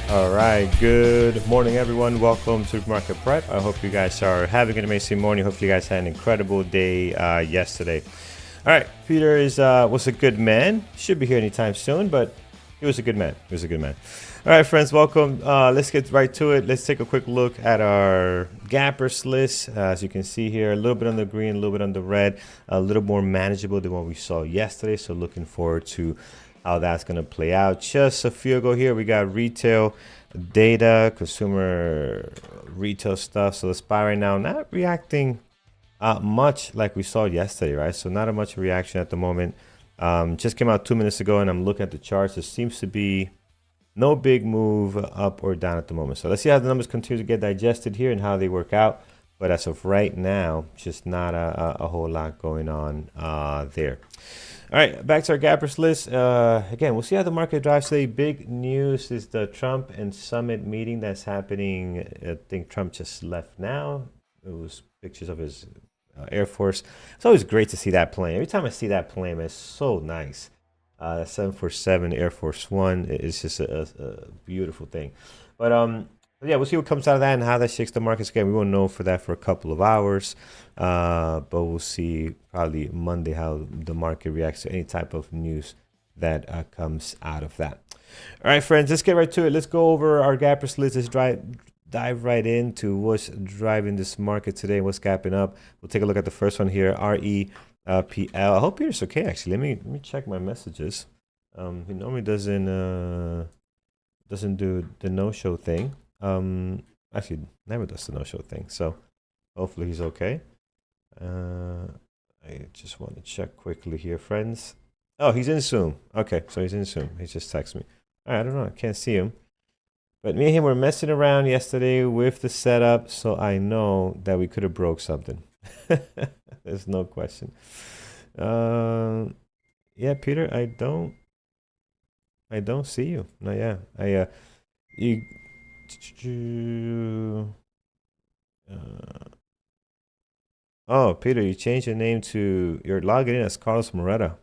All right, good morning, everyone. Welcome to Market Prep. I hope you guys are having an amazing morning. Hopefully, you guys had an incredible day yesterday. All right, Peter was a good man. Should be here anytime soon, but he was a good man. He was a good man. All right, friends, welcome. Let's get right to it. Let's take a quick look at our gappers list. As you can see here, a little bit on the green, a little bit on the red, a little more manageable than what we saw yesterday. So looking forward to how that's going to play out. Just a few ago here, we got retail data, consumer retail stuff. So the SPY right now not reacting much like we saw yesterday, right? So not a much reaction at the moment. Just came out 2 minutes ago, and I'm looking at the charts. There seems to be no big move up or down at the moment. So let's see how the numbers continue to get digested here and how they work out. But as of right now, just not a whole lot going on there. All right, back to our gappers list. Again, we'll see how the market drives today. Big news is the Trump and Summit meeting that's happening. I think Trump just left now. It was pictures of his Air Force. It's always great to see that plane. Every time I see that plane, it's so nice. 747 Air Force One. It's just a beautiful thing. But yeah, we'll see what comes out of that and how that shakes the markets again. We won't know for that for a couple of hours, but we'll see probably Monday how the market reacts to any type of news that comes out of that. All right, friends, let's get right to it. Let's go over our gappers list. Let's dive right into what's driving this market today and what's gapping up. We'll take a look at the first one here, REPL. I hope Peter's okay, actually. Let me check my messages. He normally doesn't do the no-show thing. Actually never does the no-show thing, so hopefully he's okay. I just want to check quickly here, friends. Oh, he's in Zoom. Okay, so he's in Zoom. He just texted me. All right, I don't know, I can't see him, but me and him were messing around yesterday with the setup, so I know that we could have broke something. There's no question. Yeah, Peter, I don't see you. No, yeah, you oh, Peter, you changed your name to, you're logging in as Carlos Moreta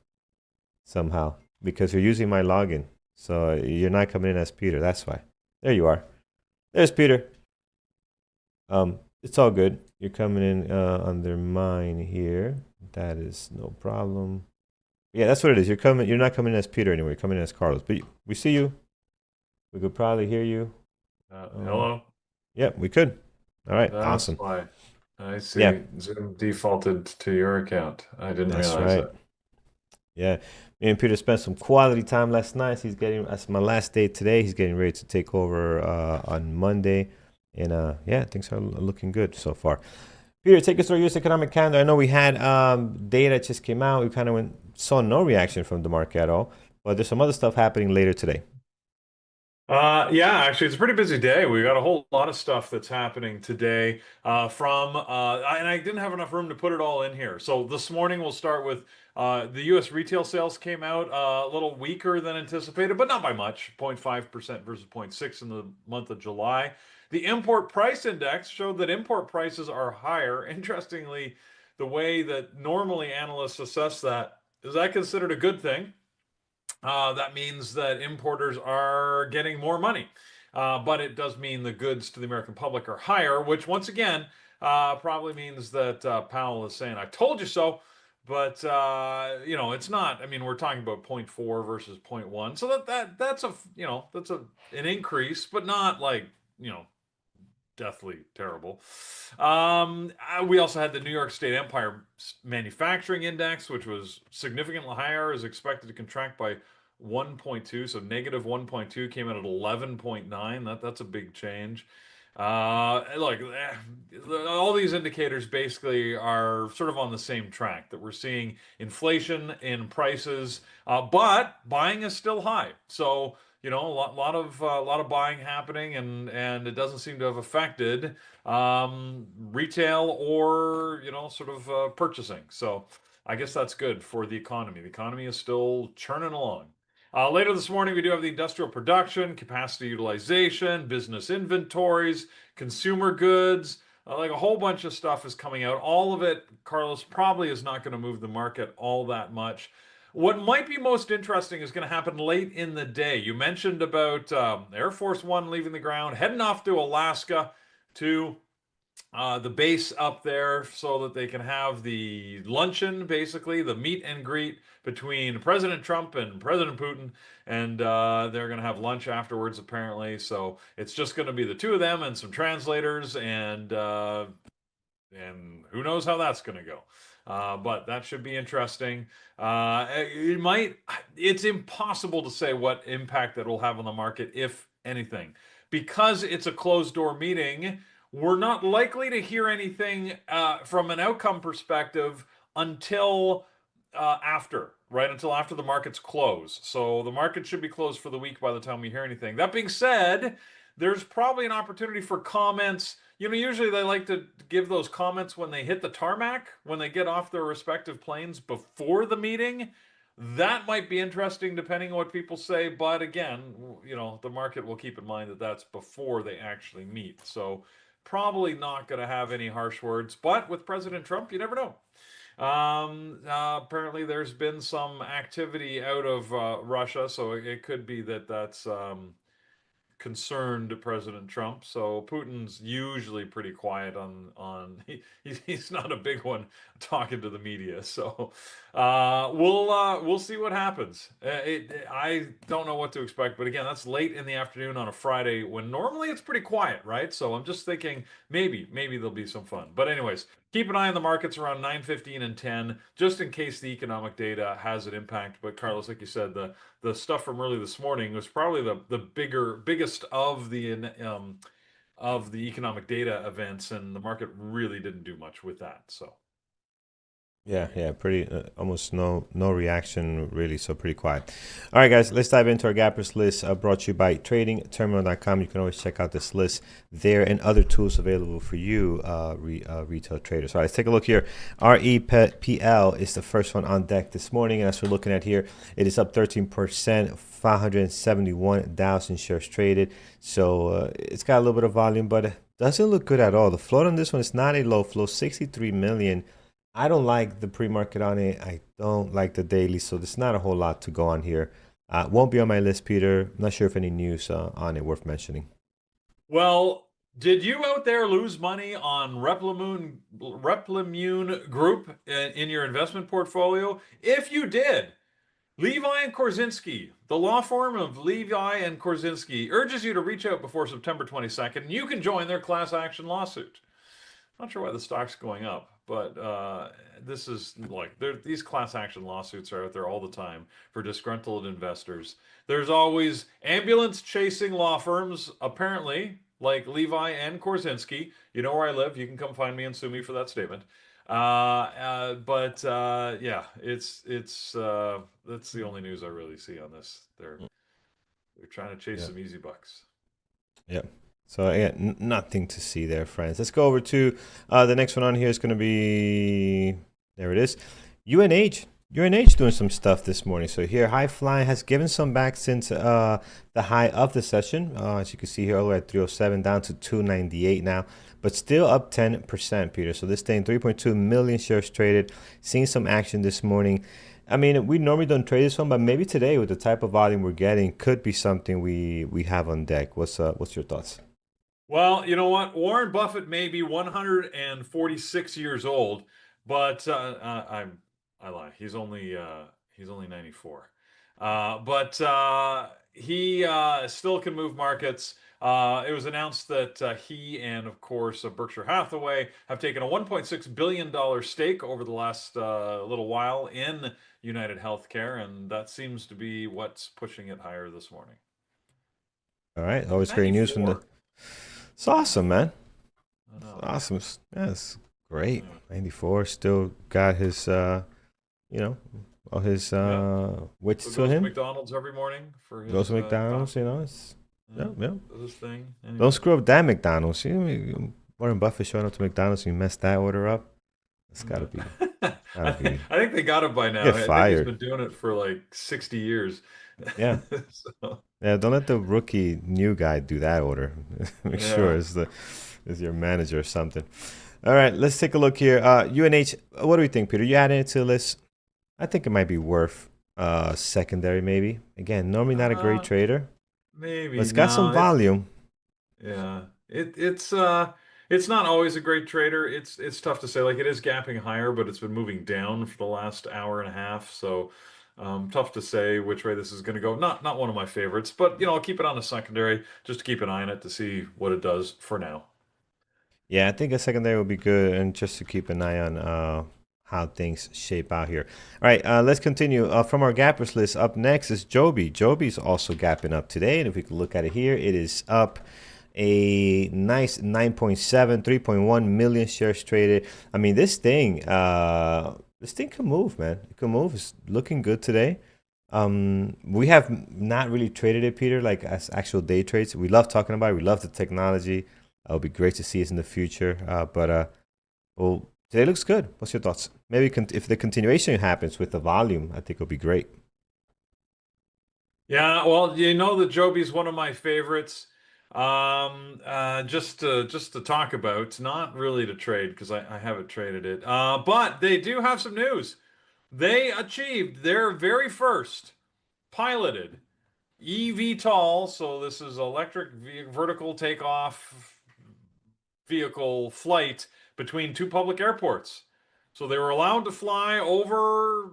somehow because you're using my login. So you're not coming in as Peter. That's why. There you are. There's Peter. It's all good. You're coming in under mine here. That is no problem. Yeah, that's what it is. You're not coming in as Peter anymore. You're coming in as Carlos. But we see you. We could probably hear you. Hello. Yep, we could. All right, That's awesome. why. I see. Yeah, Zoom defaulted to your account. I didn't that's realize right. that. Yeah, me and Peter spent some quality time last night. That's my last day today. He's getting ready to take over on Monday, and yeah, things are looking good so far. Peter, take us through U.S. economic calendar. I know we had data just came out. We kind of saw no reaction from the market at all, but there's some other stuff happening later today. Yeah, actually, it's a pretty busy day. We got a whole lot of stuff that's happening today. And I didn't have enough room to put it all in here. So this morning we'll start with the U.S. retail sales came out a little weaker than anticipated, but not by much, 0.5% versus 0.6 in the month of July. The import price index showed that import prices are higher. Interestingly, the way that normally analysts assess that is that considered a good thing. That means that importers are getting more money. But it does mean the goods to the American public are higher, which once again probably means that Powell is saying, I told you so. But it's not. I mean, we're talking about 0.4 versus 0.1. So that's an increase, but not like, deathly terrible. We also had the New York State Empire Manufacturing Index, which was significantly higher, is expected to contract by 1.2. So negative 1.2 came out at 11.9. That's a big change. Look, all these indicators basically are sort of on the same track that we're seeing inflation in prices, but buying is still high. So a lot of buying happening, and it doesn't seem to have affected retail or purchasing. So I guess that's good for the economy. The economy is still churning along. Later this morning, we do have the industrial production, capacity utilization, business inventories, consumer goods, like a whole bunch of stuff is coming out. All of it, Carlos, probably is not going to move the market all that much. What might be most interesting is going to happen late in the day. You mentioned about Air Force One leaving the ground, heading off to Alaska to the base up there so that they can have the luncheon, basically, the meet and greet between President Trump and President Putin. And they're going to have lunch afterwards, apparently. So it's just going to be the two of them and some translators, and who knows how that's going to go. But that should be interesting. It's impossible to say what impact that will have on the market, if anything, because it's a closed door meeting. We're not likely to hear anything from an outcome perspective until until after the markets close. So the market should be closed for the week by the time we hear anything. That being said, there's probably an opportunity for comments. Usually they like to give those comments when they hit the tarmac, when they get off their respective planes before the meeting. That might be interesting depending on what people say. But again, the market will keep in mind that that's before they actually meet. So probably not going to have any harsh words. But with President Trump, you never know. Apparently there's been some activity out of Russia, so it could be that that's concerned President Trump. So Putin's usually pretty quiet he's not a big one talking to the media. So we'll see what happens. I don't know what to expect, but again, that's late in the afternoon on a Friday when normally it's pretty quiet, right? So I'm just thinking maybe there'll be some fun. But anyways, keep an eye on the markets around 9:15 and 10, just in case the economic data has an impact. But Carlos, like you said, the stuff from early this morning was probably the biggest of the economic data events, and the market really didn't do much with that. So Yeah, pretty almost no reaction really, so pretty quiet. All right, guys, let's dive into our gappers list brought to you by tradingterminal.com. You can always check out this list there and other tools available for you, retail traders. All right, let's take a look here. REPL is the first one on deck this morning, and as we're looking at here, it is up 13%, 571,000 shares traded. So it's got a little bit of volume, but it doesn't look good at all. The float on this one is not a low float, 63 million. I don't like the pre-market on it. I don't like the daily, so there's not a whole lot to go on here. Won't be on my list, Peter. I'm not sure if any news on it worth mentioning. Well, did you out there lose money on Replimune Group in your investment portfolio? If you did, Levi and Korzynski, the law firm of Levi and Korzynski, urges you to reach out before September 22nd. You can join their class action lawsuit. Not sure why the stock's going up, but this is like these class action lawsuits are out there all the time for disgruntled investors. There's always ambulance chasing law firms, apparently, like Levi and Korzynski. You know where I live. You can come find me and sue me for that statement. Yeah, it's that's the only news I really see on this. They're trying to chase some easy bucks. Yep. So again, nothing to see there, friends. Let's go over to the next one on here is going to be, there it is, UNH. UNH doing some stuff this morning. So here, high flying has given some back since the high of the session. As you can see here, all the way at 307 down to 298 now, but still up 10%, Peter. So this thing, 3.2 million shares traded, seeing some action this morning. I mean, we normally don't trade this one, but maybe today with the type of volume we're getting could be something we have on deck. What's your thoughts? Well, you know what? Warren Buffett may be 146 years old, but I lie. He's only 94. He still can move markets. It was announced that he and, of course, Berkshire Hathaway have taken a $1.6 billion stake over the last little while in United Healthcare, and that seems to be what's pushing it higher this morning. All right, always great news from the. It's awesome, man. It's awesome. Yeah, it's great. 94 still got his, all his wits to him. McDonald's every morning for his. Goes to McDonald's, It's this thing. Anyway. Don't screw up that McDonald's. Warren Buffett showing up to McDonald's and you messed that order up. It's gotta be. I think they got it by now. Get fired. I think he's been doing it for like 60 years. Yeah. Yeah, don't let the rookie new guy do that order. Make sure it's your manager or something. All right, let's take a look here. UNH, what do we think, Peter? You adding it to the list? I think it might be worth secondary maybe. Again, normally not a great Uh, trader, but maybe it's got some no. volume. Yeah, it's not always a great trader. It's tough to say. Like it is gapping higher, but it's been moving down for the last hour and a half. So tough to say which way this is going to go. Not one of my favorites, but I'll keep it on the secondary just to keep an eye on it to see what it does for now. Yeah, I think a secondary would be good, and just to keep an eye on how things shape out here. All right, let's continue. From our gappers list, up next is Joby. Joby is also gapping up today, and if we can look at it here, it is up a nice 9.7, 3.1 million shares traded. I mean, this thing can move, man. It can move. It's looking good today. We have not really traded it, Peter, like as actual day trades. We love talking about it. We love the technology. It'll be great to see us in the future. Well, today looks good. What's your thoughts? Maybe if the continuation happens with the volume, I think it'll be great. Yeah, well, the Joby's one of my favorites. Just to talk about, not really to trade because I haven't traded it. But they do have some news. They achieved their very first piloted eVTOL. So this is electric vertical takeoff vehicle flight between two public airports. So they were allowed to fly over,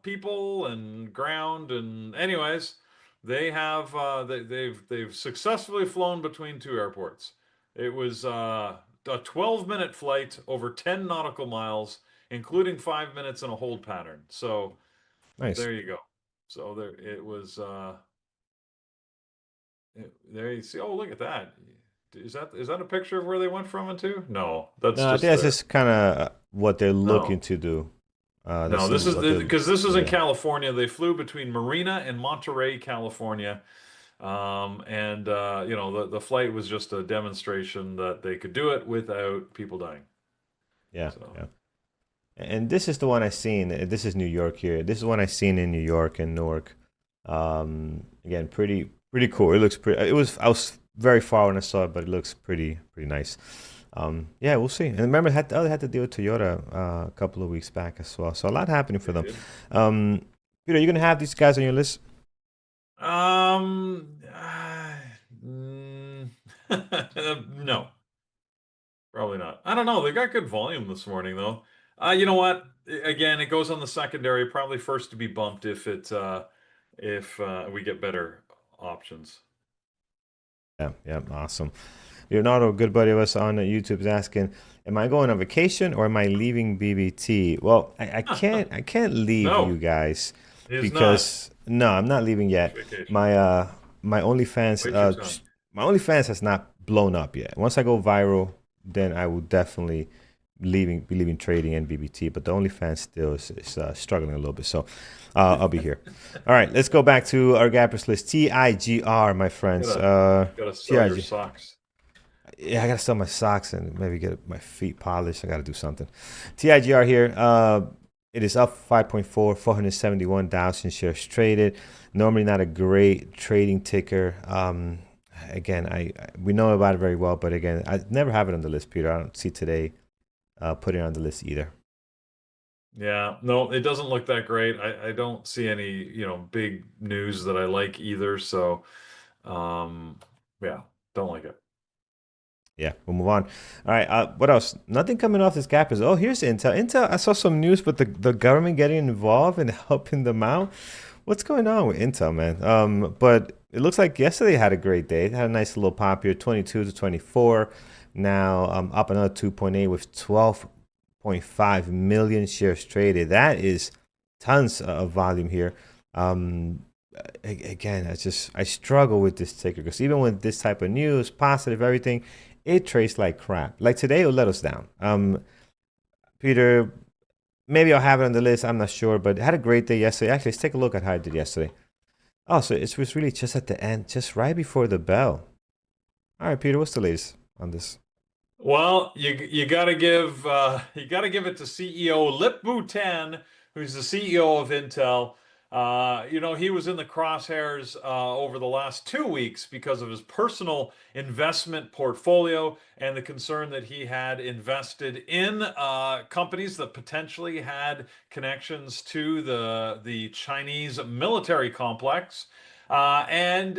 people and ground. And anyways, they've successfully flown between two airports. It was a 12-minute flight over 10 nautical miles, including 5 minutes in a hold pattern. So Nice. there you go. So there it was. There you see. Oh, look at that. Is that a picture of where they went from and to? No, that's No, I think just that's there. just kind of what they're looking No, to do. no. That's This is what they're, because this is in yeah. California. They flew between Marina and Monterey, California, and the flight was just a demonstration that they could do it without people dying. Yeah, So yeah. And this is the one I seen. This is New York here. This is one I seen in New York and Newark. Again, pretty cool. It looks pretty. I was very far when I saw it, but it looks pretty nice. Yeah, we'll see. And remember, they had to deal with Toyota a couple of weeks back as well. So a lot happening for they them. did. Peter, you gonna have these guys on your list? Mm, no. Probably not. I don't know. They got good volume this morning, though. You know what? Again, it goes on the secondary. Probably first to be bumped if we get better options. Yeah, yeah, awesome. Leonardo, a good buddy of us on YouTube, is asking, "Am I going on vacation or am I leaving BBT?" Well, I can't leave you No, guys he's not. because no, I'm not leaving It's yet. vacation. My my OnlyFans Wait your time. my OnlyFans has not blown up yet. Once I go viral, then I will definitely be leaving trading and BBT. But the OnlyFans still is struggling a little bit, so I'll be here. All right, let's go back to our gappers list. TIGR, my friends. Gotta sell your TIG. socks. Yeah, I gotta sell my socks and maybe get my feet polished. I gotta do something. TIGR here. It is up 5.4, 471,000 shares traded. Normally not a great trading ticker. Again, we know about it very well, but again, I never have it on the list, Peter. I don't see today putting it on the list either. Yeah, no, it doesn't look that great. I don't see any, big news that I like either. So, um, yeah, don't like it. Yeah, we'll move on. All right. What else? Nothing coming off this gap is. Oh, here's Intel. Intel. I saw some news, but the government getting involved and helping them out. What's going on with Intel, man? But it looks like yesterday had a great day. It had a nice little pop here, 22 to 24. Now up another 2.8 with 12.5 million shares traded. That is tons of volume here. Again, I struggle with this ticker because even with this type of news, positive, everything, it trades like crap. Like today, it'll let us down. Peter, maybe I'll have it on the list. I'm not sure, but it had a great day yesterday. Actually, let's take a look at how it did yesterday. Oh, so it was really just at the end, just right before the bell. All right, Peter, what's the latest on this? Well, you gotta give it to CEO Lip-Bu Tan, who's the CEO of Intel. He was in the crosshairs over the last 2 weeks because of his personal investment portfolio and the concern that he had invested in companies that potentially had connections to the Chinese military complex. And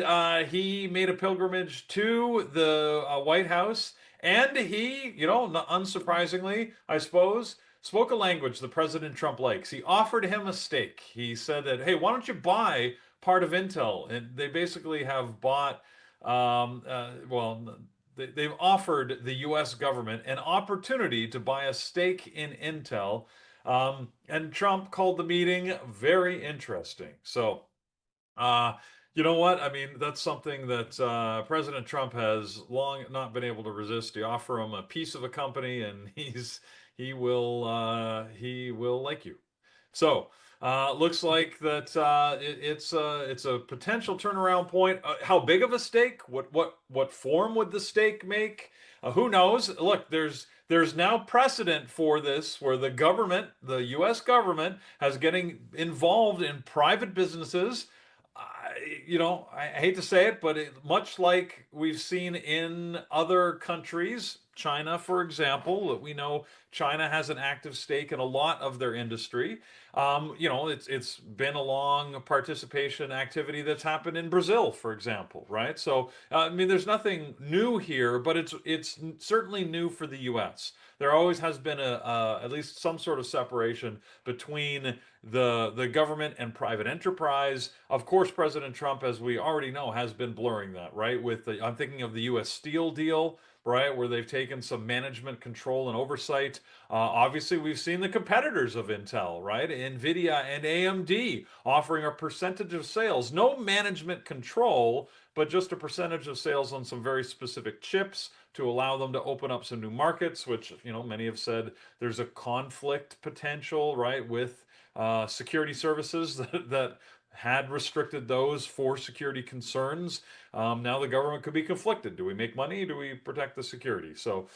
he made a pilgrimage to the White House, and he, unsurprisingly, I suppose, spoke a language that President Trump likes. He offered him a stake. He said that, hey, why don't you buy part of Intel? And they basically have bought, they've offered the US government an opportunity to buy a stake in Intel. And Trump called the meeting very interesting. So, uh, you know what? I mean, that's something that President Trump has long not been able to resist. You offer him a piece of a company, and he will like you. So looks like that it's a potential turnaround point. How big of a stake? What form would the stake make? Who knows? Look, there's now precedent for this where the government, the U.S. government, has getting involved in private businesses. I hate to say it, but much like we've seen in other countries, China, for example, that we know China has an active stake in a lot of their industry. It's been a long participation activity that's happened in Brazil, for example, right? So, I mean, there's nothing new here, but it's certainly new for the U.S. There always has been at least some sort of separation between the government and private enterprise. Of course, President Trump, as we already know, has been blurring that, right? I'm thinking of the U.S. Steel deal, right, where they've taken some management control and oversight. Obviously, we've seen the competitors of Intel, right, NVIDIA and AMD, offering a percentage of sales, no management control, but just a percentage of sales on some very specific chips to allow them to open up some new markets, which many have said there's a conflict potential, right, with security services that had restricted those for security concerns. Now the government could be conflicted. Do we make money? Do we protect the security? So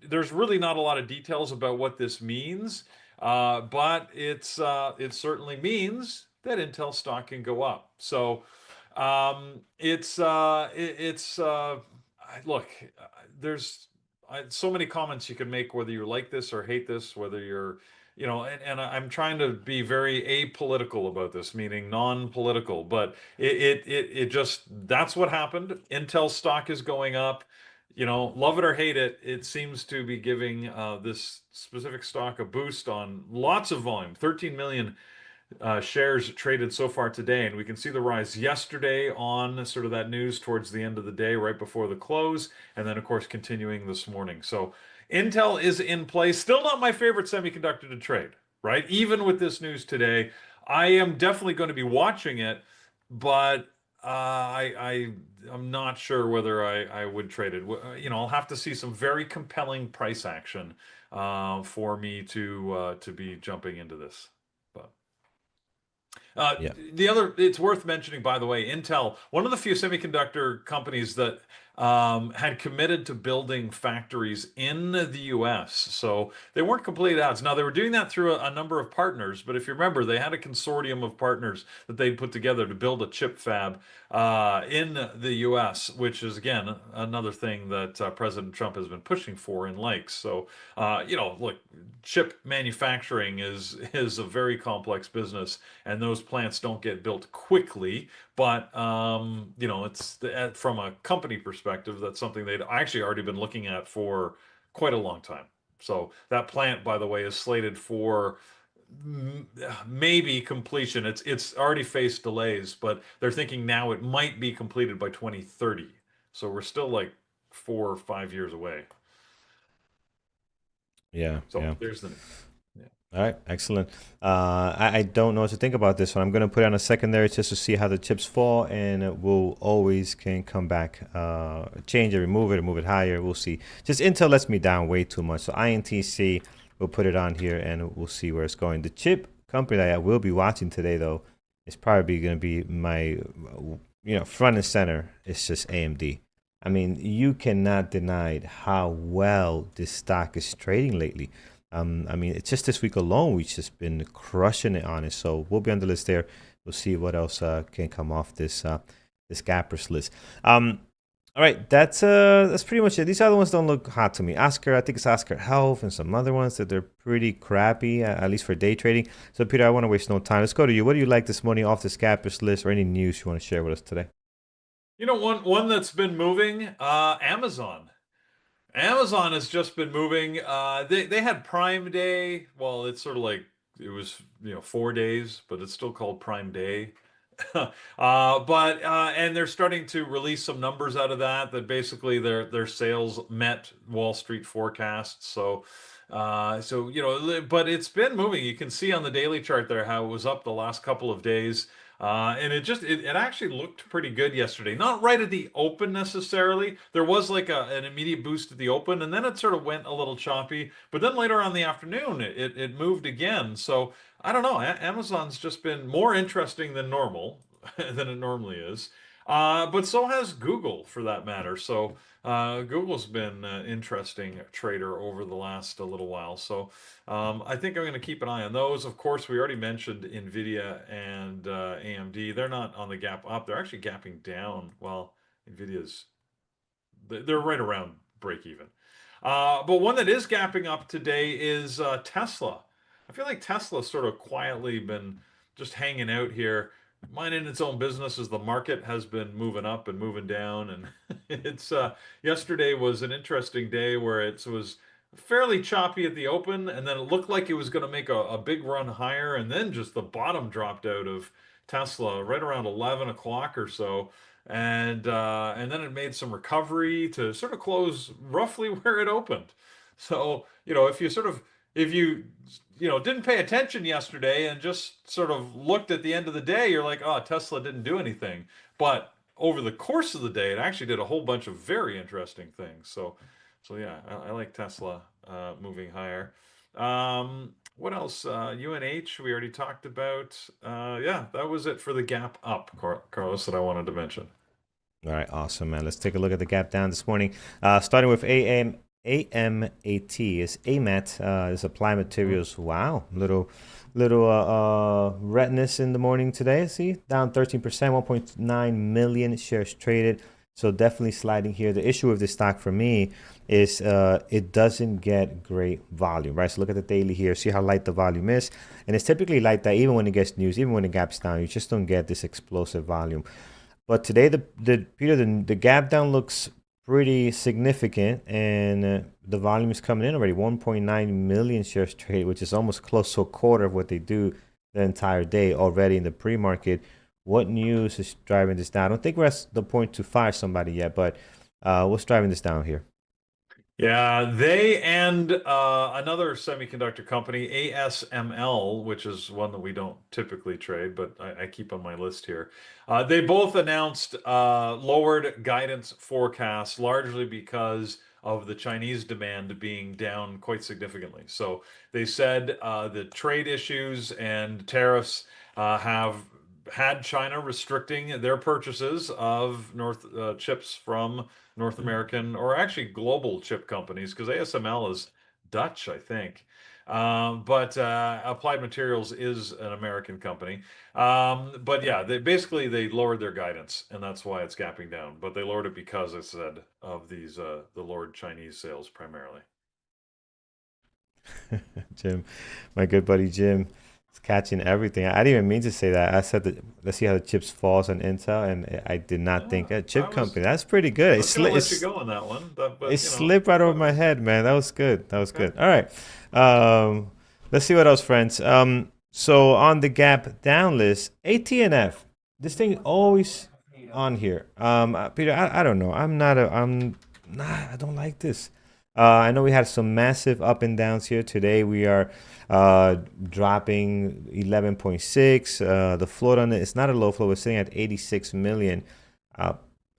there's really not a lot of details about what this means, but it certainly means that Intel stock can go up. So look, there's so many comments you can make, whether you like this or hate this, whether you're and I'm trying to be very apolitical about this, meaning non-political, but it just, that's what happened. Intel stock is going up. Love it or hate it, it seems to be giving this specific stock a boost on lots of volume. 13 million shares traded so far today, and we can see the rise yesterday on sort of that news towards the end of the day, right before the close, and then of course continuing this morning. So Intel is in place. Still not my favorite semiconductor to trade, right? Even with this news today, I am definitely going to be watching it, but I'm not sure whether I would trade it. I'll have to see some very compelling price action for me to be jumping into this. But Yeah. it's worth mentioning, by the way, Intel, one of the few semiconductor companies that had committed to building factories in the US. So they weren't complete outs. Now, they were doing that through a number of partners, but if you remember, they had a consortium of partners that they'd put together to build a chip fab in the US, which is, again, another thing that President Trump has been pushing for and likes. So, look, chip manufacturing is a very complex business, and those plants don't get built quickly. But it's from a company perspective, that's something they'd actually already been looking at for quite a long time. So that plant, by the way, is slated for maybe completion. It's already faced delays, but they're thinking now it might be completed by 2030. So we're still like 4 or 5 years away. Yeah. So Yeah. there's the news. Yeah. All right, excellent. I don't know what to think about this one. I'm going to put it on a secondary just to see how the chips fall, and we'll always can come back, change it, remove it, or move it higher. We'll see. Just Intel lets me down way too much. So INTC, we'll put it on here, and we'll see where it's going. The chip company that I will be watching today, though, is probably going to be my, front and center. It's just AMD. I mean, you cannot deny how well this stock is trading lately. I mean, it's just this week alone, we've just been crushing it on it. So we'll be on the list there. We'll see what else can come off this gappers list. All right, that's pretty much it. These other ones don't look hot to me. Oscar, I think it's Oscar Health and some other ones that they're pretty crappy, at least for day trading. So Peter, I want to waste no time. Let's go to you. What do you like this morning off this gappers list, or any news you want to share with us today? You know, one that's been moving, Amazon. Amazon has just been moving. They had Prime Day. Well, it's sort of like it was 4 days, but it's still called Prime Day. But and they're starting to release some numbers out of that basically their sales met Wall Street forecasts. So but it's been moving. You can see on the daily chart there how it was up the last couple of days. And it actually looked pretty good yesterday. Not right at the open necessarily. There was like an immediate boost at the open, and then it sort of went a little choppy. But then later on in the afternoon, it moved again. So I don't know. Amazon's just been more interesting than normal, than it normally is. But so has Google, for that matter. So Google's been an interesting trader over the last a little while. So I think I'm going to keep an eye on those. Of course, we already mentioned Nvidia and AMD. They're not on the gap up. They're actually gapping down. Well, Nvidia's they're right around break even. But one that is gapping up today is Tesla. I feel like Tesla's sort of quietly been just hanging out here, minding its own business as the market has been moving up and moving down. And it's yesterday was an interesting day where it was fairly choppy at the open, and then it looked like it was going to make a big run higher, and then just the bottom dropped out of Tesla right around 11 o'clock or so, and then it made some recovery to sort of close roughly where it opened. So if you didn't pay attention yesterday and just sort of looked at the end of the day, you're like, oh, Tesla didn't do anything. But over the course of the day, it actually did a whole bunch of very interesting things. So yeah, I like Tesla moving higher. What else? UNH, we already talked about. Yeah, that was it for the gap up, Carlos, that I wanted to mention. All right, awesome, man. Let's take a look at the gap down this morning. Starting with AMAT is AMAT is Applied Materials. Wow, little redness in the morning today. See, down 13%, 1.9 million shares traded. So definitely sliding here. The issue with this stock for me is it doesn't get great volume, right? So look at the daily here. See how light the volume is, and it's typically like that even when it gets news, even when it gaps down. You just don't get this explosive volume. But today, the gap down looks pretty significant, and the volume is coming in already. 1.9 million shares traded, which is almost close to a quarter of what they do the entire day already in the pre-market. What news is driving this down? I don't think we're at the point to fire somebody yet, but what's driving this down here? Yeah, they and another semiconductor company, ASML, which is one that we don't typically trade, but I keep on my list here. They both announced lowered guidance forecasts, largely because of the Chinese demand being down quite significantly. So they said the trade issues and tariffs have had China restricting their purchases of North chips from North American or actually global chip companies, because ASML is Dutch, I think. But Applied Materials is an American company. But yeah, they lowered their guidance, and that's why it's gapping down. But they lowered it because, I said, of these the lowered Chinese sales primarily. Jim, my good buddy Jim, is catching everything. I didn't even mean to say that. I said that let's see how the chips falls on Intel, and I did not think Yeah, a chip company. That's pretty good. I was gonna let you go on that one, It but slipped right over that my was head, man. That was good. That was okay. good. All right. Let's see what else, friends. So on the gap down list, ATNF. This thing always on here. Peter, I don't know. I don't like this. I know we had some massive up and downs here today. We are dropping 11.6. The float on it, it's not a low float. We're sitting at 86 million.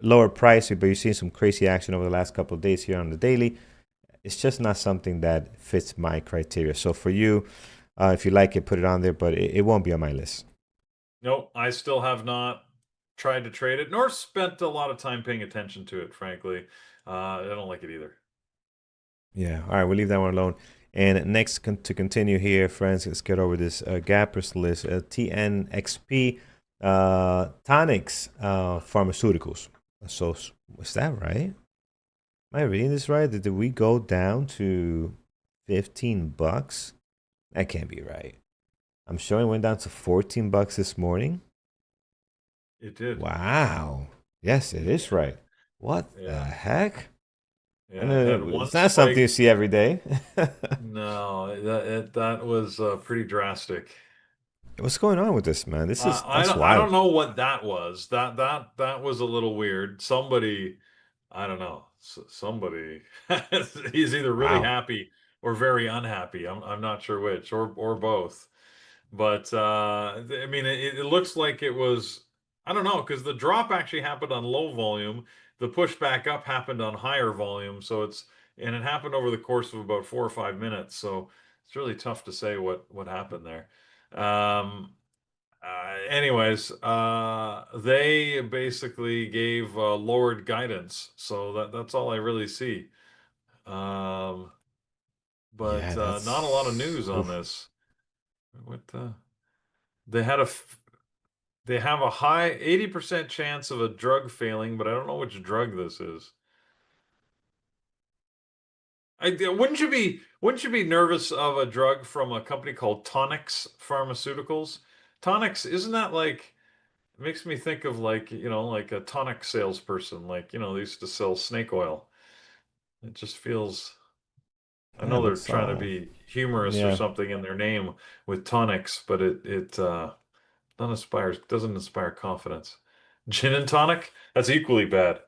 Lower price, but you're seeing some crazy action over the last couple of days here on the daily. It's just not something that fits my criteria. So for you, if you like it, put it on there, but it won't be on my list. Nope, I still have not tried to trade it, nor spent a lot of time paying attention to it, frankly. I don't like it either. Yeah. All right. We'll leave that one alone. And next, to continue here, friends, let's get over this gappers list. TNXP, tonics, pharmaceuticals. So, is that right? Am I reading this right? Did we go down to $15? That can't be right. I'm showing it went down to $14 this morning. It did. Wow. Yes, it is right. What the Yeah. heck? Yeah. And It had one it's not something you spike. see every day. No, that was pretty drastic. What's going on with this, man? I That's I don't wild. know what that was. That was a little weird. Somebody, I don't know. Somebody he's either really Wow. happy or very unhappy. I'm not sure which, or both. But I mean, it looks like it was. I don't know, because the drop actually happened on low volume. The push back up happened on higher volume. And it happened over the course of about 4 or 5 minutes. So it's really tough to say what happened there. Um, Anyways, they basically gave lowered guidance, so that's all I really see. Um, Yeah, but not a lot of that's news on oof. this. What they had a f- they have a high 80% chance of a drug failing, but I don't know which drug this is. Wouldn't you be nervous of a drug from a company called Tonix Pharmaceuticals? Tonix, isn't that like it makes me think of like, like a tonic salesperson, like, they used to sell snake oil. It just feels, I Yeah, it know they're looks trying to all. be humorous or Yeah. something in their name with tonics, but it doesn't inspire confidence. Gin and tonic? That's equally bad.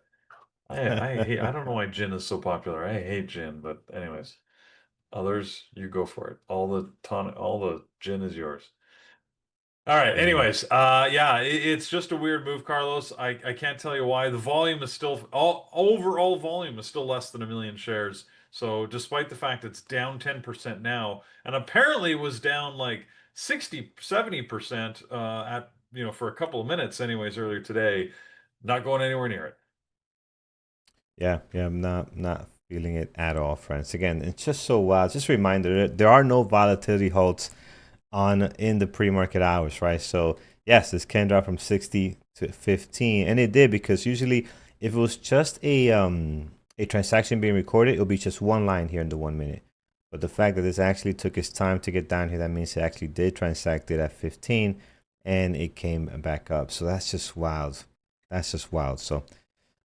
I don't know why gin is so popular. I hate gin, but anyways, others, you go for it. All the gin is yours. All right. Yeah. Anyways, yeah, it's just a weird move, Carlos. I can't tell you why. The volume is still overall volume is still less than 1 million shares. So despite the fact it's down 10% now, and apparently was down like 60, 70% at for a couple of minutes anyways earlier today, not going anywhere near it. Yeah, yeah, I'm not feeling it at all, friends. Again, it's just so wild. Just a reminder, there are no volatility halts on in the pre-market hours, right? So yes, this can drop from 60 to 15, and it did because usually if it was just a transaction being recorded, it'll be just one line here in the 1 minute. But the fact that this actually took its time to get down here, that means it actually did transact it at 15, and it came back up. So that's just wild. That's just wild. So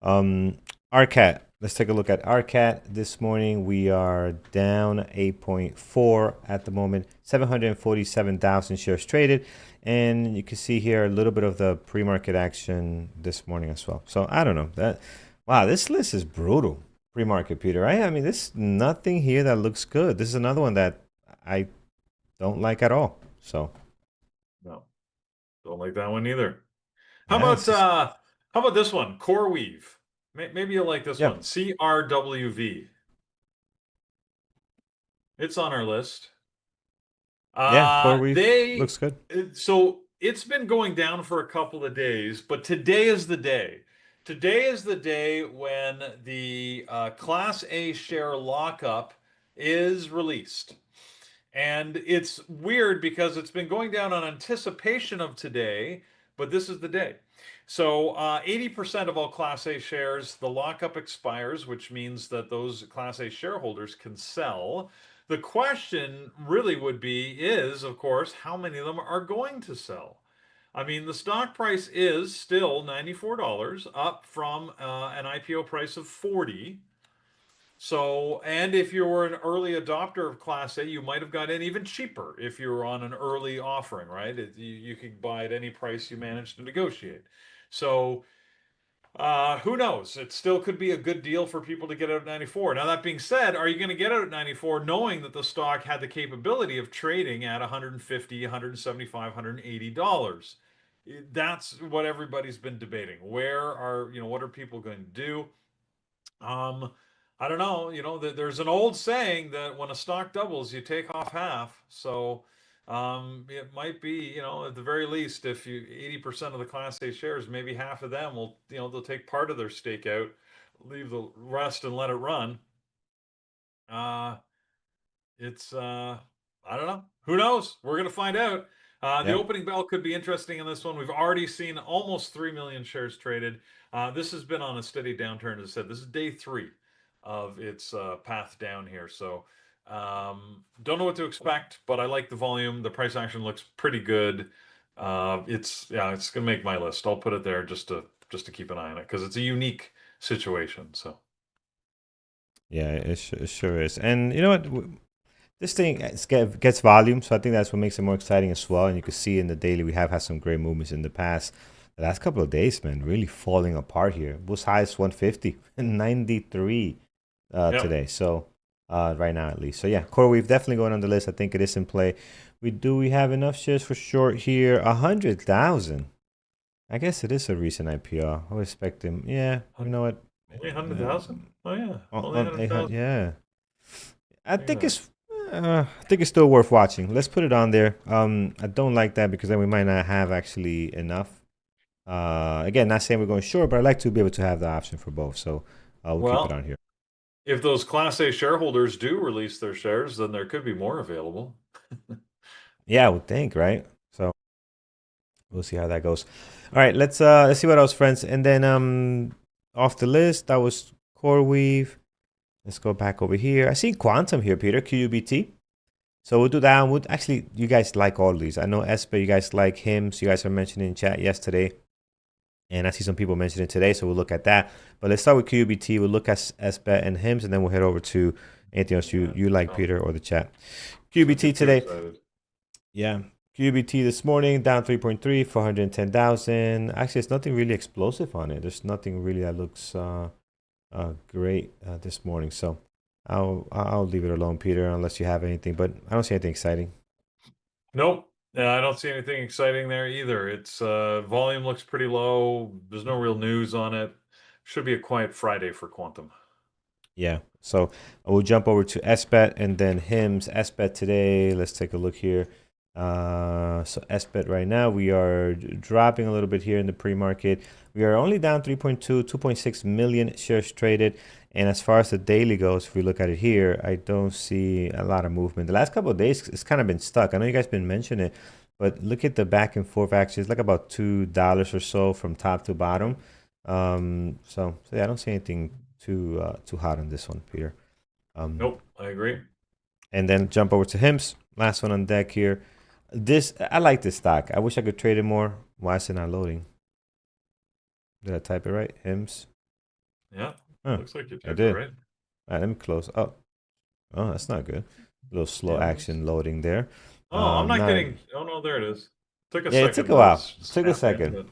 um, RCAT. Let's take a look at RCAT. This morning we are down 8.4 at the moment, 747,000 shares traded. And you can see here a little bit of the pre-market action this morning as well. So I don't know that. Wow, this list is brutal. Pre-market, Peter. Right? I mean, there's nothing here that looks good. This is another one that I don't like at all. So No, don't like that one either. How yeah, about it's just uh how about this one? Coreweave. Maybe you'll like this yeah, one. CRWV. It's on our list. yeah. Core They looks good. so it's been going down for a couple of days, but today is the day. Today is the day when the Class A share lockup is released. And it's weird because it's been going down on anticipation of today, but this is the day. So 80% of all Class A shares, the lockup expires, which means that those Class A shareholders can sell. The question really would be is, of course, how many of them are going to sell? I mean, the stock price is still $94, up from an IPO price of 40. So, and if you were an early adopter of Class A, you might have got in even cheaper if you were on an early offering, right? You could buy at any price you managed to negotiate. So, who knows? It still could be a good deal for people to get out at 94. Now, that being said, are you going to get out at 94 knowing that the stock had the capability of trading at 150, 175, $180? That's what everybody's been debating. What are people going to do? Um, I don't know. There's an old saying that when a stock doubles, you take off half. So, it might be, at the very least, if you 80% of the Class A shares, maybe half of them will, they'll take part of their stake out, leave the rest and let it run. Uh, it's I don't know. Who knows? We're gonna find out. The Yeah. opening bell could be interesting in this one. We've already seen almost 3 million shares traded. This has been on a steady downturn. As I said, this is day 3 of its path down here. So don't know what to expect, but I like the volume. The price action looks pretty good. It's gonna make my list. I'll put it there just to keep an eye on it because it's a unique situation. So Yeah, it sure is. And you know what? This thing gets volume, so I think that's what makes it more exciting as well. And you can see in the daily, we have had some great movements in the past. The last couple of days, man, really falling apart here. It was high as 150 and 93 yeah. today. So right now at least. So yeah, Coreweave definitely going on the list. I think it is in play. We have enough shares for short here? 100,000. I guess it is a recent IPO. I would expect them. Yeah, you know what? Only 100,000? Oh yeah, only On 800, 100,000. yeah. I Look at think that. it's still worth watching. Let's put it on there. I don't like that because then we might not have actually enough. Again, not saying we're going short, but I like to be able to have the option for both. So we'll keep it Well, on here. if those Class A shareholders do release their shares, then there could be more available. Yeah, I would think, right? So we'll see how that goes. All right, let's see what else, friends. And then off the list, that was Coreweave. Let's go back over here. I see Quantum here, Peter, QUBT. So we'll do that. Actually, you guys like all these. I know Esper, you guys like him. So you guys are mentioning in chat yesterday. And I see some people mentioning it today. So we'll look at that. But let's start with QUBT. We'll look at Esper and HIMS, and then we'll head over to anything else you like, Don't, Peter, or the chat. don't QUBT get too today. excited. Yeah. QUBT this morning, down 3.3, 410,000. Actually, it's nothing really explosive on it. There's nothing really that looks great this morning. So I'll leave it alone, Peter, unless you have anything. But I don't see anything exciting. Nope. I don't see anything exciting there either. It's volume looks pretty low. There's no real news on it. Should be a quiet Friday for Quantum. Yeah. So we'll jump over to SBET and then HIMS. SBET today. Let's take a look here. So SBET right now, we are dropping a little bit here in the pre-market. We are only down 3.2, 2.6 million shares traded. And as far as the daily goes, if we look at it here, I don't see a lot of movement. The last couple of days, it's kind of been stuck. I know you guys been mentioning it, but look at the back and forth action. It's like about $2 or so from top to bottom. So yeah, I don't see anything too hot on this one, Peter. Nope, I agree. And then jump over to HIMS. Last one on deck here. I like this stock. I wish I could trade it more. Why is it not loading? Did I type it right? HIMS. Yeah, Huh, looks like you I typed it did. right. All right, let me close. Oh, that's not good. A little slow Yeah, it is. action loading there. Oh, I'm not Not. getting. Oh no, there it is. Took a Yeah, it took second a to while. It took a snap in, second. but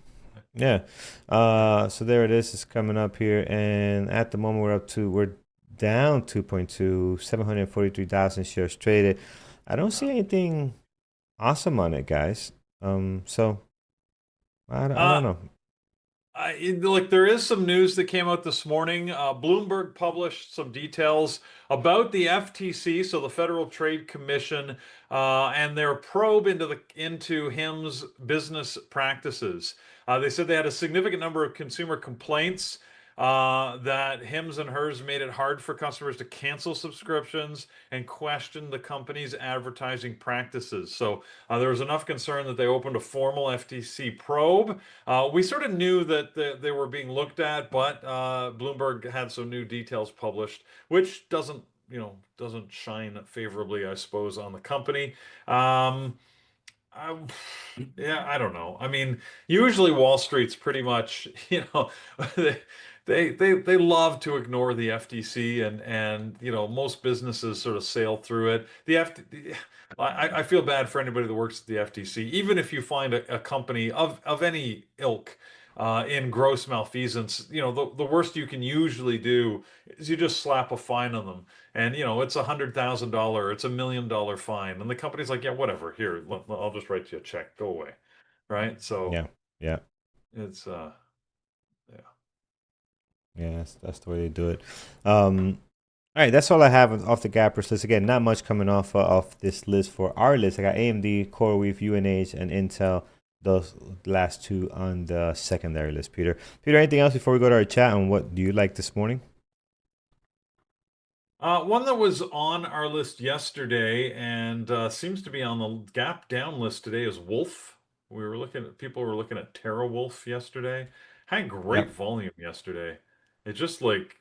Yeah. So there it is. It's coming up here, and at the moment we're down 2.2, 743,000 shares traded. I don't see anything awesome on it, guys. So I don't uh, know. Look, there is some news that came out this morning. Bloomberg published some details about the FTC, so the Federal Trade Commission, and their probe into HIM's business practices. They said they had a significant number of consumer complaints that HIM's and hers made it hard for customers to cancel subscriptions and question the company's advertising practices. So there was enough concern that they opened a formal FTC probe. We sort of knew that they were being looked at, but Bloomberg had some new details published, which doesn't shine favorably, I suppose, on the company. I, yeah, I don't know. I mean, usually Wall Street's pretty much, they they love to ignore the FTC, and most businesses sort of sail through it. I feel bad for anybody that works at the FTC, even if you find a company of any ilk in gross malfeasance. The worst you can usually do is you just slap a fine on them, and it's $100,000, it's $1 million fine, and the company's like, yeah, whatever. Here, I'll just write you a check. Go away, right? So Yeah, yeah, it's yeah. yeah. That's the way they do it. All right, that's all I have off the gappers list. Again, not much coming off this list for our list. I got AMD, CoreWeave, UNH, and Intel. Those last two on the secondary list. Peter, anything else before we go to our chat on what do you like this morning? One that was on our list yesterday and seems to be on the gap down list today is Wolf. People were looking at TerraWolf yesterday. Had great Yep. volume yesterday. It just like,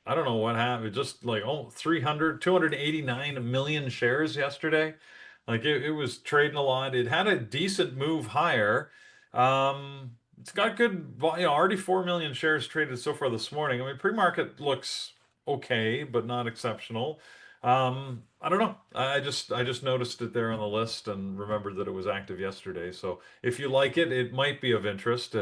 I don't know what happened. It just like, 289 million shares yesterday. Like it was trading a lot. It had a decent move higher. It's got good, already 4 million shares traded so far this morning. I mean, pre-market looks okay, but not exceptional. I don't know. I just noticed it there on the list and remembered that it was active yesterday. So if you like it, it might be of interest.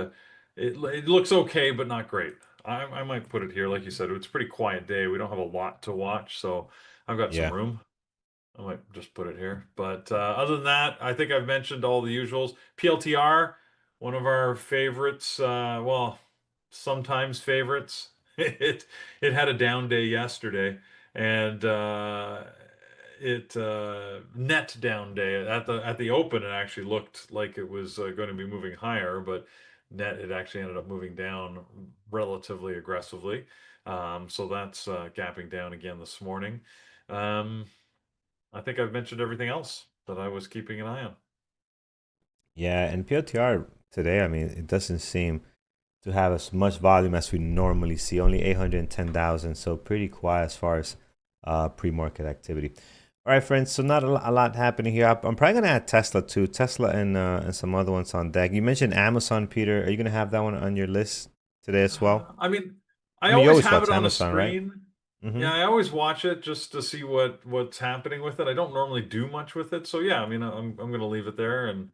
It looks okay, but not great. I might put it here, like you said. It's a pretty quiet day. We don't have a lot to watch, so I've got some Yeah. room. I might just put it here. But other than that, I think I've mentioned all the usuals. PLTR, one of our favorites. Well, sometimes favorites. It had a down day yesterday, and it net down day at the open. It actually looked like it was going to be moving higher, but net it actually ended up moving down relatively aggressively. So that's gapping down again this morning. Um, I think I've mentioned everything else that I was keeping an eye on. Yeah, and PLTR today, I mean, it doesn't seem to have as much volume as we normally see, only 810,000, so pretty quiet as far as pre-market activity. All right, friends, so not a lot happening here. I'm probably going to add Tesla too, Tesla and some other ones on deck. You mentioned Amazon, Peter. Are you going to have that one on your list today as well? I mean, I I mean, you always always have watch it on a Amazon, right? screen. Mm-hmm. Yeah, I always watch it just to see what's happening with it. I don't normally do much with it, so yeah, I mean, I'm going to leave it there and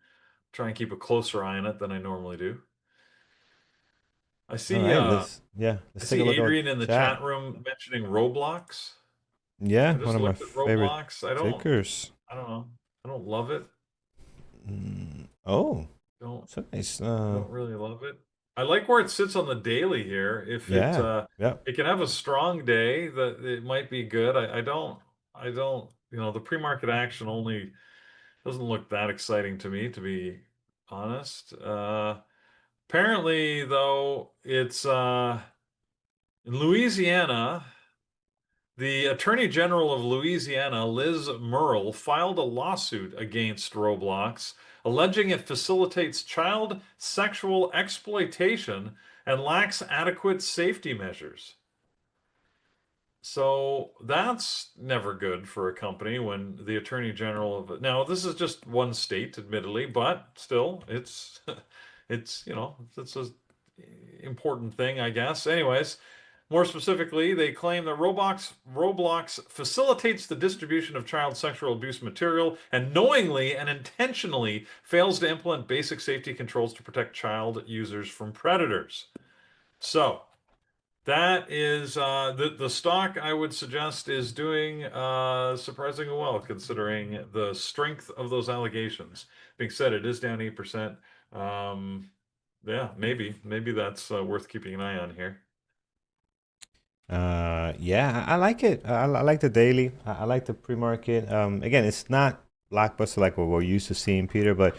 try and keep a closer eye on it than I normally do. I All see right, uh let's I take a see look at Adrian in the chat. chat room mentioning Roblox. Yeah, I one just of my looked at favorite Roblox. tickers. I don't know. I don't love it. Oh, Don't so nice. don't really love it. I like where it sits on the daily here. If Yeah, yeah. it can have a strong day, that it might be good. I don't, the pre-market action only doesn't look that exciting to me, to be honest. Apparently though, it's in Louisiana. The Attorney General of Louisiana, Liz Murrill, filed a lawsuit against Roblox, alleging it facilitates child sexual exploitation and lacks adequate safety measures. So that's never good for a company when the Attorney General of now this is just one state, admittedly, but still, it's a important thing, I guess. Anyways, more specifically, they claim that Roblox facilitates the distribution of child sexual abuse material and knowingly and intentionally fails to implement basic safety controls to protect child users from predators. So that is the stock I would suggest is doing surprisingly well considering the strength of those allegations. Being said, it is down 8%. Um, yeah, maybe that's worth keeping an eye on here. Yeah, I like it. I like the daily. I like the pre-market. Again, it's not blockbuster like what we're used to seeing, Peter, but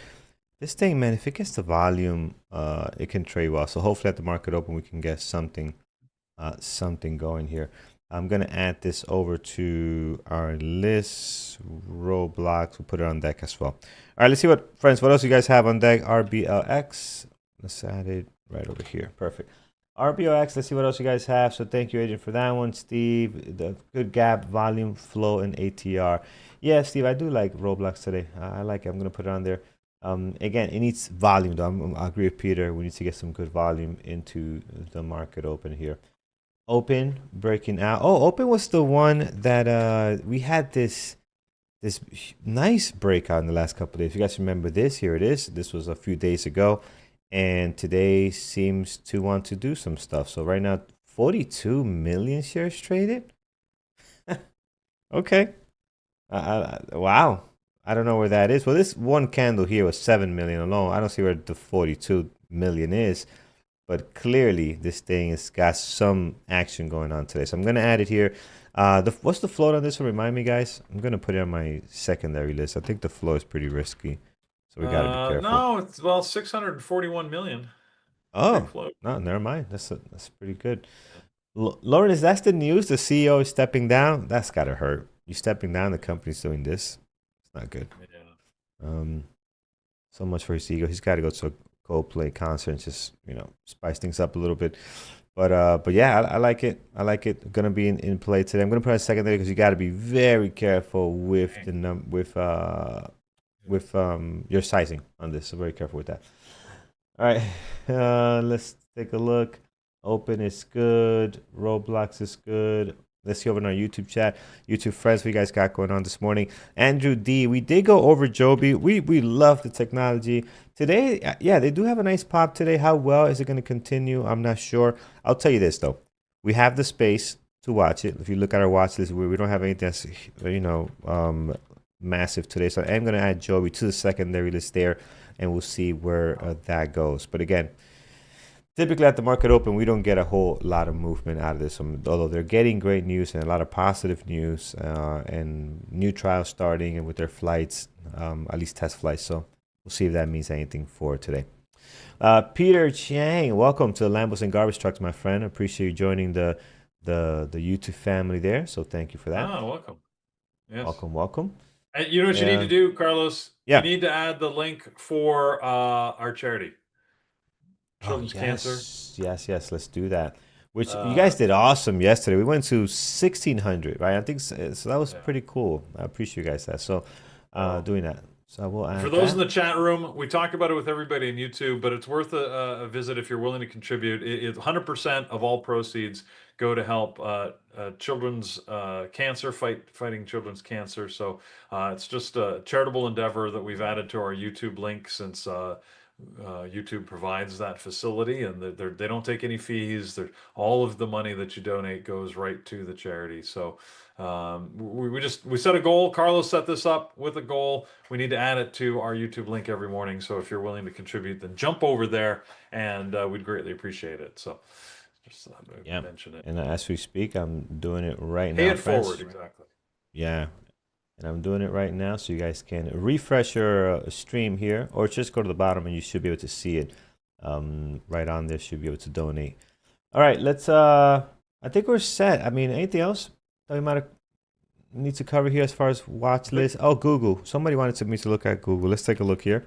this thing, man, if it gets the volume, it can trade well. So hopefully at the market open, we can get something going here. I'm gonna add this over to our list. Roblox, we'll put it on deck as well. All right, let's see what friends. What else you guys have on deck? RBLX. Let's add it right over here. Perfect. RBOX, let's see what else you guys have. So thank you, Agent, for that one. Steve, the good gap, volume, flow, and ATR. Yeah, Steve, I do like Roblox today. I like it. I'm going to put it on there. Again, it needs volume, though. I agree with Peter. We need to get some good volume into the market open here. Open, breaking out. Oh, Open was the one that we had this nice breakout in the last couple of days. If you guys remember this, here it is. This was a few days ago. And today seems to want to do some stuff. So right now, 42 million shares traded. Okay. Wow. I don't know where that is. Well, this one candle here was 7 million alone. I don't see where the 42 million is. But clearly, this thing has got some action going on today. So I'm going to add it here. What's the float on this one? Remind me, guys. I'm going to put it on my secondary list. I think the flow is pretty risky. So we got to be careful. No, it's well 641 million. Big Oh, float. no, never mind. That's pretty good. Lauren, is that's the news? The CEO is stepping down. That's gotta hurt. You stepping down. The company's doing this. It's not good. Yeah. Um, so much for his ego. He's got to go to a Coldplay concert and just spice things up a little bit. But yeah, I like it. I like it. Gonna be in play today. I'm gonna put it secondary because you got to be very careful with the your sizing on this. So very careful with that. All right, let's take a look. Open is good. Roblox is good. Let's see over in our YouTube chat. YouTube friends, what you guys got going on this morning? Andrew D, we did go over Joby. We love the technology. Today, yeah, they do have a nice pop today. How well is it going to continue? I'm not sure. I'll tell you this, though. We have the space to watch it. If you look at our watch list, we don't have anything that's, massive today. So I'm going to add Joby to the secondary list there, and we'll see where that goes. But again, typically at the market open, we don't get a whole lot of movement out of this. Although they're getting great news and a lot of positive news and new trials starting and with their flights, at least test flights. So we'll see if that means anything for today. Peter Chang, welcome to Lambos and Garbage Trucks, my friend. I appreciate you joining the YouTube family there. So thank you for that. Welcome. Yes. Welcome. And you know what you need to do, Carlos? Yeah. You need to add the link for our charity. Children's cancer. Yes, let's do that. Which you guys did awesome yesterday. We went to 1,600, right? I think so. That was pretty cool. I appreciate you guys that. So doing that. So we'll add for those in the chat room, we talk about it with everybody on YouTube, but it's worth a visit if you're willing to contribute. 100% of all proceeds go to help children's cancer, fighting children's cancer. So it's just a charitable endeavor that we've added to our YouTube link since YouTube provides that facility, and they don't take any fees. All of the money that you donate goes right to the charity. So we set a goal. Carlos set this up with a goal. We need to add it to our YouTube link every morning. So if you're willing to contribute, then jump over there, and we'd greatly appreciate it. So just mention it. And as we speak, I'm doing it right Pay now. It forward, exactly. Yeah. And I'm doing it right now, so you guys can refresh your stream here, or just go to the bottom and you should be able to see it right on there. Should be able to donate. All right, let's. I think we're set. I mean, anything else that we might need to cover here as far as watch list? Oh, Google. Somebody wanted me to look at Google. Let's take a look here.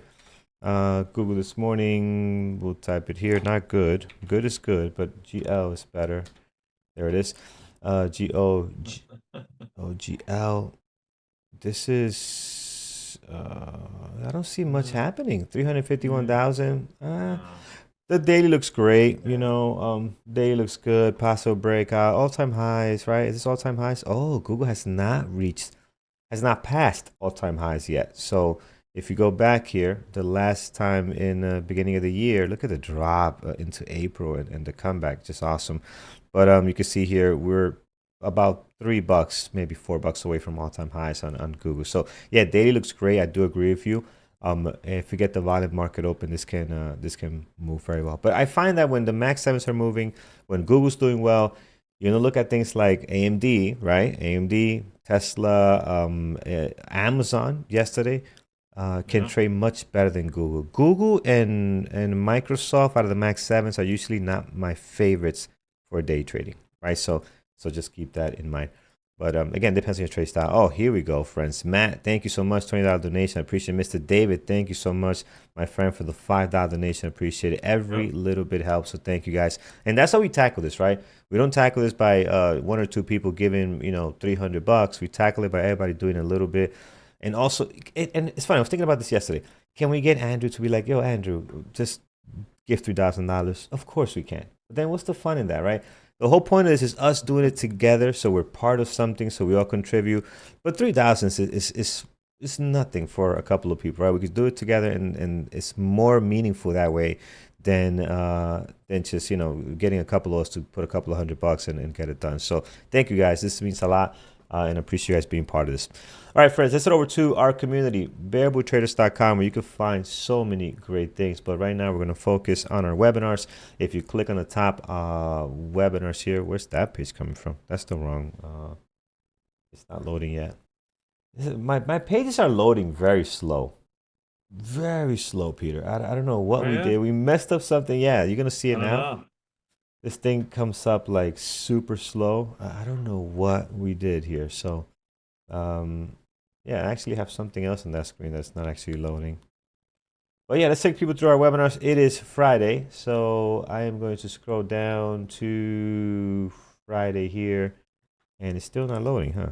Google this morning. We'll type it here. Not good. Good is good, but GL is better. There it is. GL. This is I don't see much happening. 351,000. The daily looks great, daily looks good. Possible breakout, all-time highs, right? Is this all-time highs? Oh, Google has not passed all-time highs yet. So if you go back here, the last time in the beginning of the year, look at the drop into April and the comeback, just awesome. But you can see here we're about $3, maybe $4 away from all-time highs on Google. So yeah, daily looks great. I do agree with you. If we get the volume market open, this can move very well. But I find that when the Max 7s are moving, when Google's doing well, look at things like AMD, right? AMD, Tesla, Amazon yesterday can trade much better than Google. Google and Microsoft out of the Max 7s are usually not my favorites for day trading, right? So just keep that in mind. But again, depends on your trade style. Oh, here we go, friends. Matt, thank you so much. $20 donation. I appreciate it. Mr. David, thank you so much, my friend, for the $5 donation. I appreciate it. Every little bit helps. So thank you, guys. And that's how we tackle this, right? We don't tackle this by one or two people giving, $300. We tackle it by everybody doing a little bit. And also, and it's funny. I was thinking about this yesterday. Can we get Andrew to be like, yo, Andrew, just give $3,000? Of course we can. But then what's the fun in that, right? The whole point of this is us doing it together, so we're part of something, so we all contribute. But 3,000 is nothing for a couple of people, right? We could do it together, and it's more meaningful that way than just getting a couple of us to put a couple of $100 and get it done. So thank you, guys. This means a lot. And I appreciate you guys being part of this. All right, friends, let's head over to our community, bearbootraders.com, where you can find so many great things. But right now, we're going to focus on our webinars. If you click on the top webinars here, where's that page coming from? That's the wrong. It's not loading yet. My pages are loading very slow. Very slow, Peter. I don't know what we did. We messed up something. Yeah, you're going to see it now. this thing comes up like super slow. I don't know what we did here. So, yeah, I actually have something else on that screen that's not actually loading. But yeah, let's take people through our webinars. It is Friday, so I am going to scroll down to Friday here, and it's still not loading, huh?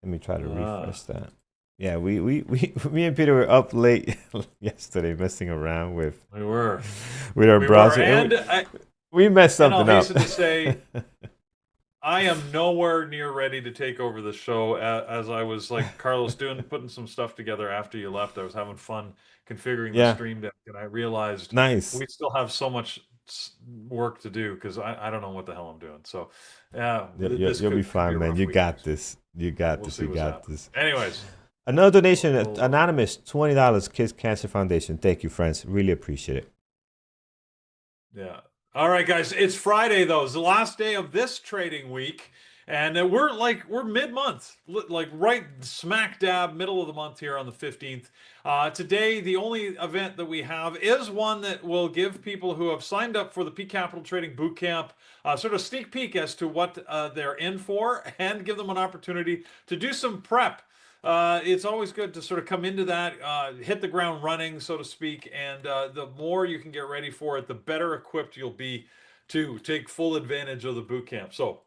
Let me try to refresh that. Yeah, we me and Peter were up late yesterday messing around with our browser, and we messed something and I'll hasten up. to say, I am nowhere near ready to take over the show. As I was like Carlos putting some stuff together after you left, I was having fun configuring the Yeah, stream deck, and I realized nice. we still have so much work to do because I don't know what the hell I'm doing. So, yeah, this You'll be could be fine, a man. rough You week. got this. You got We'll this. see You what's got happening. this. Anyways, Another donation, anonymous, $20, Kids Cancer Foundation. Thank you, friends. Really appreciate it. yeah. All right, guys. It's Friday though. It's the last day of this trading week, and we're mid-month, like right smack dab middle of the month here on the 15th. Today, the only event that we have is one that will give people who have signed up for the P Capital Trading Bootcamp sort of sneak peek as to what they're in for, and give them an opportunity to do some prep. It's always good to sort of come into that, hit the ground running, so to speak, and the more you can get ready for it, the better equipped you'll be to take full advantage of the boot camp. So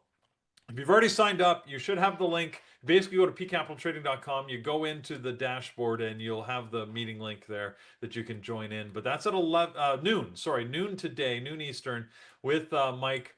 if you've already signed up, you should have the link. Basically, go to pcapitaltrading.com. You go into the dashboard, and you'll have the meeting link there that you can join in. But that's at 11 noon. Sorry, noon today, noon Eastern, with Mike.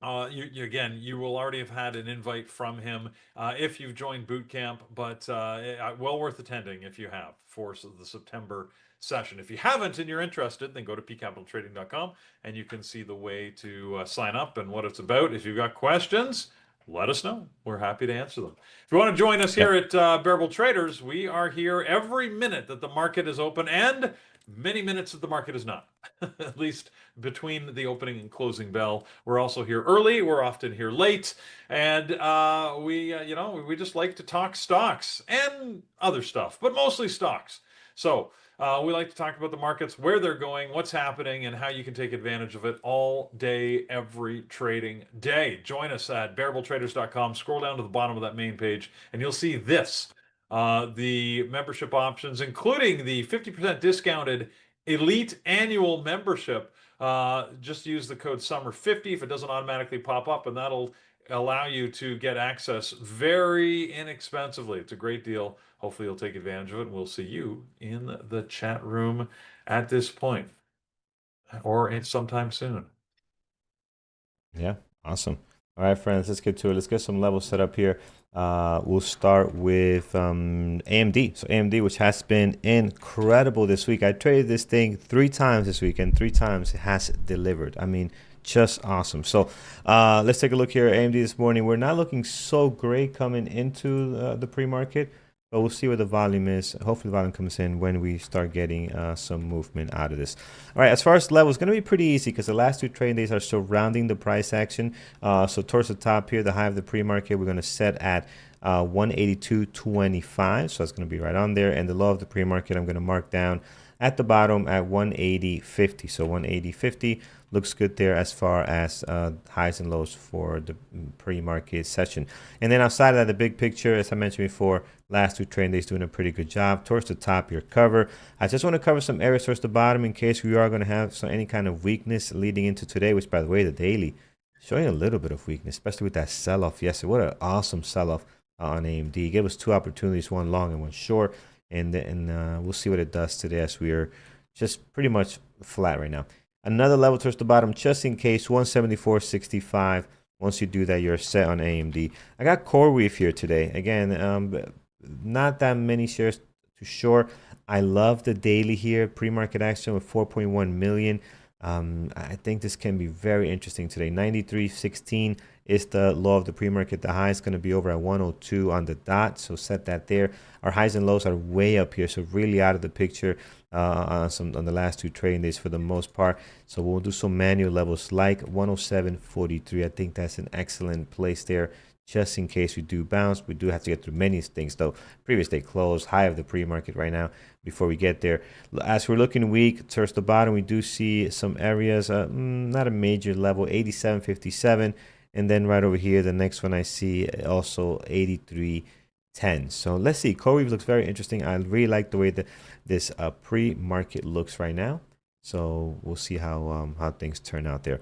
You will already have had an invite from him if you've joined boot camp, but well worth attending if you have for the September session. If you haven't and you're interested, then go to pcapitaltrading.com and you can see the way to sign up and what it's about. If you've got questions, let us know. We're happy to answer them. If you want to join us here at Bearable Traders, we are here every minute that the market is open and many minutes that the market is not, at least between the opening and closing bell. We're also here early. We're often here late, and we just like to talk stocks and other stuff, but mostly stocks. So we like to talk about the markets, where they're going, what's happening, and how you can take advantage of it all day, every trading day. Join us at bearabletraders.com. Scroll down to the bottom of that main page, and you'll see this. The membership options, including the 50% discounted elite annual membership. Just use the code SUMMER50 if it doesn't automatically pop up, and that'll allow you to get access very inexpensively. It's a great deal. Hopefully you'll take advantage of it, and we'll see you in the chat room at this point or sometime soon. Yeah, awesome. All right, friends, let's get to it. Let's get some levels set up here. We'll start with AMD. So AMD, which has been incredible this week. I traded this thing 3 times this week, and 3 times it has delivered. I mean, just awesome. So let's take a look here at AMD this morning. We're not looking so great coming into the pre-market, but we'll see where the volume is. Hopefully the volume comes in when we start getting some movement out of this. All right, as far as levels, it's going to be pretty easy because the last 2 trading days are surrounding the price action. So towards the top here, the high of the pre-market, we're going to set at 182.25. So that's going to be right on there. And the low of the pre-market, I'm going to mark down at the bottom at 180.50. So 180.50 looks good there as far as highs and lows for the pre-market session. And then outside of that, the big picture, as I mentioned before, last 2 trading days doing a pretty good job. Towards the top, your cover. I just want to cover some areas towards the bottom in case we are going to have any kind of weakness leading into today, which, by the way, the daily showing a little bit of weakness, especially with that sell-off yesterday. What an awesome sell-off on AMD. It gave us 2 opportunities, one long and one short. And we'll see what it does today as we are just pretty much flat right now. Another level towards the bottom, just in case, 174.65. Once you do that, you're set on AMD. I got Coreweave here today. Again, not that many shares to short. I love the daily here, pre-market action with 4.1 million. I think this can be very interesting today. 93.16 is the low of the pre-market. The high is going to be over at 102 on the dot, so set that there. Our highs and lows are way up here, so really out of the picture on the last 2 trading days for the most part. So we'll do some manual levels like 107.43. I think that's an excellent place there just in case we do bounce. We do have to get through many things, though. Previous day close, high of the pre-market right now before we get there. As we're looking weak towards the bottom, we do see some areas, not a major level, 87.57. And then right over here, the next one I see also 83.10. So let's see. Coreweave looks very interesting. I really like the way that this pre-market looks right now. So we'll see how things turn out there.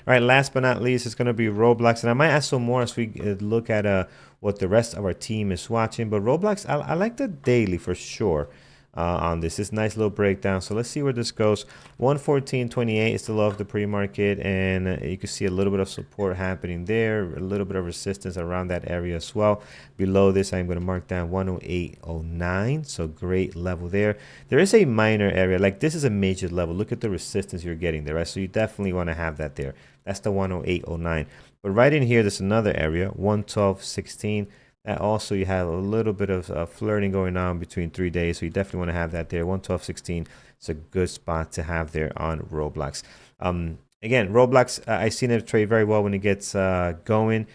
All right, last but not least, it's going to be Roblox. And I might add some more as we look at what the rest of our team is watching. But Roblox, I like the daily for sure on this. This nice little breakdown. So let's see where this goes. 114.28 is the low of the pre-market. And you can see a little bit of support happening there. A little bit of resistance around that area as well. Below this, I'm going to mark down 108.09. So great level there. There is a minor area. Like this is a major level. Look at the resistance you're getting there, right? So you definitely want to have that there. That's the 108.09. But right in here, there's another area, 112.16. That also you have a little bit of flirting going on between 3 days. So you definitely want to have that there. 112.16. It's a good spot to have there on Roblox. Again, Roblox, I've seen it trade very well when it gets going.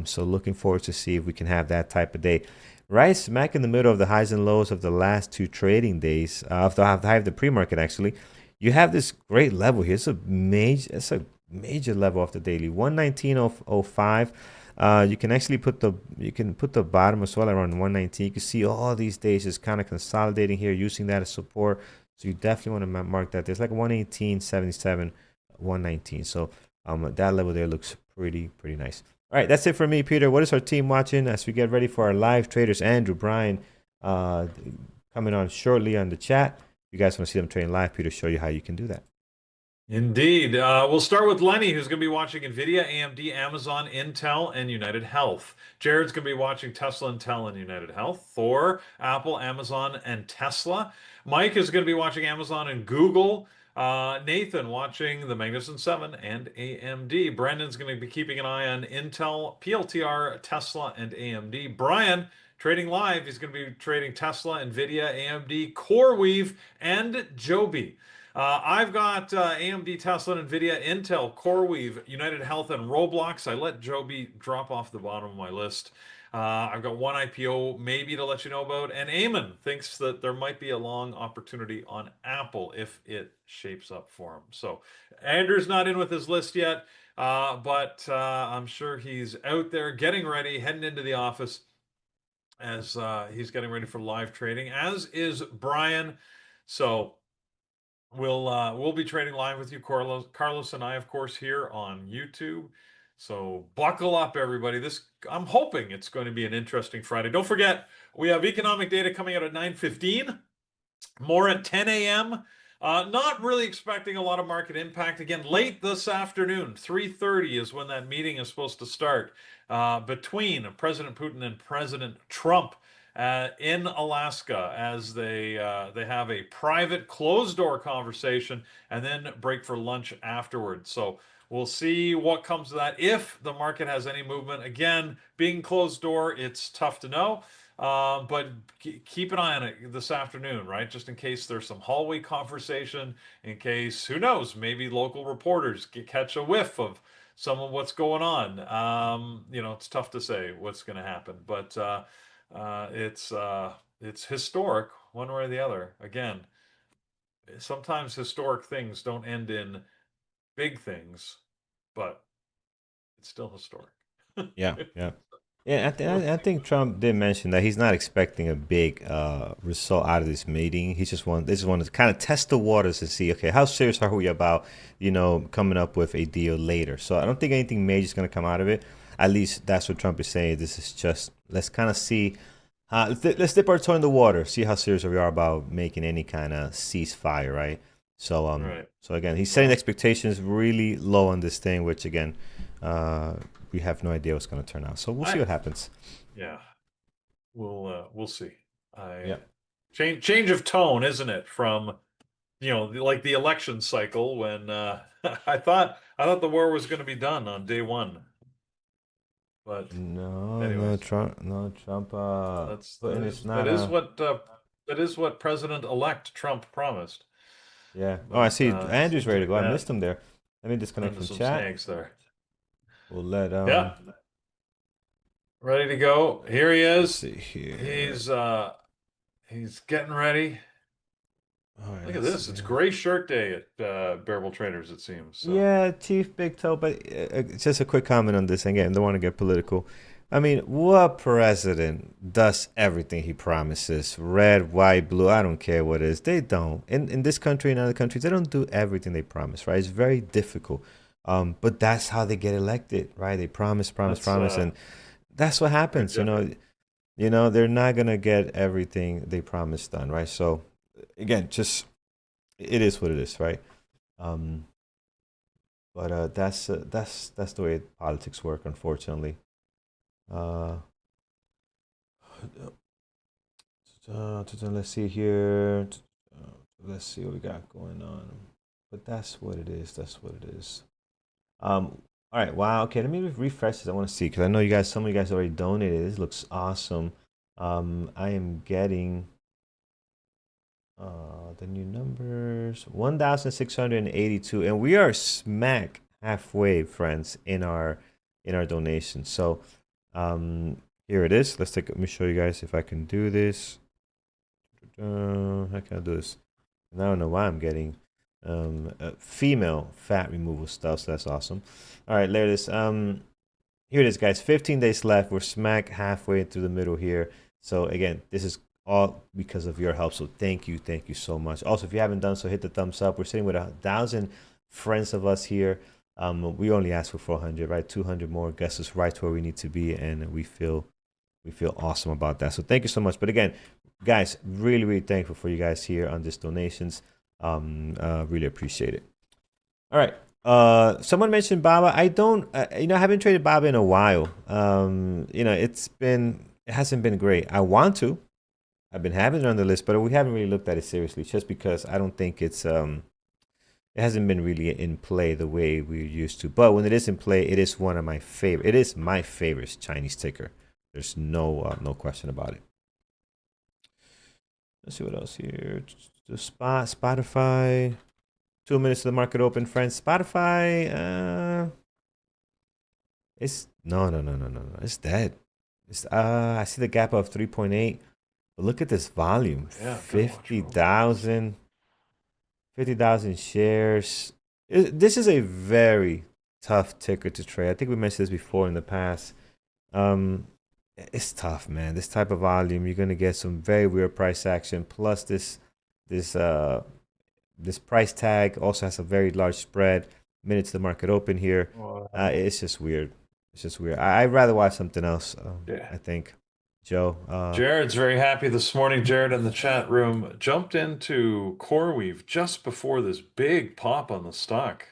So looking forward to see if we can have that type of day. Right smack in the middle of the highs and lows of the last 2 trading days, of the high of the pre-market actually, you have this great level here. It's a major level off the daily, 119.05. You can actually put the bottom as well around 119. You can see all these days just kind of consolidating here, using that as support. So you definitely want to mark that. There's like 118.77, 119. So that level there looks pretty nice. All right, that's it for me, Peter. What is our team watching as we get ready for our live traders? Andrew, Brian, coming on shortly on the chat. If you guys want to see them trading live, Peter, show you how you can do that. Indeed. We'll start with Lenny, who's going to be watching NVIDIA, AMD, Amazon, Intel, and United Health. Jared's going to be watching Tesla, Intel, and United Health. Thor, Apple, Amazon, and Tesla. Mike is going to be watching Amazon and Google. Nathan watching the Magnificent Seven and AMD. Brandon's going to be keeping an eye on Intel, PLTR, Tesla, and AMD. Brian trading live. He's going to be trading Tesla, NVIDIA, AMD, Coreweave, and JOBY. I've got AMD, Tesla, NVIDIA, Intel, Coreweave, United Health, and Roblox. I let Joby drop off the bottom of my list. I've got one IPO maybe to let you know about. And Eamon thinks that there might be a long opportunity on Apple if it shapes up for him. So Andrew's not in with his list yet, but I'm sure he's out there getting ready, heading into the office as he's getting ready for live trading, as is Brian. So we'll be trading live with you, Carlos and I, of course, here on YouTube. So buckle up, everybody. I'm hoping it's going to be an interesting Friday. Don't forget, we have economic data coming out at 9:15. More at 10 a.m. Not really expecting a lot of market impact. Again, late this afternoon, 3:30 is when that meeting is supposed to start between President Putin and President Trump in Alaska, as they have a private closed door conversation and then break for lunch afterwards. So we'll see what comes of that. If the market has any movement, again, being closed door, it's tough to know. But keep an eye on it this afternoon, right? Just in case there's some hallway conversation, in case, who knows, maybe local reporters catch a whiff of some of what's going on. It's tough to say what's going to happen, but it's historic one way or the other. Again, sometimes historic things don't end in big things, but it's still historic. Yeah. Yeah, I think Trump did mention that he's not expecting a big result out of this meeting. They just want to kind of test the waters and see, okay, how serious are we about, coming up with a deal later. So I don't think anything major is going to come out of it. At least that's what Trump is saying. This is just, let's kind of see, let's dip our toe in the water, see how serious we are about making any kind of ceasefire, right? So Right. So again, he's setting expectations really low on this thing, which again, we have no idea what's going to turn out. So we'll see what happens. Yeah, we'll see. Yeah. Change of tone, isn't it? From like the election cycle when I thought the war was going to be done on day one, but No, anyways, Trump. that is what President-elect Trump promised. Yeah. Oh, I But see. Andrew's seems ready to like go. I that missed him there. Let me disconnect into from some chat. snags there. We'll let Yeah. Ready to go. Here he Let's is. see here. He's getting ready. All right, Look at let's this. see. It's gray shirt day at Bearable Traders, it seems. So Yeah, Chief Big Toe, but just a quick comment on this. Again, don't want to get political. I mean, what president does everything he promises? Red, white, blue, I don't care what it is. They don't. In this country and other countries, they don't do everything they promise, right? It's very difficult. But that's how they get elected, right? They promise, promise, that's promise, and that's what very happens. different. They're not gonna get everything they promise done, right? So again, just it is what it is, right? Um, but that's the way politics work, unfortunately. Uh, let's see here. Let's see what we got going on. But that's what it is. That's what it is. All right. Wow. Okay. Let me refresh this. I want to see because I know you guys. Some of you guys already donated. This looks awesome. I am getting the new numbers 1,682, and we are smack halfway, friends, in our donation. So, here it is. Let me show you guys if I can do this. How can I do this? And I don't know why I'm getting female fat removal stuff. So that's awesome. All right, there it is. Here it is, guys. 15 days left. We're smack halfway through the middle here. So again, this is all because of your help. So thank you so much. Also, if you haven't done so, hit the thumbs up. We're sitting with 1,000 friends of us here. We only asked for 400, right? 200 more gets us right to where we need to be, and we feel awesome about that. So thank you so much. But again, guys, really thankful for you guys here on this donations. Really appreciate it. All right. Someone mentioned Baba. I don't, I haven't traded Baba in a while. It hasn't been great. I want to. I've been having it on the list, but we haven't really looked at it seriously, just because I don't think it hasn't been really in play the way we used to. But when it is in play, it is one of my favorite. It is my favorite Chinese ticker. There's no question about it. Let's see what else here. Spotify. 2 minutes to the market open, friends. Spotify, it's no. It's dead. I see the gap of 3.8, but look at this volume. Yeah, gotta watch Roblox. 50,000 shares. This is a very tough ticker to trade. I think we mentioned this before in the past. It's tough, man. This type of volume, you're gonna get some very weird price action. Plus, this price tag also has a very large spread. Minutes to the market open here. It's just weird. It's just weird. I'd rather watch something else. Yeah. I think, Joe. Jared's very happy this morning. Jared in the chat room jumped into Coreweave just before this big pop on the stock.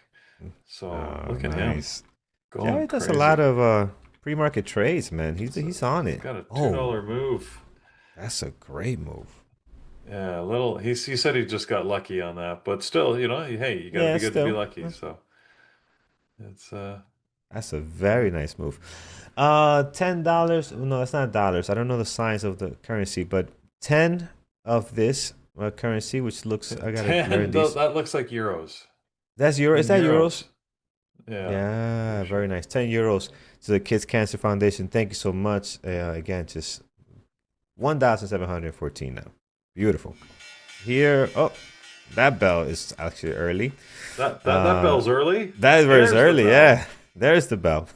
So look at him Nice. going Jared does a crazy. lot of pre-market trades, man. He's on it. Got a $2 move. That's a great move. Yeah, a little. He said he just got lucky on that, but still, hey, you got to Yeah, be good to be still. lucky. So it's That's a very nice move. $10. No, that's not dollars. I don't know the size of the currency, but 10 of this currency, which looks. I gotta 10. learn these. That looks like euros. That's euro. Is that euros? Yeah. Yeah, for very sure. nice. 10 euros to the Kids Cancer Foundation. Thank you so much. Again, just 1,714 now. Beautiful. Here, that bell is actually early. That bell's early. That is very There's the early. bell. Yeah, there's the bell.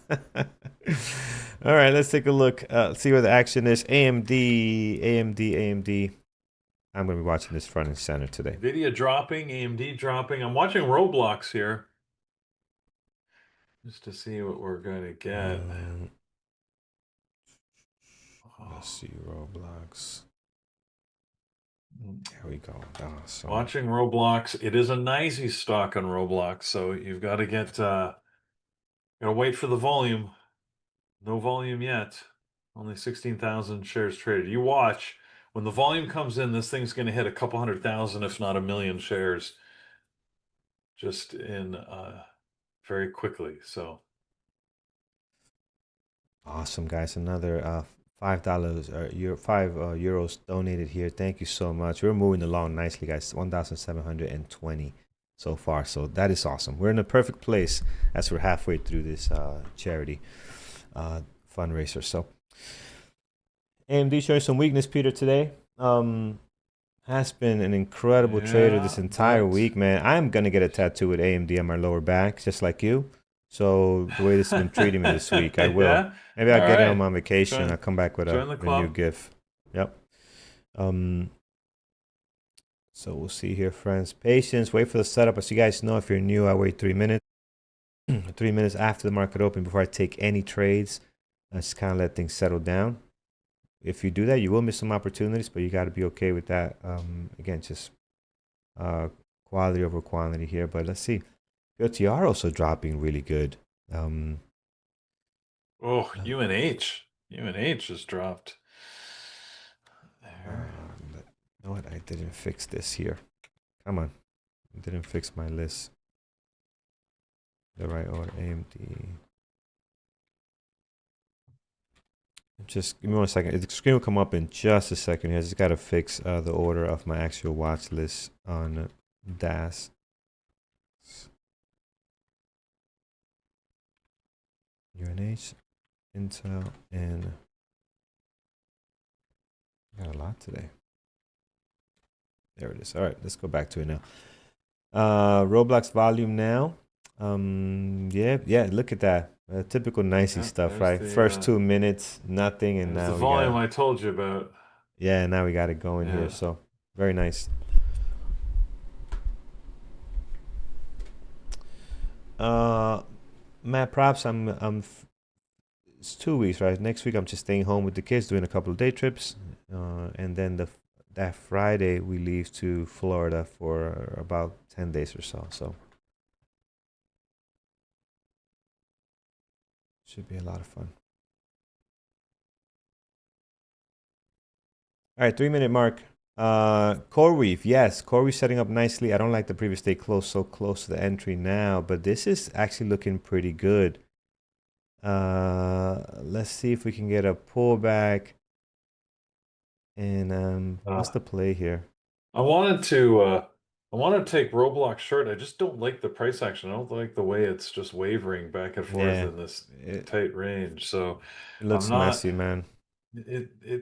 All right, let's take a look. See where the action is. AMD. I'm going to be watching this front and center today. Nvidia dropping, AMD dropping. I'm watching Roblox here just to see what we're going to get. Let's see Roblox. There we go. Awesome. Watching Roblox. It is a nicey stock on Roblox, so you've got to gotta wait for the volume. No volume yet. Only 16,000 shares traded. You watch. When the volume comes in, this thing's going to hit a couple 100,000, if not 1 million shares, just in very quickly. So awesome, guys. Another $5 €5 donated here. Thank you so much. We're moving along nicely, guys. 1,720 so far. So that is awesome. We're in a perfect place as we're halfway through this charity fundraiser. So AMD showing some weakness, Peter, today. Has been an incredible trader this Yeah, entire but week, man. I'm gonna get a tattoo with AMD on my lower back, just like you. So the way this has been treating me this week, I will. yeah. Maybe I'll All get it on right. my vacation. I'll Join come back join the with a new club. GIF. Yep. Um, so we'll see here, friends. Patience. Wait for the setup. As you guys know, if you're new, I wait 3 minutes. 3 minutes after the market open before I take any trades. I just kind of let things settle down. If you do that, you will miss some opportunities, but you got to be okay with that. Again, just quality over quantity here. But let's see. TIGR also dropping really good. Oh, UNH. UNH has dropped. You There. know what? I didn't fix this here. Come on. I didn't fix my list. The right order. AMD. Just give me 1 second. The screen will come up in just a second here. I just got to fix the order of my actual watch list on DAS. UNH, Intel, and got a lot today. There it is. All right, let's go back to it now. Roblox volume now. Yeah, look at that. Typical nicey Yeah, stuff, there's right? First the 2 minutes, nothing, and there's the now we volume got, I told you about. yeah, now we got it going here. Yeah. So very nice. Matt, props. It's 2 weeks, right? Next week I'm just staying home with the kids, doing a couple of day trips, and then that Friday we leave to Florida for about 10 days or so. So should be a lot of fun. All right, 3 minute mark. Coreweave, yes, Coreweave setting up nicely. I don't like the previous day close so close to the entry now, but this is actually looking pretty good. Let's see if we can get a pullback. And what's Uh, the play here? I wanted to take Roblox short. I just don't like the price action. I don't like the way it's just wavering back and forth Yeah, in this it, tight range. So it I'm looks not messy, man.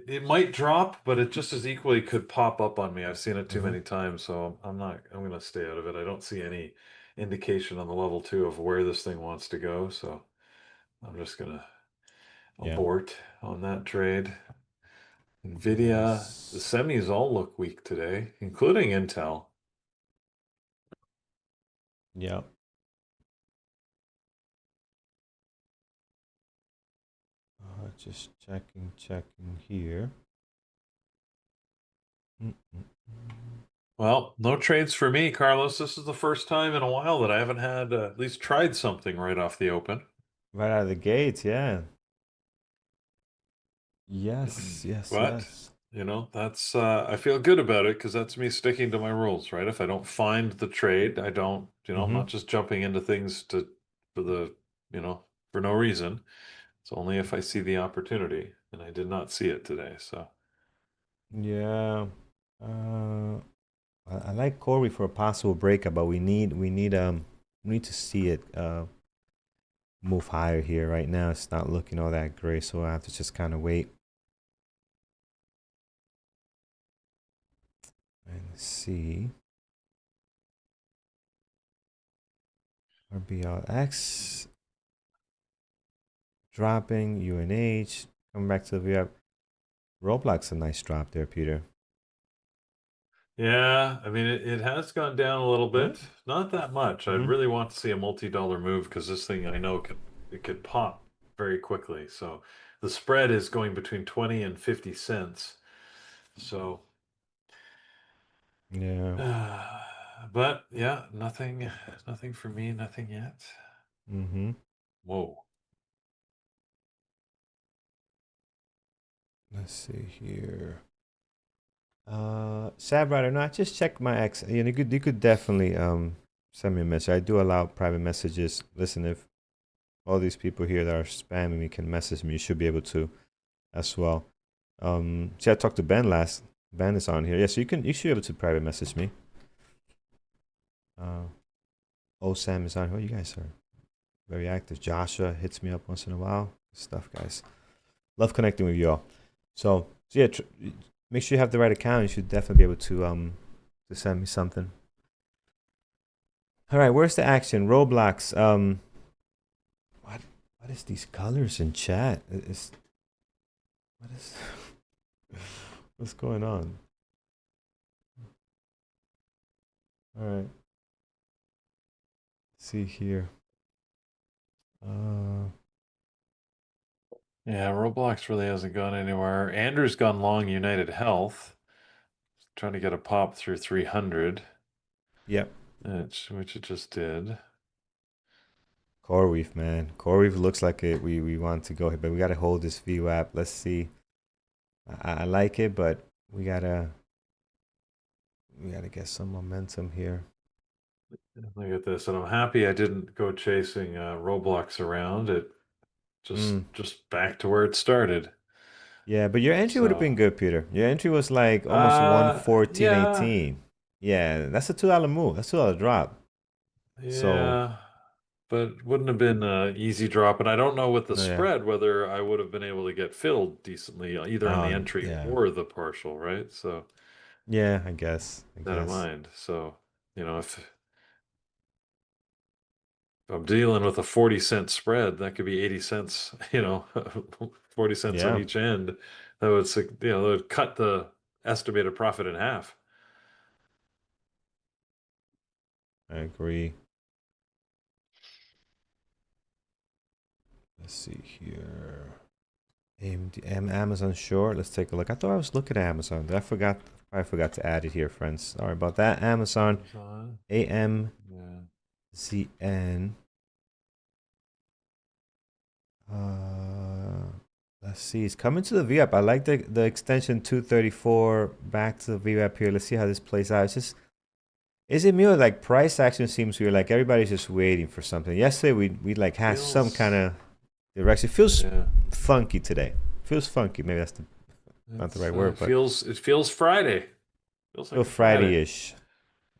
it might drop, but it just as equally could pop up on me. I've seen it too Mm-hmm. many times, so I'm gonna stay out of it. I don't see any indication on the level two of where this thing wants to go, so I'm just gonna Yeah. abort on that trade. Nvidia, the Yes. semis all look weak today, including Intel. Yep. Just checking here. Mm-mm-mm. Well, no trades for me, Carlos. This is the first time in a while that I haven't had at least tried something right off the open. Right out of the gates, yeah. Yes, yes, But, yes. that's I feel good about it because that's me sticking to my rules, right? If I don't find the trade, I don't, I'm Mm-hmm. not just jumping into things for the, for no reason. It's only if I see the opportunity, and I did not see it today. So, Yeah. Uh, I like Corey for a possible breakup, but we need to see it move higher here. Right now, it's not looking all that great, so I have to just kind of wait and see. RBLX dropping, UNH coming back to the VF. Roblox a nice drop there, Peter. yeah, I mean, it has gone down a little Hmm? bit, not that much. I'd Mm-hmm. really want to see a multi-dollar move because this thing I know it could pop very quickly. So the spread is going between 20 and 50 cents. So, Yeah. but yeah, nothing for me, nothing yet. Mm-hmm. Whoa. Let's see here. Sad writer. No, I just checked my ex. You could definitely send me a message. I do allow private messages. Listen, if all these people here that are spamming me can message me, you should be able to as well. See, I talked to Ben last. Ben is on here. Yeah, so you should be able to private message me. Sam is on here. Oh, you guys are very active. Joshua hits me up once in a while. Good stuff, guys. Love connecting with you all. So yeah, make sure you have the right account. You should definitely be able to send me something. All right, where's the action? Roblox. What what is these colors in chat? What is what's going on? All right, see here. Uh, Yeah, Roblox really hasn't gone anywhere. Andrew's gone long United Health, trying to get a pop through 300, yep. which it just did. Coreweave, man. Coreweave looks like it. We want to go here, but we gotta hold this VWAP. Let's see. I like it, but we gotta get some momentum here. Look at this, and I'm happy I didn't go chasing Roblox around. It Mm. just back to where it started. Yeah, but your entry would have been So, good, Peter. Your entry was like almost yeah, 114.18. Yeah, that's a $2 move. That's $2 drop. So yeah, but wouldn't have been an easy drop. And I don't know with the no, yeah. spread whether I would have been able to get filled decently either on the entry Yeah. or the partial, right? So Yeah, I guess. I that in guess. mind. So, if I'm dealing with a 40-cent spread, that could be 80 cents, 40 cents on Yeah, each end. That would cut the estimated profit in half. I agree. Let's see here. AMD, Amazon short. Let's take a look. I thought I was looking at Amazon. I forgot to add it here, friends. Sorry about that. Amazon Amazon. Yeah. AMZN. Uh, let's see. It's coming to the VWAP. I like the extension 234 back to the VWAP here. Let's see how this plays out. It's just, is it me or like price action seems weird? Like everybody's just waiting for something. Yesterday we like had some kind Feels, of direction. It feels yeah. funky today. Feels funky. Maybe that's not the right word, but It feels Friday. Feels feel like a Friday. Friday-ish.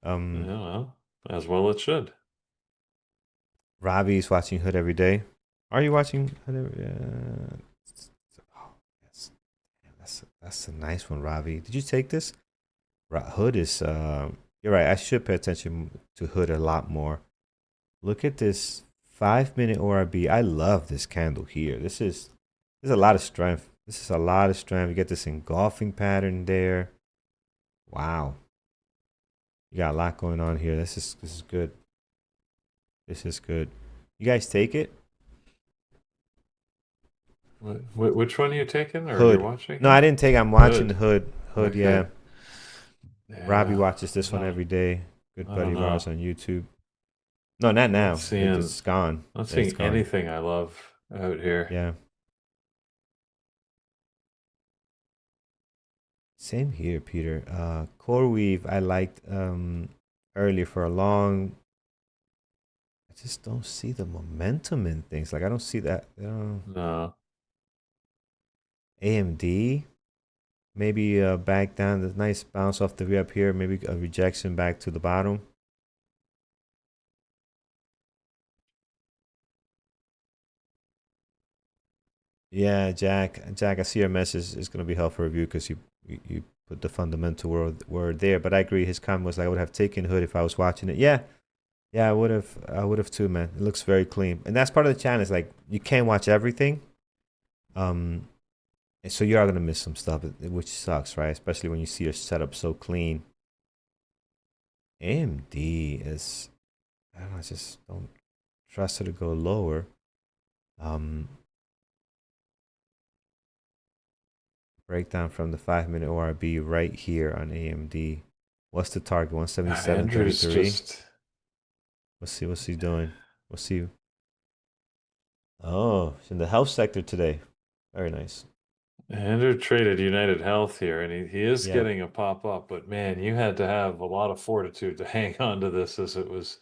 Yeah, Um, well, as well it should. Robbie's watching Hood every day. Are you watching Hood every? Oh, yes. That's a nice one, Robbie. Did you take this? Hood is. You're right. I should pay attention to Hood a lot more. Look at this 5 minute ORB. I love this candle here. There's a lot of strength. This is a lot of strength. You get this engulfing pattern there. Wow. You got a lot going on here. This is good. This is good. You guys take it? Which one are you taking or you're Hood. watching No, I here? didn't take. I'm watching the Hood. Hood. Hood, yeah. Okay. Robbie Yeah. watches this one No, every day. Good I buddy don't of ours know. on YouTube. No, not Not now. seeing It's gone. not It's seeing gone. anything I love out here. Yeah. Same here, Peter. Coreweave, I liked earlier for a long. I just don't see the momentum in things. Like I don't see that. No. AMD, maybe back down. The nice bounce off the way up here. Maybe a rejection back to the bottom. Yeah, Jack. Jack, I see your message is going to be helpful review because you put the fundamental word there. But I agree. His comment was like, I would have taken Hood if I was watching it. Yeah, yeah, I would have. I would have too, man. It looks very clean, and that's part of the challenge. Like you can't watch everything. Um, and so you are gonna miss some stuff, which sucks, right? Especially when you see your setup so clean. AMD is. I don't know. I just don't trust it to go lower. Um, Breakdown from the 5 minute ORB right here on AMD. What's the target? Andrew's 177.33. just Let's see what's he doing. We'll see. Oh, it's in the health sector today. Very nice. Andrew traded United Health here, and he is Yeah. getting a pop up, but man, you had to have a lot of fortitude to hang on to this as it was.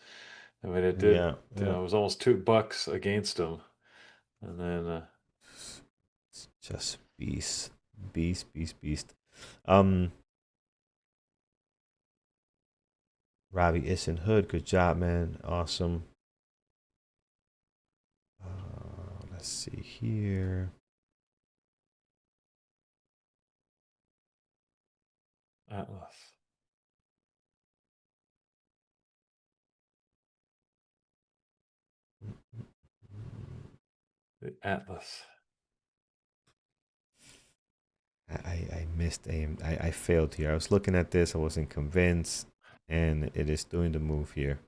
I mean, it did, Yeah. Yeah. it was almost $2 against him. And then, It's just beast. Beast, beast, beast. Um, Robbie Ison Hood, good job, man. Awesome. Let's see here. Atlas. The Atlas. I missed aim. I failed here. I was looking at this. I wasn't convinced, and it is doing the move here.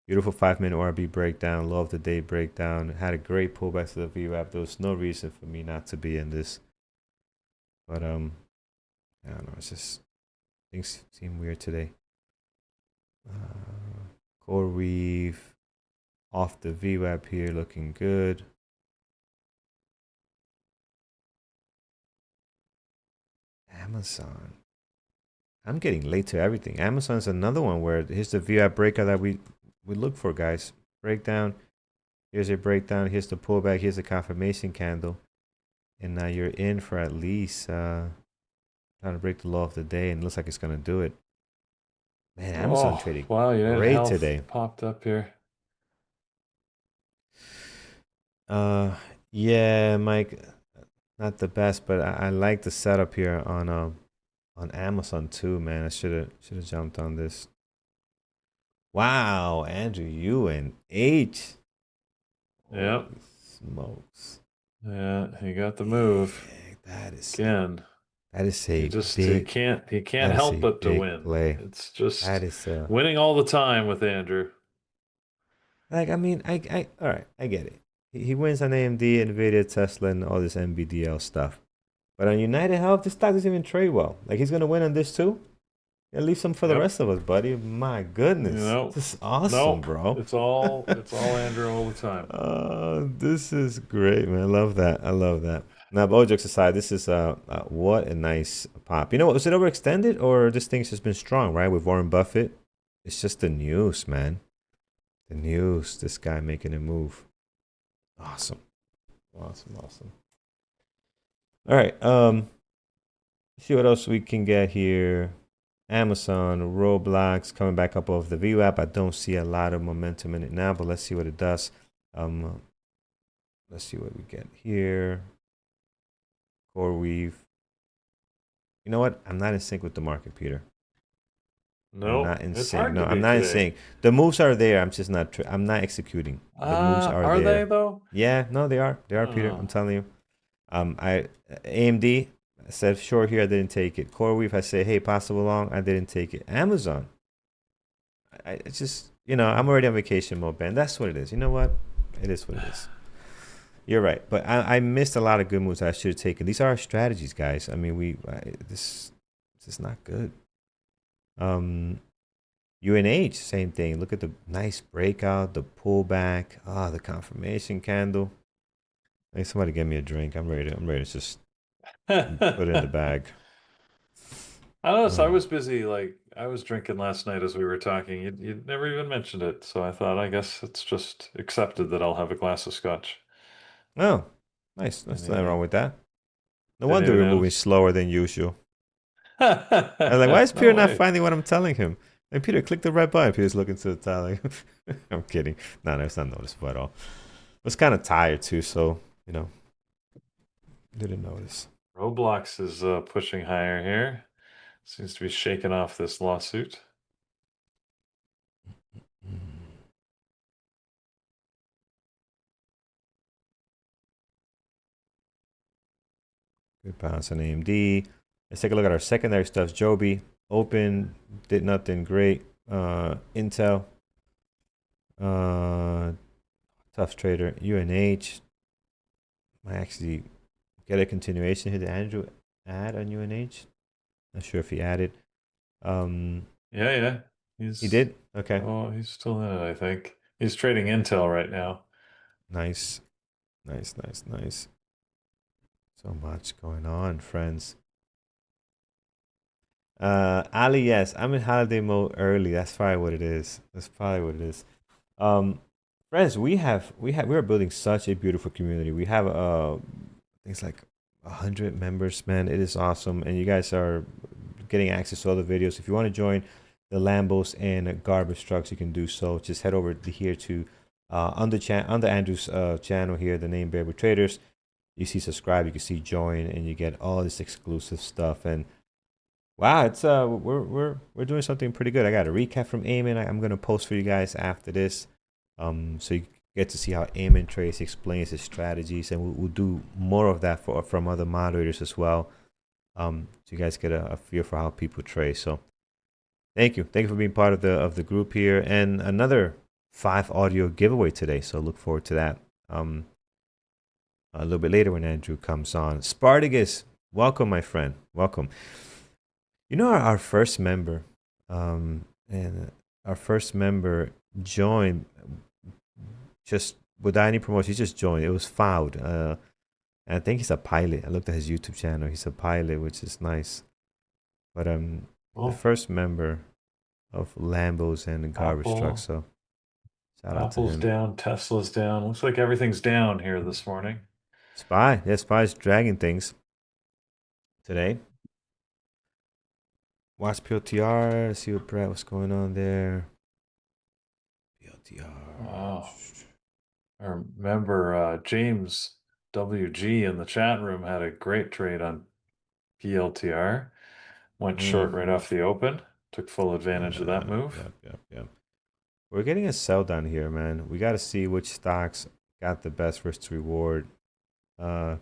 Beautiful 5-minute RB breakdown. Low of the day breakdown. Had a great pullback to the VWAP. There was no reason for me not to be in this, but I don't know. It's just things seem weird today. Coreweave off the VWAP here, looking good. Amazon. I'm getting late to everything. Amazon's another one where here's the VWAP breakout that we look for, guys. Breakdown. Here's a breakdown. Here's the pullback. Here's the confirmation candle. And now you're in for at least trying to break the law of the day, and it looks like it's gonna do it. Man, Amazon trading wow, United great Health today. Popped up here. Yeah, Mike, not the best, but I like the setup here on Amazon too, man. I should have jumped on this. Wow, Andrew, UNH. Yep. Holy smokes. Yeah, he got the move. That is again. That is a He can't help but to win. Play. It's just That is winning all the time with Andrew. Like, I mean, I all right, I get it. He wins on AMD, Nvidia, Tesla, and all this NVDL stuff. But on United Health, this stock doesn't even trade well. Like, he's gonna win on this too. Yeah, leave some for the rest of us, buddy. My goodness, this is awesome, bro. It's all Andrew all the time. This is great, man. I love that. I love that. Now, but all jokes aside, this is what a nice pop. You know what? Was it overextended, or this thing's just been strong, right? With Warren Buffett, it's just the news, man. The news. This guy making a move. Awesome. Awesome. All right. See what else we can get here. Amazon, Roblox coming back up off the VWAP. I don't see a lot of momentum in it now, but let's see what it does. Let's see what we get here. Coreweave. You know what? I'm not in sync with the market, Peter. No, I'm not in sync. No, I'm not in sync. The moves are there. I'm just not. I'm not executing. The moves are there. They though? Yeah, no, they are. They are, Peter. I'm telling you. AMD said short here. I didn't take it. Coreweave, I say, hey, possible long. I didn't take it. Amazon. It's just, I'm already on vacation mode, Ben. That's what it is. You know what? It is what it is. You're right, but I missed a lot of good moves I should have taken. These are our strategies, guys. I mean, this is not good. UNH, same thing. Look at the nice breakout, the pullback, the confirmation candle. Hey, somebody get me a drink. I'm ready to just put it in the bag. I noticed I was busy. Like, I was drinking last night as we were talking. You never even mentioned it, so I thought, I guess it's just accepted that I'll have a glass of scotch. Oh, nice. There's nothing wrong with that. No wonder we're moving slower than usual. I was like, why is Peter not finding what I'm telling him? Like, Peter, click the red button. Peter's looking to the tally. I'm kidding. No, it's not noticeable at all. I was kind of tired too, so, didn't notice. Roblox is pushing higher here. Seems to be shaking off this lawsuit. Good bounce on AMD. Let's take a look at our secondary stuff. JOBY, open, did nothing great. Intel, tough trader. UNH, might actually get a continuation here. Did Andrew add on UNH? Not sure if he added. Yeah. He did? Okay. Oh, he's still in it, I think. He's trading Intel right now. Nice. So much going on, friends. Ali, yes, I'm in holiday mode early. That's probably what it is. Friends, we're building such a beautiful community. We have things like 100 members, man. It is awesome, and you guys are getting access to all the videos. If you want to join the Lambos and garbage trucks, you can do so. Just head over here to under Andrew's channel here, the name Bear with Traders. You see subscribe, you can see join, and you get all this exclusive stuff. And Wow, it's we're doing something pretty good. I got a recap from Eamon. I'm gonna post for you guys after this, so you get to see how Eamon trades, explains his strategies, and we'll do more of that for from other moderators as well. So you guys get a feel for how people trade. So thank you for being part of the group here, and another 5 audio giveaway today. So look forward to that. A little bit later when Andrew comes on. Spartacus, welcome, my friend. Welcome. You know, our first member, and our first member joined just without any promotion. He just joined. It was fouled. And I think he's a pilot. I looked at his YouTube channel. He's a pilot, which is nice. But the Well, first member of Lambos and the garbage truck. Apple, So shout out to Apple's him. down, Tesla's down. Looks like everything's down here this morning. Spy, yeah, Spy's dragging things today. Watch PLTR. See what Brett, what's going on there. PLTR. Oh, I remember James WG in the chat room had a great trade on PLTR. Went short Mm. right off the open. Took full advantage of that Yeah, move. yep. We're getting a sell down here, man. We got to see which stocks got the best risk to reward. Uh,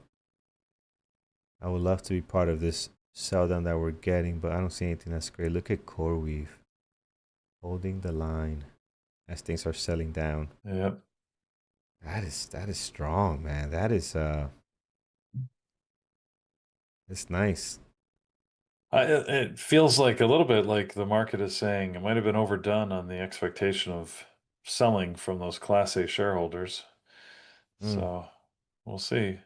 I would love to be part of this sell down that we're getting, but I don't see anything that's great. Look at Coreweave holding the line as things are selling down. Yep. That is strong, man. That is it's nice. It feels like a little bit like the market is saying it might have been overdone on the expectation of selling from those Class A shareholders. Mm. So we'll see.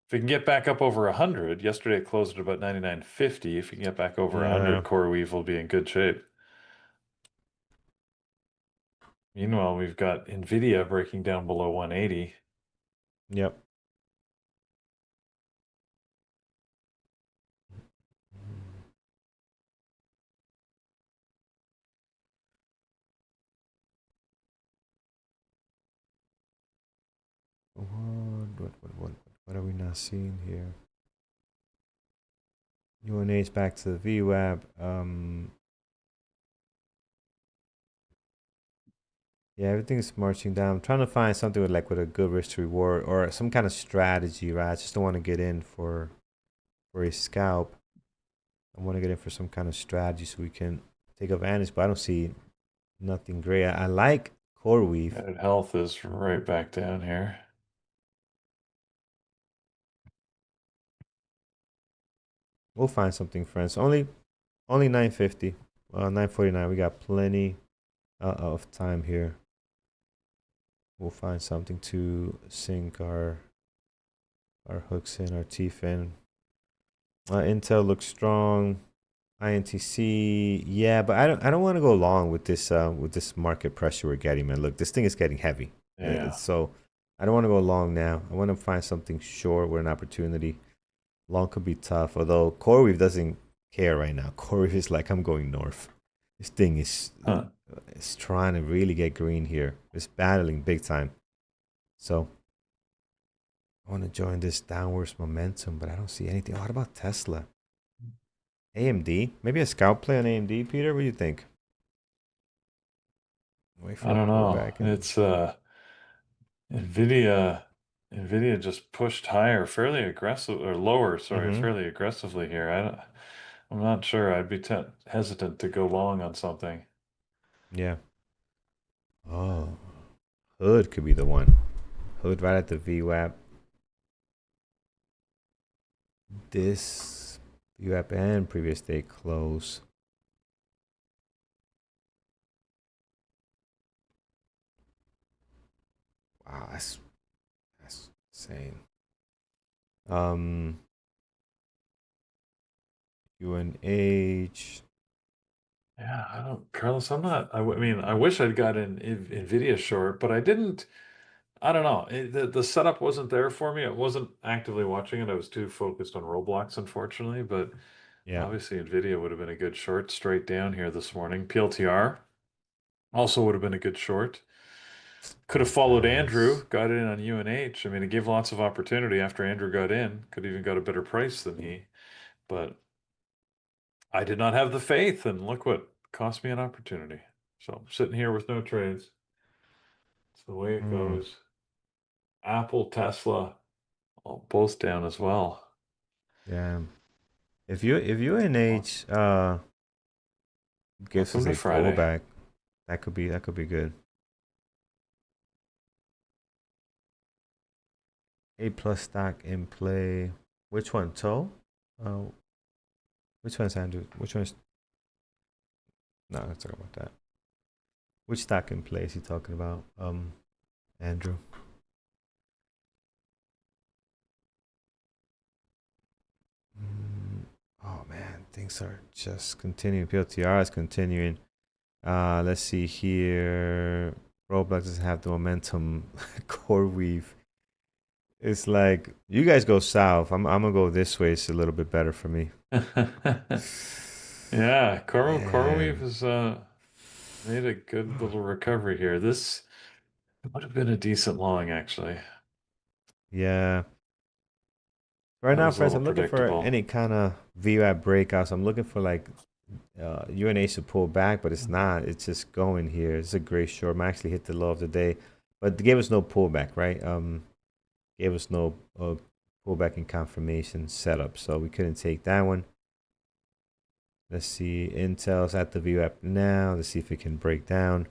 If we can get back up over 100, yesterday it closed at about 99.50. If we can get back over Yeah. 100, Coreweave will be in good shape. Meanwhile, we've got Nvidia breaking down below 180. Yep. What are we not seeing here? UNH back to the VWAP. Yeah, everything's marching down. I'm trying to find something with a good risk to reward or some kind of strategy, right? I just don't want to get in for a scalp. I want to get in for some kind of strategy so we can take advantage, but I don't see nothing great. I like Coreweave. And health is right back down here. We'll find something, friends. Only 950. 949. We got plenty of time here. We'll find something to sink our hooks in, our teeth in. Intel looks strong. INTC, yeah, but I don't want to go along with this market pressure we're getting, man. Look, this thing is getting heavy. Yeah. So I don't want to go long now. I want to find something short with an opportunity. Long could be tough, although Coreweave doesn't care right now. Coreweave is like, I'm going north. This thing Huh. is trying to really get green here. It's battling big time. So I want to join this downwards momentum, but I don't see anything. What about Tesla? AMD? Maybe a scalp play on AMD, Peter? What do you think? Wait I for a don't know. pullback. It's Nvidia Nvidia just pushed higher fairly aggressive or lower, sorry, Mm-hmm. fairly aggressively here. I'm not sure. I'd be hesitant to go long on something. Yeah. Oh, Hood could be the one. Hood right at the VWAP. This VWAP and previous day close. Wow, that's insane. Um, UNH. Yeah, I don't, Carlos, I'm not, I mean, I wish I'd got in Nvidia short, but I didn't. I don't know. The setup wasn't there for me. I wasn't actively watching it. I was too focused on Roblox, unfortunately, but Yeah. obviously Nvidia would have been a good short straight down here this morning. PLTR also would have been a good short. Could have followed Andrew, Nice. got in on UNH. I mean, it gave lots of opportunity after Andrew got in. Could even got a better price than he, but I did not have the faith, and look what cost me an opportunity. So I'm sitting here with no trades. It's the way it Hmm. goes. Apple, Tesla, both down as well. Yeah. If UNH gives Welcome us to a Friday. pullback, that could be good. A plus stock in play. Which one? Toe? Uh, which one's Andrew? Which one's no? Let's talk about that. Which stock in play is he talking about? Andrew. Mm, oh man, things are just continuing. PLTR is continuing. Let's see here. Roblox doesn't have the momentum. Coreweave. It's like you guys go south. I'm gonna go this way. It's a little bit better for me. Yeah, Coreweave Man, has made a good little recovery here. This would have been a decent long, actually. yeah. Right That now, was a friends, little I'm looking for predictable. any kind of VWAP breakouts. I'm looking for like UNH to pull back, but it's not. It's just going here. It's a great short. I actually hit the low of the day, but they gave us no pullback, right? Gave us no pullback and confirmation setup, so we couldn't take that one. Let's see. Intel's at the VWAP now. Let's see if it can break down.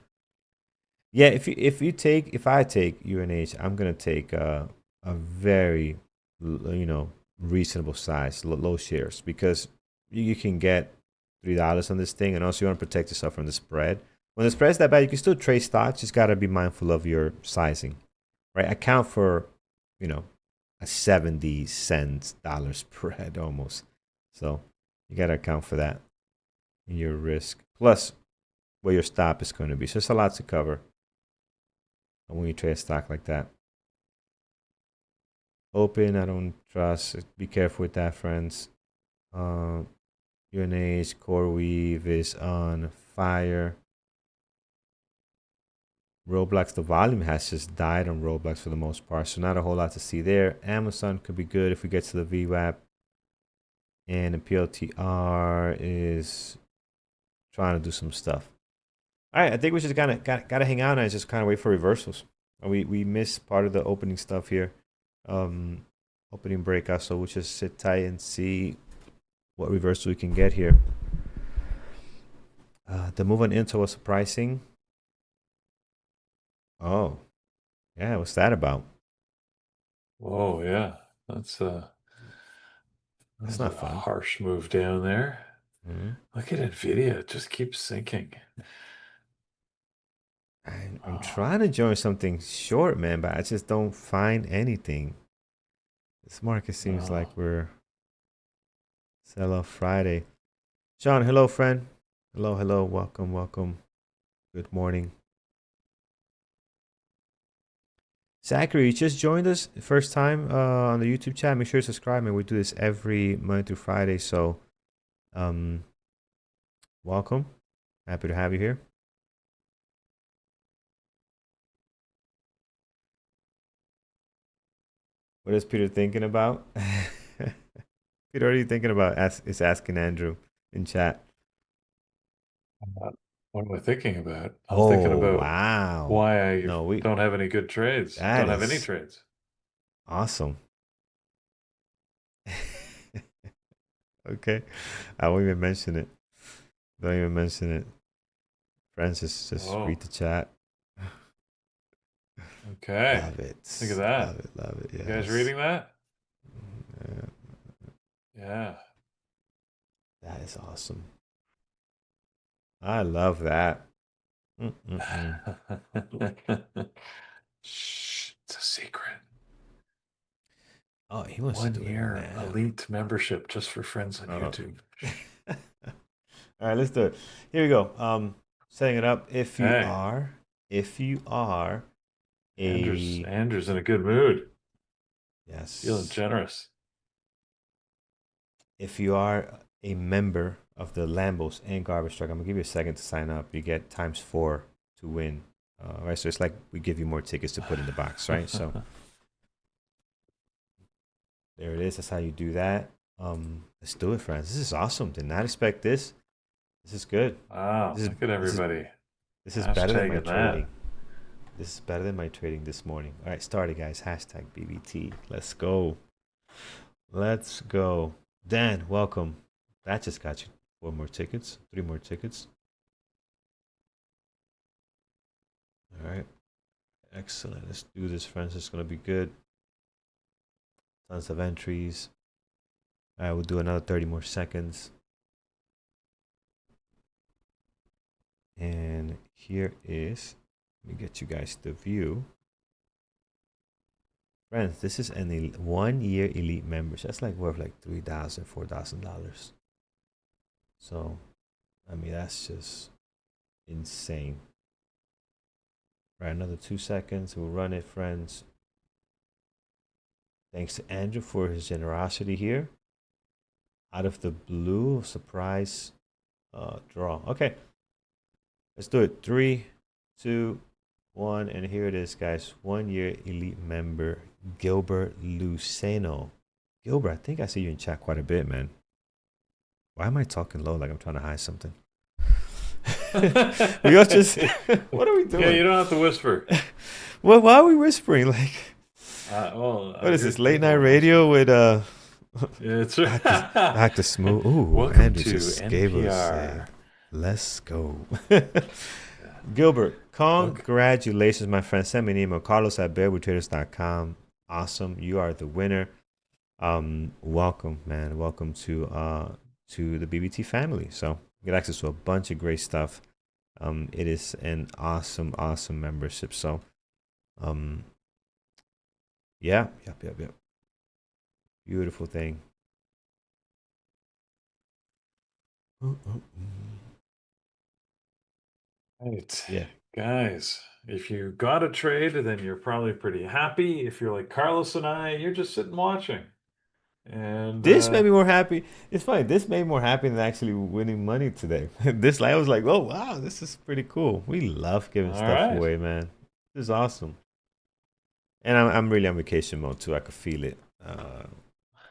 Yeah, if I take UNH, I'm gonna take a very reasonable size, low shares because you can get $3 on this thing, and also you want to protect yourself from the spread. When the spread's that bad, you can still trade stocks. Just gotta be mindful of your sizing, right? Account for you know a 70 cents dollar spread almost, so you gotta account for that in your risk. Plus, where your stop is going to be. So it's a lot to cover when you trade a stock like that. Open, I don't trust. Be careful with that, friends. UNH Coreweave is on fire. Roblox, the volume has just died on Roblox for the most part, so not a whole lot to see there. Amazon could be good if we get to the VWAP, and the PLTR is trying to do some stuff. All right, I think we just kind of gotta hang out and just kind of wait for reversals. We missed part of the opening stuff here, um, opening breakout. So we'll just sit tight and see what reversal we can get here. The move on Intel was surprising. Oh, yeah, what's that about? Whoa, yeah. That's that That's was not a fun. harsh move down there. Mhm. Look at Nvidia, it just keeps sinking. I'm Oh, trying to join something short, man, but I just don't find anything. This market seems no. like we're sell off Friday. John, hello, friend. Hello, hello. Welcome, welcome. Good morning. Zachary, you just joined us first time on the YouTube chat. Make sure to subscribe, and we do this every Monday through Friday. So, um, welcome. Happy to have you here. What is Peter thinking about? Peter, what are you thinking about? Is asking Andrew in chat. What am I thinking about? I'm thinking Oh about wow! why I No, we don't have any good trades. that Don't have any is trades. awesome. Okay, I won't even mention it. Don't even mention it. Francis, just read Whoa. the chat. Okay. Love Look at it. Love that. it. Love it. You guys Yes. reading that? Yeah, Yeah. that is awesome. I love that. Mm-mm-mm. Shh, it's a secret. Oh, he wants to One do it year now. elite membership just for friends on Oh. YouTube. Shh. All right, let's do it. Here we go. Setting it up. Hey, If you are Andrew's a Andrew's in a good mood. Feeling yes, generous. if you are a member of the Lambos and Garbage Truck, I'm gonna give you a second to sign up. You get ×4 to win. Right, so it's like we give you more tickets to put in the box, right? So there it is. That's how you do that. Let's do it, friends. This is awesome. Did not expect this. This is good. Wow, This is look at this is everybody this is better than my hashtagging trading. that. This is better than my trading this morning. All right, started, guys. Hashtag BBT. Let's go. Let's go. Dan, welcome. That just got you 4 more tickets, 3 more tickets. All right. Excellent. Let's do this, friends. It's going to be good. Tons of entries. All right, we'll do another 30 more seconds. And here is, let me get you guys the view. Friends, this is an 1 year elite membership. That's like worth like $3,000, $4,000. So, I mean, that's just insane. Right, another 2 seconds. We'll run it, friends. Thanks to Andrew for his generosity here. Out of the blue, surprise draw. Okay, let's do it. 3, 2, 1, and here it is, guys. 1 year elite member Gilbert Luceno. Gilbert, I think I see you in chat quite a bit, man. Why am I talking low like I'm trying to hide something? We all just what are we doing? Yeah, you don't have to whisper. Well, why are we whispering? Like, Well, what is this, late night radio with It's back to smooth? Ooh, welcome Andrew to just gave us NPR. let's go. Gilbert, congratulations, my friend. Send me an email, carlos@bearwoodtraders.com. Awesome, you are the winner. Welcome, man. Welcome to the BBT family. So you get access to a bunch of great stuff. It is an awesome, awesome membership. So, yeah, yep. Beautiful thing. Right. Yeah. Guys, if you got a trade, then you're probably pretty happy. If you're like Carlos and I, you're just sitting watching. And This made me more happy. It's funny. This made me more happy than actually winning money today. This, I was like, oh wow, this is pretty cool. We love giving all stuff right. away, man. This is awesome. And I'm really on vacation mode too. I could feel it.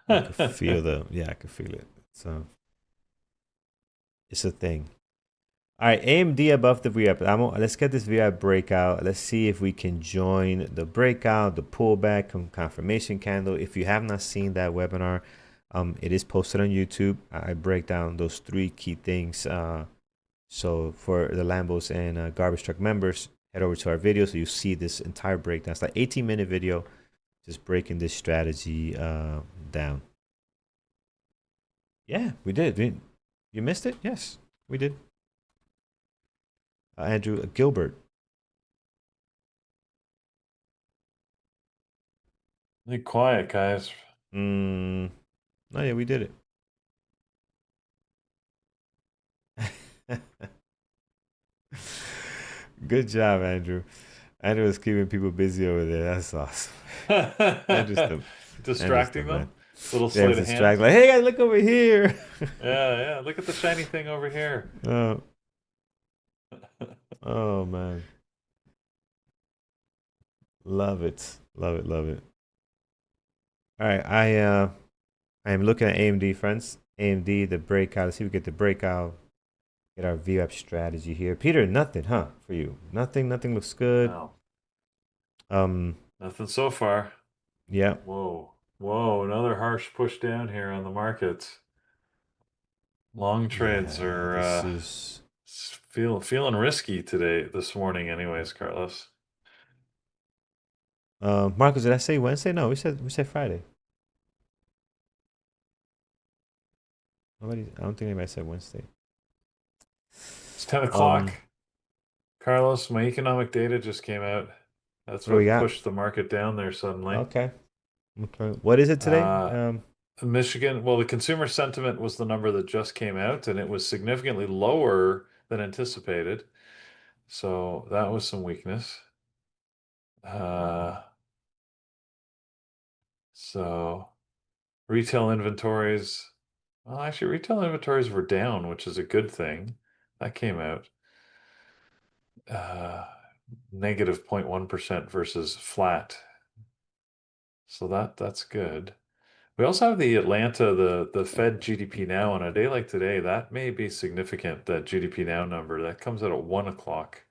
I could feel I could feel it. So it's a thing. All right, AMD above the VWAP. Let's get this VWAP breakout. Let's see if we can join the breakout, the pullback, confirmation candle. If you have not seen that webinar, it is posted on YouTube. I break down those 3 key things. So for the Lambos and Garbage Truck members, head over to our video so you see this entire breakdown. It's like 18-minute video, just breaking this strategy down. Yeah, we did. You missed it? Yes, we did. Andrew Gilbert. Be quiet, guys. No, yeah, we did it. Good job, Andrew. Andrew is keeping people busy over there. That's awesome. Distracting them. Man. Little sleight of hand. Like, hey guys, look over here. Yeah. Look at the shiny thing over here. Oh man. Love it. All right, I am looking at AMD, friends. AMD, the breakout. Let's see if we get the breakout. Get our VWAP strategy here. Peter, nothing, huh? For you, nothing looks good. No. Nothing so far. Yeah. Whoa, another harsh push down here on the markets. Long trades are feeling risky this morning anyways, Carlos. Marcus, did I say Wednesday? No, we said Friday. I don't think anybody said Wednesday. It's 10 o'clock. Carlos, my economic data just came out. That's what pushed the market down there suddenly. Okay. What is it today? Michigan, well, the consumer sentiment was the number that just came out, and it was significantly lower than anticipated. So that was some weakness. So retail inventories, well, actually, retail inventories were down, which is a good thing. That came out. Negative 0.1% versus flat. So that's good. We also have the Atlanta, the Fed GDP now on a day like today. That may be significant, that GDP now number. That comes out at 1 o'clock.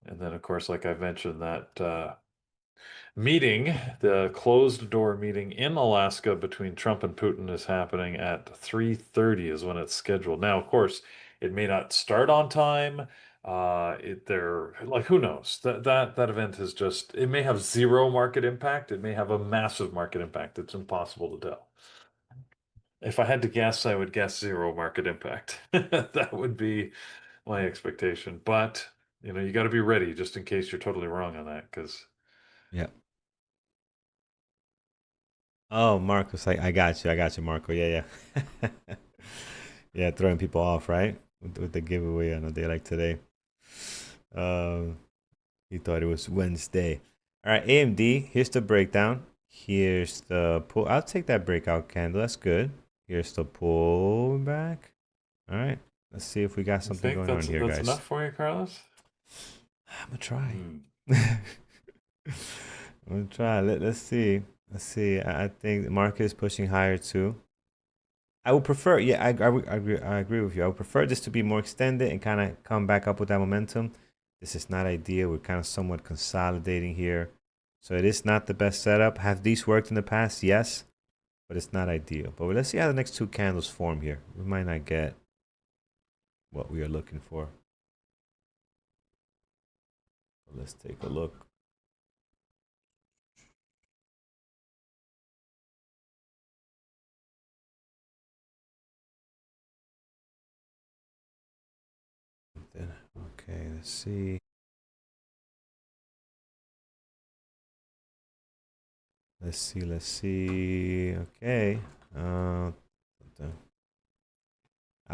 And then, of course, like I mentioned, that meeting, the closed door meeting in Alaska between Trump and Putin is happening at 3:30 is when it's scheduled. Now, of course, it may not start on time. They're like, who knows? That event is just, it may have zero market impact. It may have a massive market impact. It's impossible to tell. If I had to guess, I would guess zero market impact. That would be my expectation. But, you got to be ready just in case you're totally wrong on that, because Yeah. Oh, Marcos, I got you. I got you, Marco. Yeah, yeah. Yeah, throwing people off, right? With the giveaway on a day like today. Um, he thought it was Wednesday. All right, AMD. Here's the breakdown. Here's the pull. I'll take that breakout candle. That's good. Here's the pullback. All right. Let's see if we got you something think going on here, that's guys. enough for you, Carlos? I'm gonna try. Hmm. I'm gonna try. Let's see. Let's see. I think the market is pushing higher too. I would prefer, yeah, I agree with you. I would prefer this to be more extended and kind of come back up with that momentum. This is not ideal. We're kind of somewhat consolidating here. So it is not the best setup. Have these worked in the past? Yes, but it's not ideal. But let's see how the next two candles form here. We might not get what we are looking for. Let's take a look. Okay, let's see. Let's see, let's see. Okay. I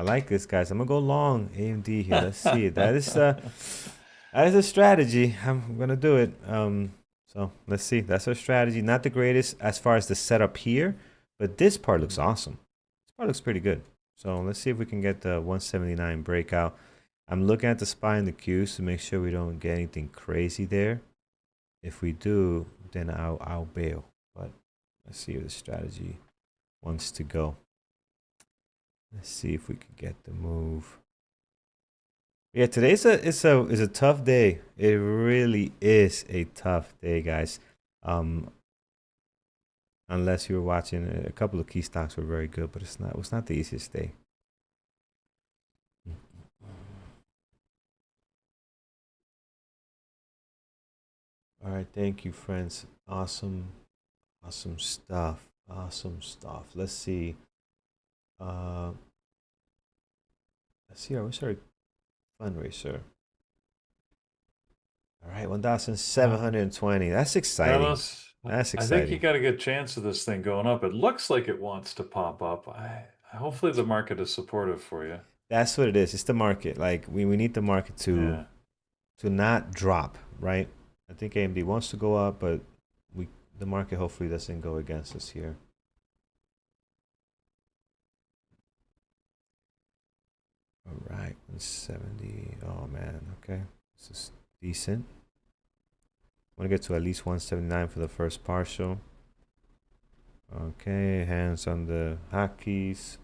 like this, guys. I'm gonna go long AMD here. Let's see. That is a strategy. I'm gonna do it. So let's see. That's our strategy. Not the greatest as far as the setup here, but this part looks awesome. This part looks pretty good. So let's see if we can get the 179 breakout. I'm looking at the SPY and the Qs to make sure we don't get anything crazy there. If we do, then I'll bail. But let's see if the strategy wants to go. Let's see if we can get the move. Yeah, today's a tough day. It really is a tough day, guys. Unless you were watching a couple of key stocks were very good, but it was not the easiest day. All right, thank you, friends. Awesome stuff. Awesome stuff. Let's see. Let's see. What's our fundraiser? All right, 1,720. That's exciting. Carlos, That's I think you exciting. got a good chance of this thing going up. It looks like it wants to pop up. Hopefully the market is supportive for you. That's what it is. It's the market. Like we need the market Yeah. to not drop, right? I think AMD wants to go up, but the market hopefully doesn't go against us here. All right, 170. Oh man, okay. This is decent. I want to get to at least 179 for the first partial. Okay, hands on the hotkeys.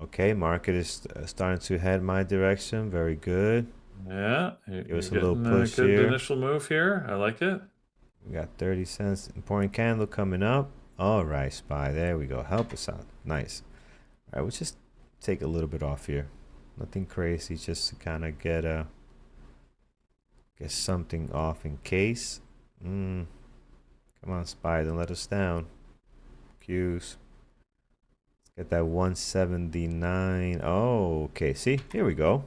Okay, market is starting to head my direction. Very good. Yeah, Give us a you're little getting push a good here. initial move here. I like it. We got 30 cents. Important candle coming up. All right, SPY. There we go. Help us out. Nice. All right, we'll just take a little bit off here. Nothing crazy. Just to kind of get something off in case. Come on, SPY. Don't let us down. Qs. Let's get that 179. Oh, okay. See? Here we go.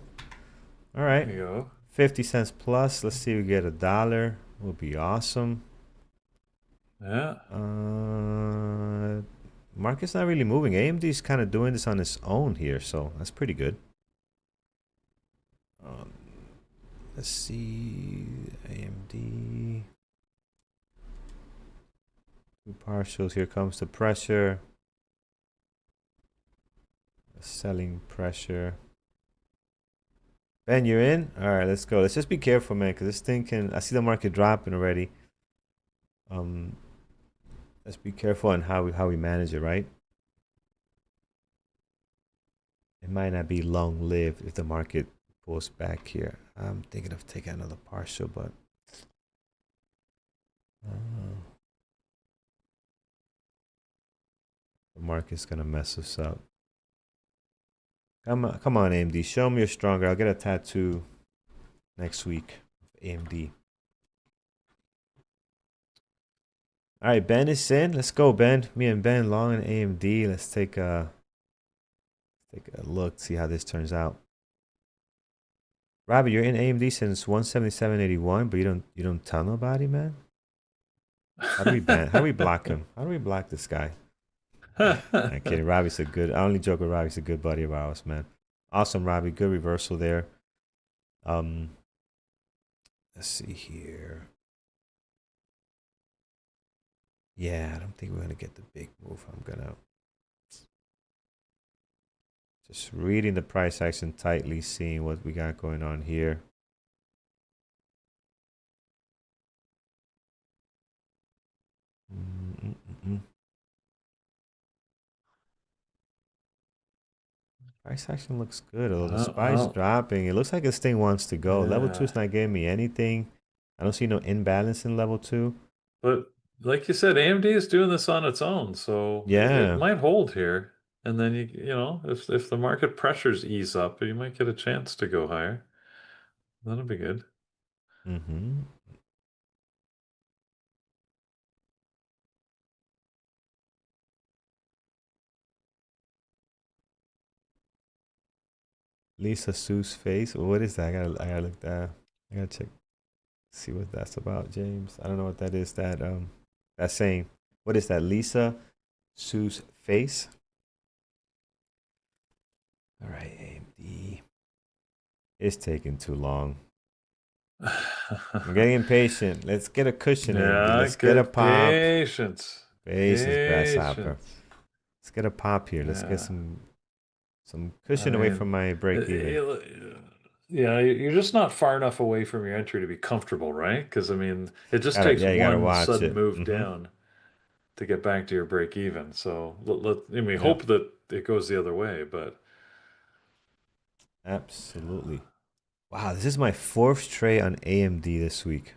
All right. There you go. 50 cents plus. Let's see if we get $1. Will be awesome. Yeah. Market's not really moving. AMD is kind of doing this on its own here, so that's pretty good. Let's see. AMD. Two partials. Here comes the pressure. Selling pressure. Ben, you're in? All right, let's go. Let's just be careful, man, because this thing can... I see the market dropping already. let's be careful on how we manage it, right? It might not be long lived if the market pulls back here. I'm thinking of taking another partial, but uh, the market's gonna mess us up. Come on, AMD. Show me you're stronger. I'll get a tattoo next week of AMD. All right, Ben is in. Let's go, Ben. Me and Ben long in AMD. Let's take a look, see how this turns out. Robbie, you're in AMD since 177.81, but you don't tell nobody, man. How do we ban? How do we block him? How do we block this guy? I'm kidding. Robbie's a good. I only joke with Robbie's a good buddy of ours, man. Awesome, Robbie. Good reversal there. Um, let's see here. Yeah, I don't think we're gonna get the big move. I'm gonna just reading the price action tightly, seeing what we got going on here. Mm-mm-mm. Price action looks good, although the SPY's dropping. It looks like this thing wants to go. Level 2 is not giving me anything. I don't see no imbalance in level 2. But like you said, AMD is doing this on its own, so it Yeah. might hold here. And then if the market pressures ease up, you might get a chance to go higher. That'll be good. Mm-hmm. Lisa Sue's face. What is that? I gotta look that. I gotta check. See what that's about, James. I don't know what that is. That's saying. What is that? Lisa Sue's face. All right, AMD. It's taking too long. I'm getting impatient. Let's get a cushion, AMD. Let's get a pop. Patience. Patience, grasshopper. Let's get a pop here. Let's get some cushion away from my break even. Yeah, you're just not far enough away from your entry to be comfortable, right? Because I mean, it just takes You gotta one watch sudden it. move down to get back to your break even. So Yep. hope that it goes the other way, but Absolutely. Wow, this is my fourth trade on AMD this week.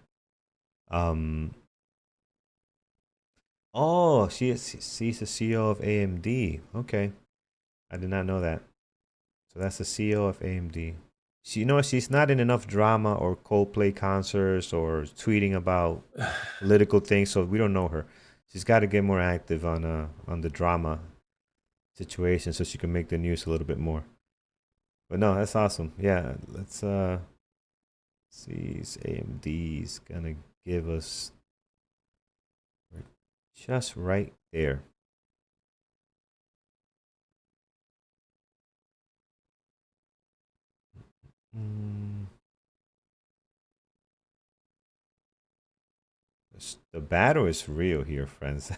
Oh, she's the CEO of AMD. Okay, I did not know that. So that's the CEO of AMD. She's not in enough drama or Coldplay concerts or tweeting about political things, so we don't know her. She's got to get more active on the drama situation so she can make the news a little bit more. But no, that's awesome. Yeah, let's see. AMD's gonna give us just right there. Mm. The battle is real here, friends.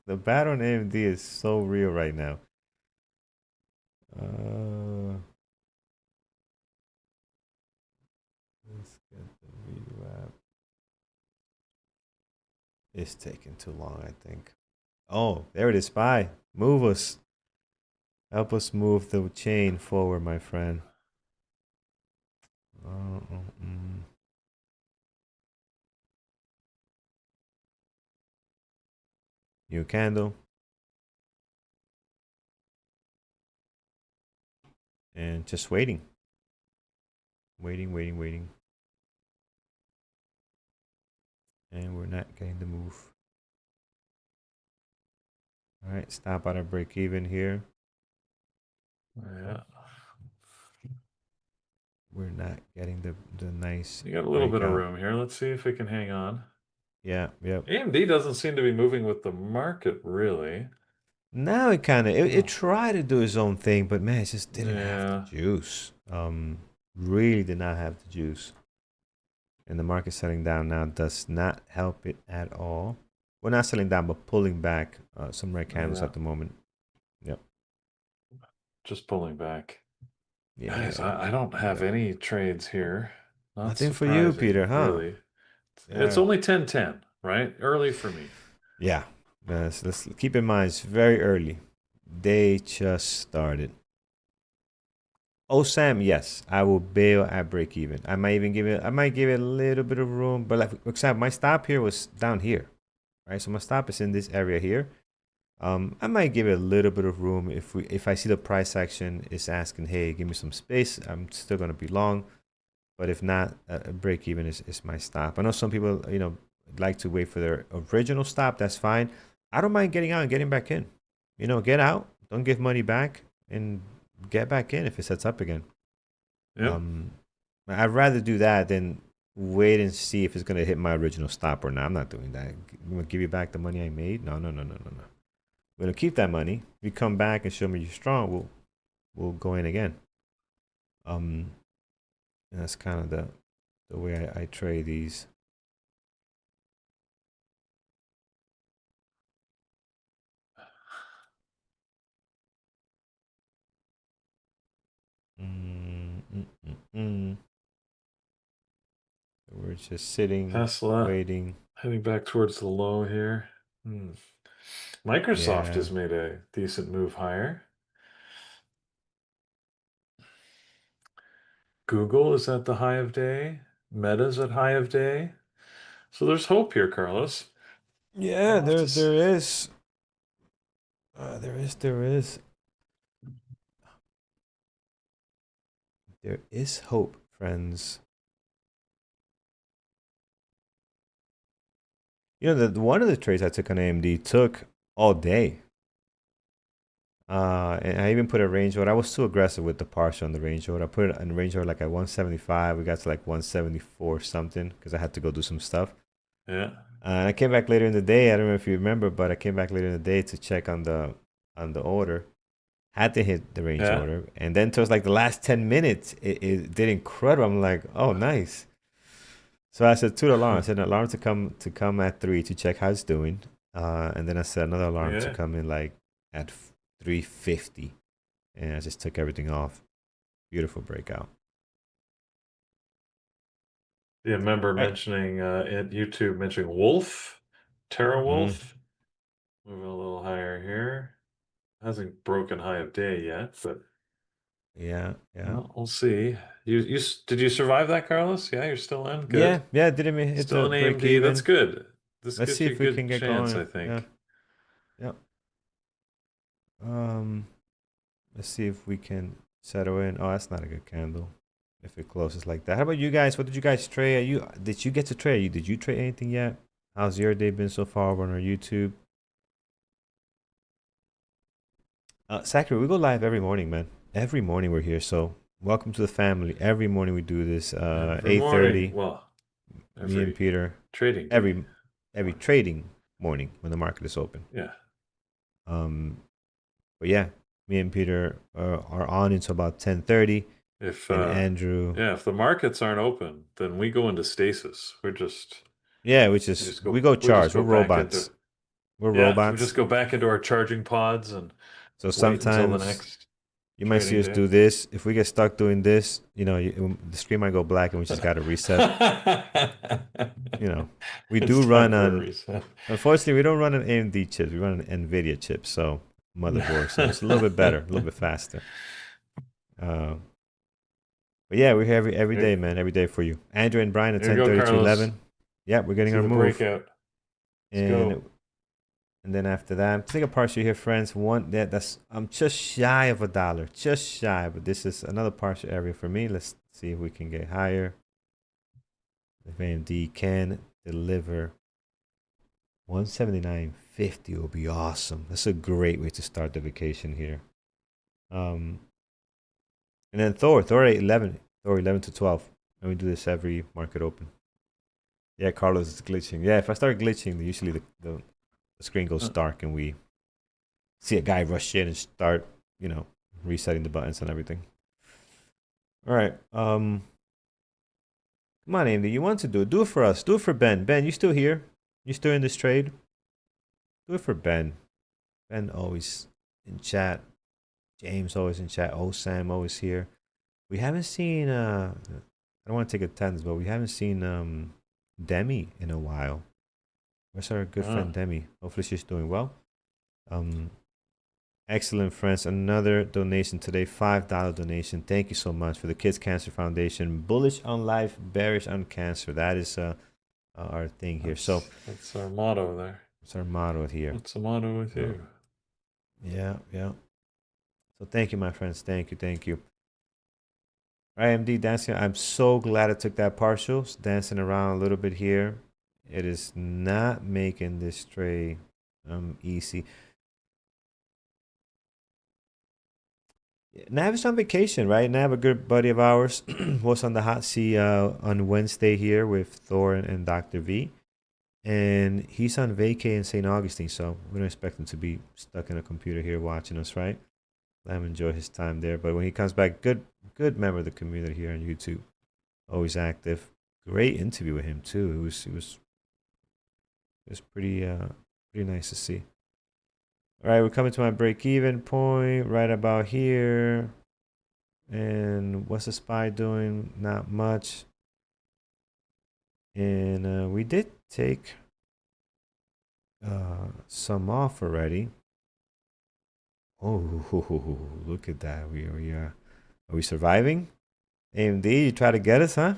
The battle on AMD is so real right now. Let's get the VWAP. It's taking too long, I think. Oh, there it is. Spy. Move us. Help us move the chain forward, my friend. New candle. And just waiting. Waiting. And we're not getting the move. All right, stop at our break even here. yeah. We're not getting the nice. You got a little bit of breakout. room here. Let's see if it can hang on. Yeah, yep. AMD doesn't seem to be moving with the market, really. Now it kind of it tried to do its own thing, but man, it just didn't have Yeah. the juice. Really did not have the juice. And the market selling down now does not help it at all. We're not selling down, but pulling back some red candles at the moment. Yep. Just pulling back. Yeah. Guys, I don't have any trades here. Not Nothing for you, surprising, Peter, huh? really. Yeah. It's only 10:10, right? Early for me. Yeah. Let's keep in mind it's very early. They just started. Oh, Sam, yes, I will bail at break even. I might even give it. I might give it a little bit of room, but like for example, my stop here was down here, right? So my stop is in this area here. I might give it a little bit of room if I see the price action is asking, hey, give me some space. I'm still gonna be long, but if not, break even is my stop. I know some people, like to wait for their original stop. That's fine. I don't mind getting out and getting back in. Get out, don't give money back, and get back in if it sets up again. Yeah. Um, I'd rather do that than wait and see if it's gonna hit my original stop or not. I'm not doing that. I'm gonna give you back the money I made. No, no, no, no, no, no. We're gonna keep that money. If you come back and show me you're strong, we'll go in again. And that's kind of the way I trade these. Mm, mm, mm, mm. We're just sitting, Tesla waiting. heading back towards the low here. Microsoft Yeah, has made a decent move higher. Google is at the high of day. Meta's at high of day. So there's hope here, Carlos. yeah. We'll have There to there is. There is. There is hope, friends. One of the trades I took on AMD took all day. And I even put a range order. I was too aggressive with the partial on the range order. I put it in range order like at 175. We got to like 174 something because I had to go do some stuff. Yeah. And I came back later in the day. I don't know if you remember, but I came back later in the day to check on the order. Had to hit the range Yeah. order, and then towards like the last 10 minutes, it did incredible. I'm like, oh, nice. So I set two alarms. I set an alarm to come at 3 to check how it's doing, and then I set another alarm to Yeah. come in like at 3:50, and I just took everything off. Beautiful breakout. Yeah, remember All right. mentioning at YouTube mentioning Wolf, Terra Mm, Wolf. Moving a little higher here. Hasn't broken high of day yet, but yeah, yeah, well, we'll see. Did you survive that, Carlos? Yeah, you're still in. yeah, Good. yeah. Didn't even hit Still the in break AMD. That's even. good. This Let's gives see you a if we can good get chance, going. I Yeah, think. yeah. Um, let's see if we can settle in. Oh, that's not a good candle. If it closes like that. How about you guys? What did you guys trade? Did you get to trade? Did you trade anything yet? How's your day been so far on our YouTube? Zachary, we go live every morning, man. Every morning we're here. So welcome to the family. Every morning we do this. Every morning. 8:30. Well, Me and every Peter. trading day. Every trading morning when the market is open. Yeah. Um, but yeah, me and Peter are on until about 10:30. If And Andrew, yeah, if the markets aren't open, then we go into stasis. yeah, we go we just charge. We're go back into robots. We're yeah, we just robots. go back into our charging pods and So wait until the sometimes next you might see trading us day. do this. If we get stuck doing this, the screen might go black and we just got to reset. We It's do time run for a on, reset. unfortunately, we don't run on AMD chips. We run on NVIDIA chips, so motherboard. So it's a little bit better, a little bit faster. Uh, but yeah, we're here every day, Here, man, every day for you. Andrew and Brian at here we go, 10:30 to Carlos. 11. Yeah, we're getting See our the move. breakout. Let's And go. and then after that, take a partial here, friends. That's I'm just shy of $1. Just shy, but this is another partial area for me. Let's see if we can get higher. If AMD can deliver 179.50 will be awesome. That's a great way to start the vacation here. And then Thor at 11. Thor 11 to 12. And we do this every market open. Yeah, Carlos is glitching. Yeah, if I start glitching, usually the screen goes dark and we see a guy rush in and start, resetting the buttons and everything. All right. Come on, Andy. You want to do it? Do it for us. Do it for Ben. Ben, you still here? You still in this trade? Do it for Ben. Ben always in chat. James always in chat. Oh, Sam always here. We haven't seen. I don't want to take attendance, but we haven't seen Demi in a while. Where's our good Uh, friend Demi? Hopefully she's doing well. Um, Excellent, friends. Another donation today, $5 donation. Thank you so much for the Kids Cancer Foundation. Bullish on life, bearish on cancer. That is our thing here. So that's our motto there. it's our motto here. What's the motto with So, you? yeah, yeah. So thank you, my friends. Thank you, thank you. IMD dancing. I'm so glad I took that partial. Dancing around a little bit here. It is not making this trade easy. Nav is on vacation, right? Nav, a good buddy of ours, was on the hot seat on Wednesday here with Thor and Dr. V. And he's on vacay in St. Augustine, so we don't expect him to be stuck in a computer here watching us, right? Let him enjoy his time there. But when he comes back, good member of the community here on YouTube. Always active. Great interview with him too. It was pretty nice to see. All right, we're coming to my break-even point right about here. And what's the SPY doing? Not much. And we did take some off already. Oh, look at that. Are we surviving? AMD, you try to get us, huh?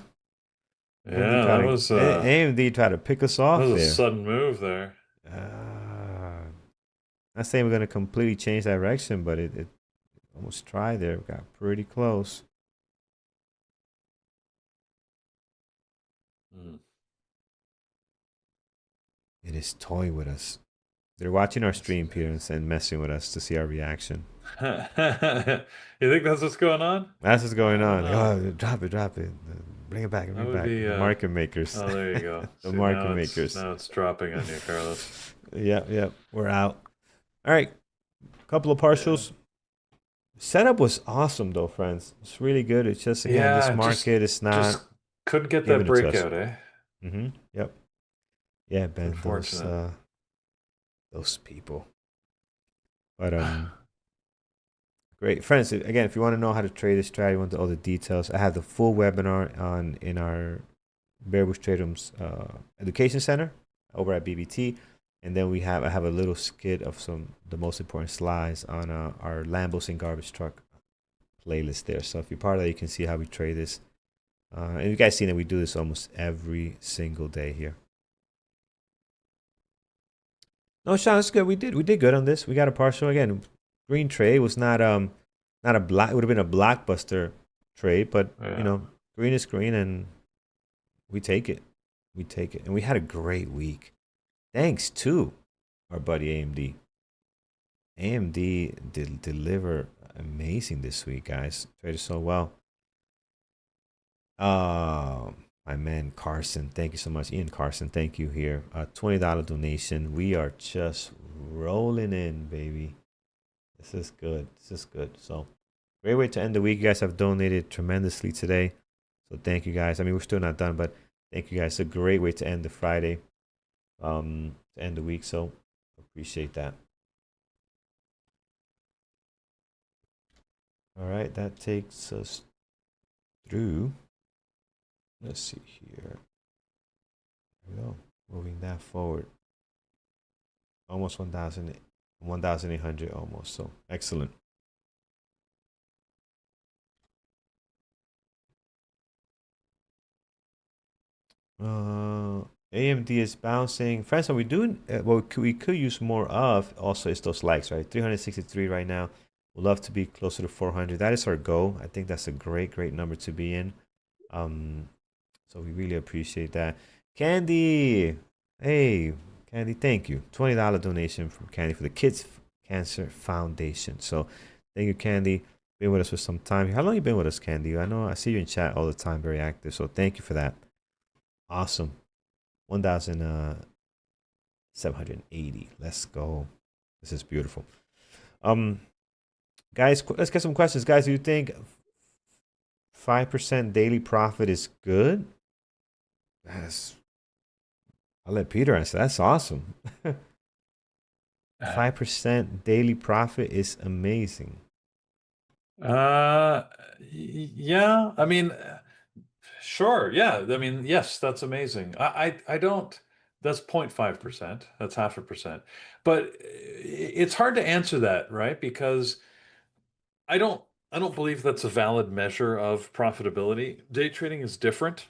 Yeah, that was AMD try to pick us off that was a there. sudden move there. Not saying we're gonna completely change direction, but it almost tried there. Got pretty close. Mm. It is toying with us. They're watching our stream appearance and messing with us to see our reaction. You think that's what's going on? That's what's going I don't on. Like, know. oh, drop it. Bring it back, bring That it would back. be The market makers. oh, there you go. The See, market makers. now it's dropping on you, Carlos. Yep. We're out. All right. Couple of partials. Yeah. Setup was awesome though, friends. It's really good. It's just again, this Yeah, market is not just couldn't get that giving it to us. breakout, eh? Yep. Yeah, Ben, Unfortunate. those people. But great. Friends, again, if you want to know how to trade this strategy, want all the details, I have the full webinar in our Bear Bush Trade Room's education center over at BBT. And then I have a little skit of the most important slides on our Lambos and Garbage Truck playlist there. So if you're part of that, you can see how we trade this. And you guys seen that we do this almost every single day here. No, Sean, it's good. We did good on this. We got a partial again. Green trade was not a black. It would have been a blockbuster trade, but Yeah. green is green, and we take it. We take it, and we had a great week. Thanks to our buddy AMD. AMD did deliver amazing this week, guys. Traded so well. My man Carson, thank you so much. Ian Carson, thank you here. $20 donation. We are just rolling in, baby. This is good. So, great way to end the week. You guys have donated tremendously today. So, thank you guys. I mean, we're still not done, but thank you guys. It's a great way to end the Friday, to end the week. So, appreciate that. All right, that takes us through. Let's see here. There we go. Moving that forward. Almost 1,800 almost. So excellent. AMD is bouncing. Friends, what we're doing, what we could use more of also is those likes, right? 363 right now. We'd love to be closer to 400. That is our goal. I think that's a great number to be in. So we really appreciate that. Candy, hey, Candy, thank you. $20 donation from Candy for the Kids Cancer Foundation. So thank you, Candy. Been with us for some time. How long you been with us, Candy? I know I see you in chat all the time, very active. So thank you for that. Awesome. 1,780. Let's go. This is beautiful. Guys, let's get some questions. Guys, do you think 5% daily profit is good? I'll let Peter answer. That's awesome. 5% daily profit is amazing. Yeah. I mean, sure. Yeah. I mean, yes, that's amazing. I don't That's 0.5%. That's 0.5%. But it's hard to answer that, right? Because I don't I don't believe that's a valid measure of profitability. Day trading is different,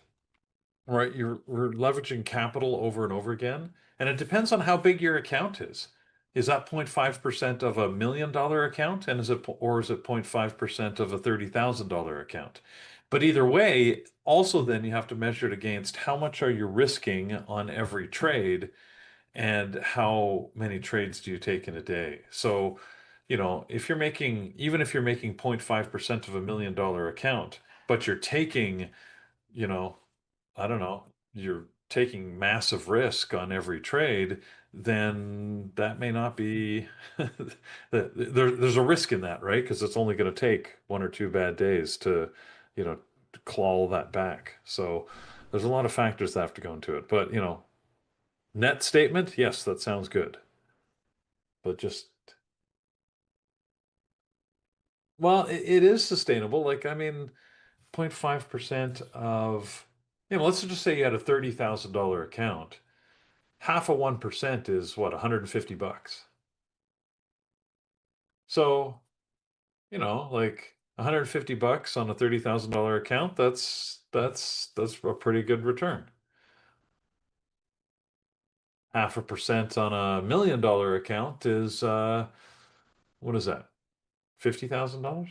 right? We're leveraging capital over and over again, and it depends on how big your account is. Is that 0.5% of $1 million account, and is it 0.5% of a $30,000 account? But either way, also then you have to measure it against how much are you risking on every trade, and how many trades do you take in a day? So, if you're making, even if you're making 0.5% of $1 million account, but you're taking, you know, I don't know, you're taking massive risk on every trade, then that may not be, there's a risk in that, right? Because it's only going to take one or two bad days to claw that back. So there's a lot of factors that have to go into it. But, net statement, yes, that sounds good. But just, well, it is sustainable. Like, I mean, 0.5% of, let's just say you had a $30,000 account. Half of 1% is what, $150. So, like $150 on a $30,000 account, that's a pretty good return. 0.5% on $1 million account is what is that? $50,000?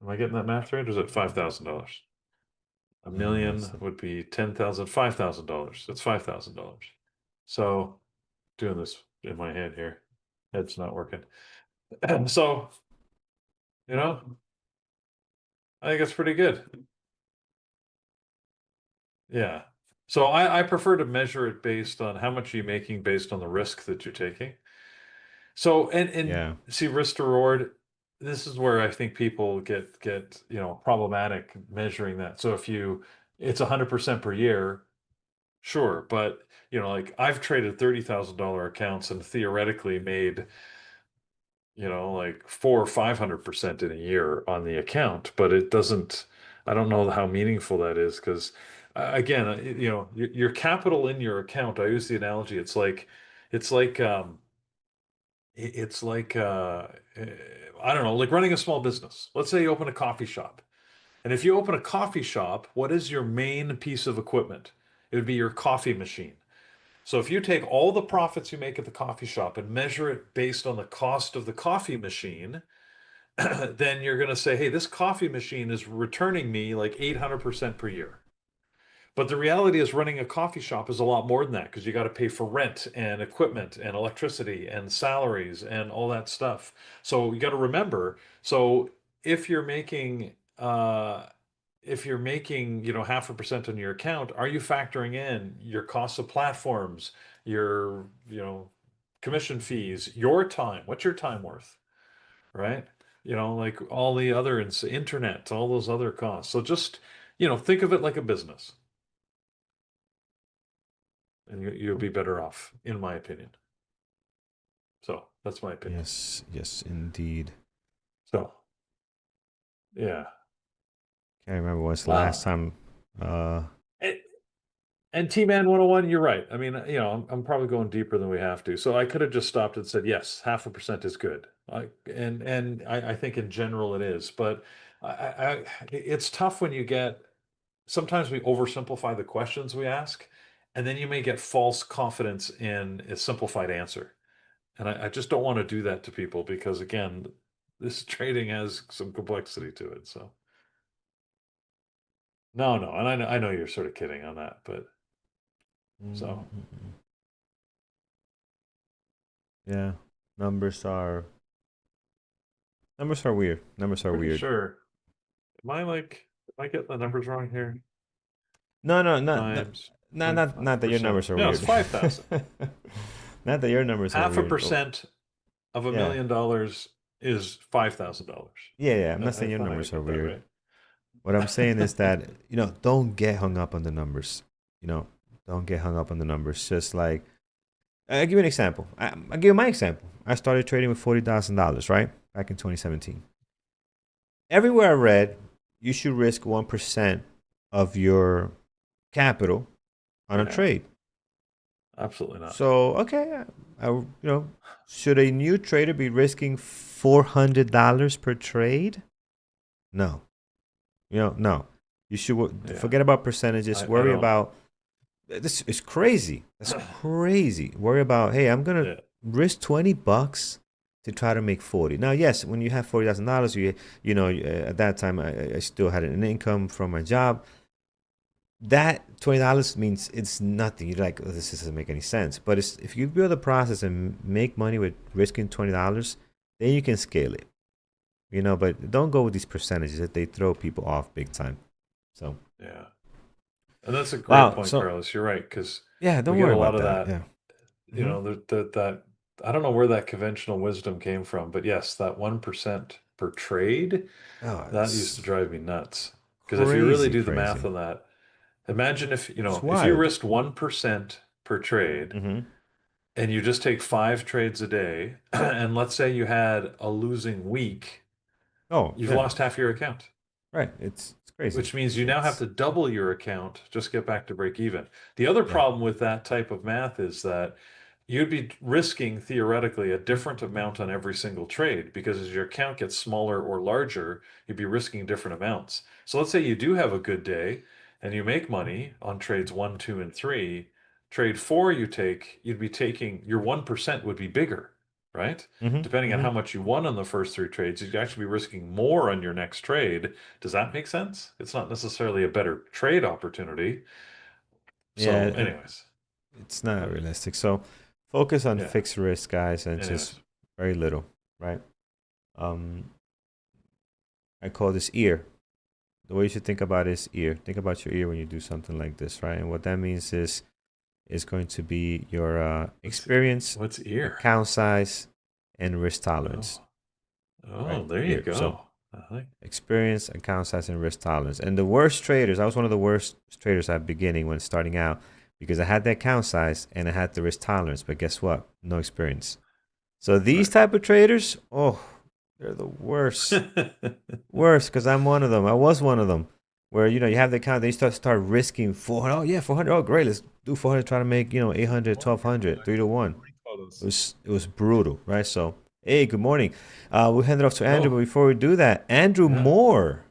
Am I getting that math right? Or is it $5,000? A million So, would be 10,000, $5,000. That's $5,000. So doing this in my head here, head's not working. So, you know, I think it's pretty good. Yeah. So I prefer to measure it based on how much you're making based on the risk that you're taking. So and yeah. see, risk to reward, this is where I think people get problematic measuring that. So if it's 100% per year, sure, but like I've traded $30,000 accounts and theoretically made like 400 or 500% in a year on the account, but it doesn't. I don't know how meaningful that is because, again, your capital in your account. I use the analogy. It's like it's like I don't know, like running a small business. Let's say you open a coffee shop, and if you open a coffee shop, what is your main piece of equipment? It would be your coffee machine. So if you take all the profits you make at the coffee shop and measure it based on the cost of the coffee machine, then you're going to say, hey, this coffee machine is returning me like 800% per year. But the reality is running a coffee shop is a lot more than that because you got to pay for rent and equipment and electricity and salaries and all that stuff. So you got to remember, so if you're making if you're making, 0.5% on your account, are you factoring in your cost of platforms, your, commission fees, your time? What's your time worth? Right? Like all the other internet, all those other costs. So just, think of it like a business and you'll be better off, in my opinion. So that's my opinion. Yes, yes, indeed. So, yeah. Can't remember what's the Uh, last time. Uh, and, and T-Man 101, you're right. I mean, I'm probably going deeper than we have to. So I could have just stopped and said, yes, 0.5% is good. I think in general it is. But it's tough when you get, sometimes we oversimplify the questions we ask, and then you may get false confidence in a simplified answer. And I just don't want to do that to people because, again, this trading has some complexity to it. So, no, no. And I know you're sort of kidding on that, but so yeah, numbers are numbers are weird. Numbers are pretty weird. sure. Am I getting the numbers wrong here? No, no, Times not that your 0.5%. numbers are No, it's weird. 5,000. Not that your numbers are Half a weird. percent of a Yeah, million dollars is $5,000. yeah, yeah. I'm not I saying your thought I numbers are got that weird. right. What I'm saying is that, don't get hung up on the numbers. You know, don't get hung up on the numbers. Just like, I'll give you an example. I'll give you my example. I started trading with $40,000, right? Back in 2017. Everywhere I read, you should risk 1% of your capital on a Yeah. trade. Absolutely not. So okay, should a new trader be risking $400 per trade? No, no. You should Yeah. forget about percentages. I Worry don't. about this is crazy. That's crazy. Worry about, hey, I'm gonna Yeah. risk $20 to try to make 40. Now, yes, when you have $40,000, at that time I still had an income from my job. That $20 means it's nothing. You're like, oh, this doesn't make any sense. But if you build a process and make money with risking $20, then you can scale it. But don't go with these percentages that they throw people off big time. So Yeah. And that's a great wow. point, So Carlos. You're right, because yeah, we don't get worry a lot about of that. that, Yeah. you Hmm. know, that I don't know where that conventional wisdom came from, but yes, that 1% per trade, Oh, that used to it's drive me nuts. Because if you really crazy, do the math crazy. on that, imagine It's if you wild. risked 1% per trade Hmm. and you just take 5 trades a day, and let's say you had a losing week, Oh you've yeah, lost half your account. right. It's crazy. Which means you now have It's to double your account, just get back to break even. The other yeah. problem with that type of math is that you'd be risking theoretically a different amount on every single trade, because as your account gets smaller or larger, you'd be risking different amounts. So let's say you do have a good day and you make money on trades 1, 2, and 3. Trade 4 you'd be taking your 1% would be bigger, right? Hmm. Depending on Hmm. how much you won on the first 3 trades, you'd actually be risking more on your next trade. Does that make sense? It's not necessarily a better trade opportunity. Yeah, So, anyways, it's not realistic. So focus on yeah. fixed risk, guys, and just Anyways, very little, right? Um, I call this ear. The way you should think about it is ear. Think about your ear when you do something like this, right? And what that means is going to be your what's experience, what's ear? account size, and risk tolerance, Oh, right? oh, there you Ear. So go. I like. experience, account size, and risk tolerance. And the worst traders, I was one of the worst traders at the beginning when starting out because I had the account size and I had the risk tolerance. But guess what? No experience. So these Right. type of traders, oh, they're the worst. Worst, because I'm one of them. I was one of them. Where you have the account, they start risking 400. Oh yeah, 400. Oh great, let's do 400. Try to make 800, 1200, 3 to 1. It was brutal, right? So hey, good morning. We'll hand it off to Andrew, but Oh, before we do that, Andrew yeah. Moore,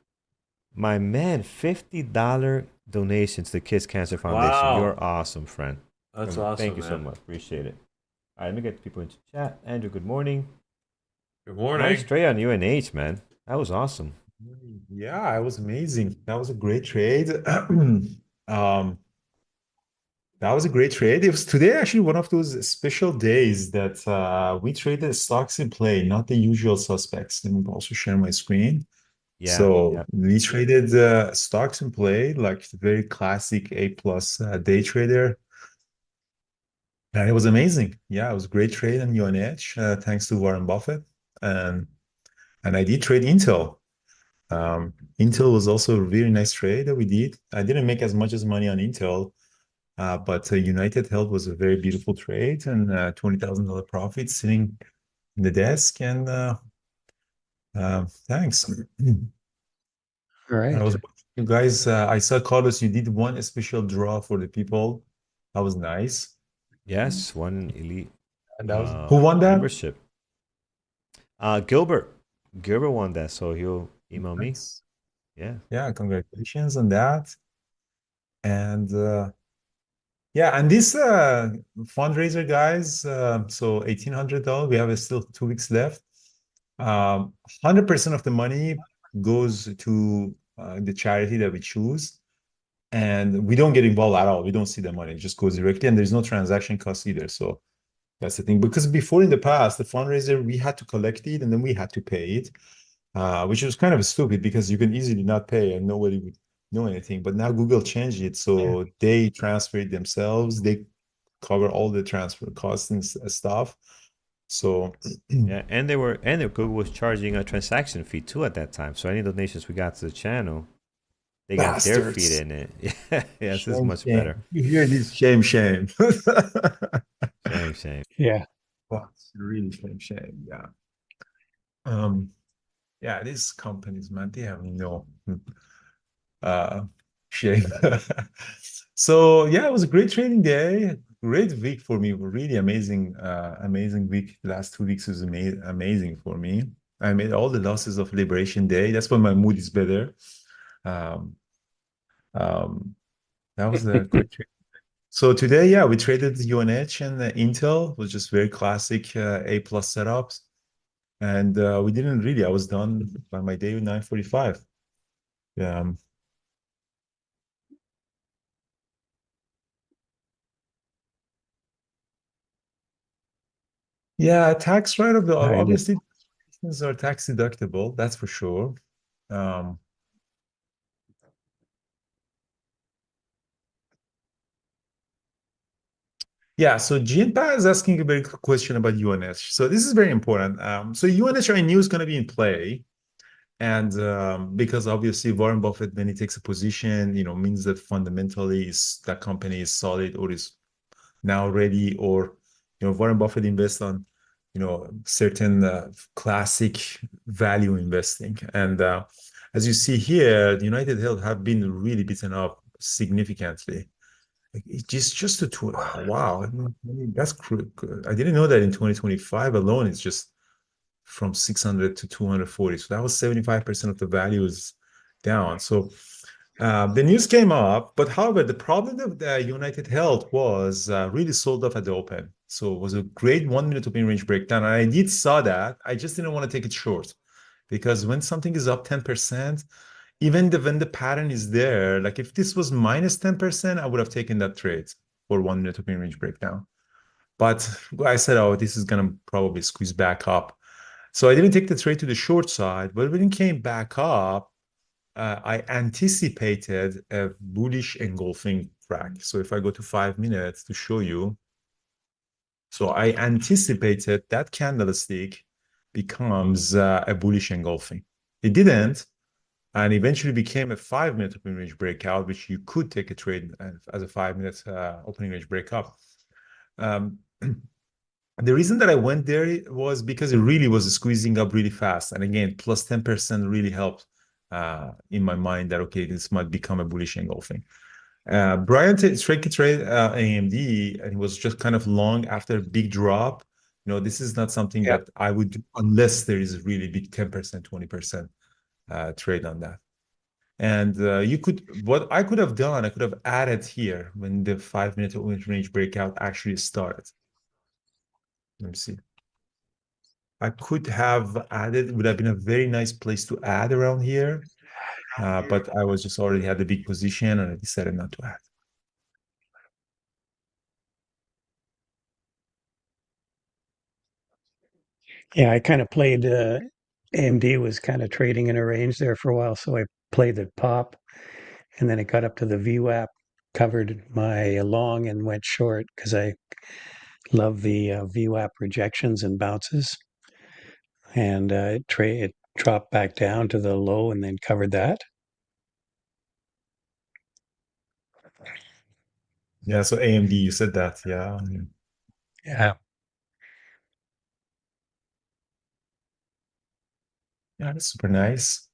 my man, $50 donation to the Kids Cancer Foundation. You're Wow. awesome, friend. That's Thank awesome, you so man. much. Appreciate it. All right, let me get people into chat. Andrew, good morning. Good Nice morning. trade on UNH, man. That was awesome. Yeah, it was amazing. That was a great trade. Um, that was a great trade. It was today actually one of those special days that we traded stocks in play, not the usual suspects. Let me also share my screen. Yeah, So yeah. we traded stocks in play, like the very classic A plus day trader. And it was amazing. Yeah, it was a great trade on UNH, thanks to Warren Buffett. And and I did trade Intel. Intel was also a really nice trade that we did. I didn't make as much as money on Intel, but United Health was a very beautiful trade and $20,000 profit sitting in the desk. And thanks. All I right. was you guys. I saw Carlos. You did one special draw for the people. That was nice. Yes, one elite And that was who won that? membership. Gilbert. Gilbert won that, so he'll email me. Nice. Yeah. Yeah, congratulations on that. And yeah, and this fundraiser, guys, so $1,800, we have still 2 weeks left. 100% of the money goes to the charity that we choose, and we don't get involved at all. We don't see the money, it just goes directly, and there's no transaction cost either. So that's the thing. Because before in the past, the fundraiser, we had to collect it and then we had to pay it, which was kind of stupid because you can easily not pay and nobody would know anything. But now Google changed it, so they transfer it themselves. They cover all the transfer costs and stuff. So Yeah, and Google was charging a transaction fee too at that time. So any donations we got to the channel, they got their feet bastards. in it. Yeah, yes, this is Shame, much better. shame. You hear this? Shame, shame. Shame, shame. Yeah. Well, it's really shame, shame. Yeah. Um, yeah, these companies, man, they have no uh shame. So yeah, it was a great trading day. great week for me. Really amazing, amazing week. The last 2 weeks was amazing for me. I made all the losses of Liberation Day. That's why my mood is better. Um, um, that was a great trade. So today, yeah, we traded UNH and Intel. It was just very classic A plus setups, and we didn't really. I was done by my day 9:45. Yeah. Yeah, tax write-off, I did. obviously things are tax deductible, that's for sure. Um, yeah, so Jinpa is asking a very good question about UNH. So this is very important. So UNH I knew is going to be in play. And because obviously Warren Buffett, when he takes a position, means that fundamentally that company is solid or is now ready, or Warren Buffett invests on certain classic value investing. And as you see here, the United Health have been really beaten up significantly. Like, it's just a two. Wow, that's I didn't know that in 2025 alone it's just from 600 to 240. So that was 75% of the value is down. So the news came up, but however, the problem of the United Health was really sold off at the open. So it was a great 1 minute open range breakdown. And I did saw that. I just didn't want to take it short because when something is up 10%, even when the pattern is there, like if this was minus 10%, I would have taken that trade for 1 minute open range breakdown. But I said, oh, this is going to probably squeeze back up. So I didn't take the trade to the short side, but when it came back up, I anticipated a bullish engulfing crack. So if I go to 5 minutes to show you, so I anticipated that candlestick becomes a bullish engulfing. It didn't, and eventually became a 5 minute opening range breakout, which you could take a trade as a 5 minute opening range breakup. Um, the reason that I went there was because it really was squeezing up really fast. And again, plus 10% really helped in my mind that, okay, this might become a bullish engulfing. Brian tried trade AMD, and he was just kind of long after a big drop. This is not something Yeah. that I would do unless there is a really big 10%, 20% trade on that. And what I could have done, I could have added here when the 5 minute range breakout actually started. Let me see. I could have added, would have been a very nice place to add around here. But I was just already had the big position and I decided not to add. Yeah, I kind of played AMD was kind of trading in a range there for a while, so I played the pop, and then it got up to the VWAP, covered my long and went short because I love the VWAP rejections and bounces, and it dropped back down to the low and then covered that. Yeah, so AMD, you said that. Yeah. Yeah, Yeah, that's super nice.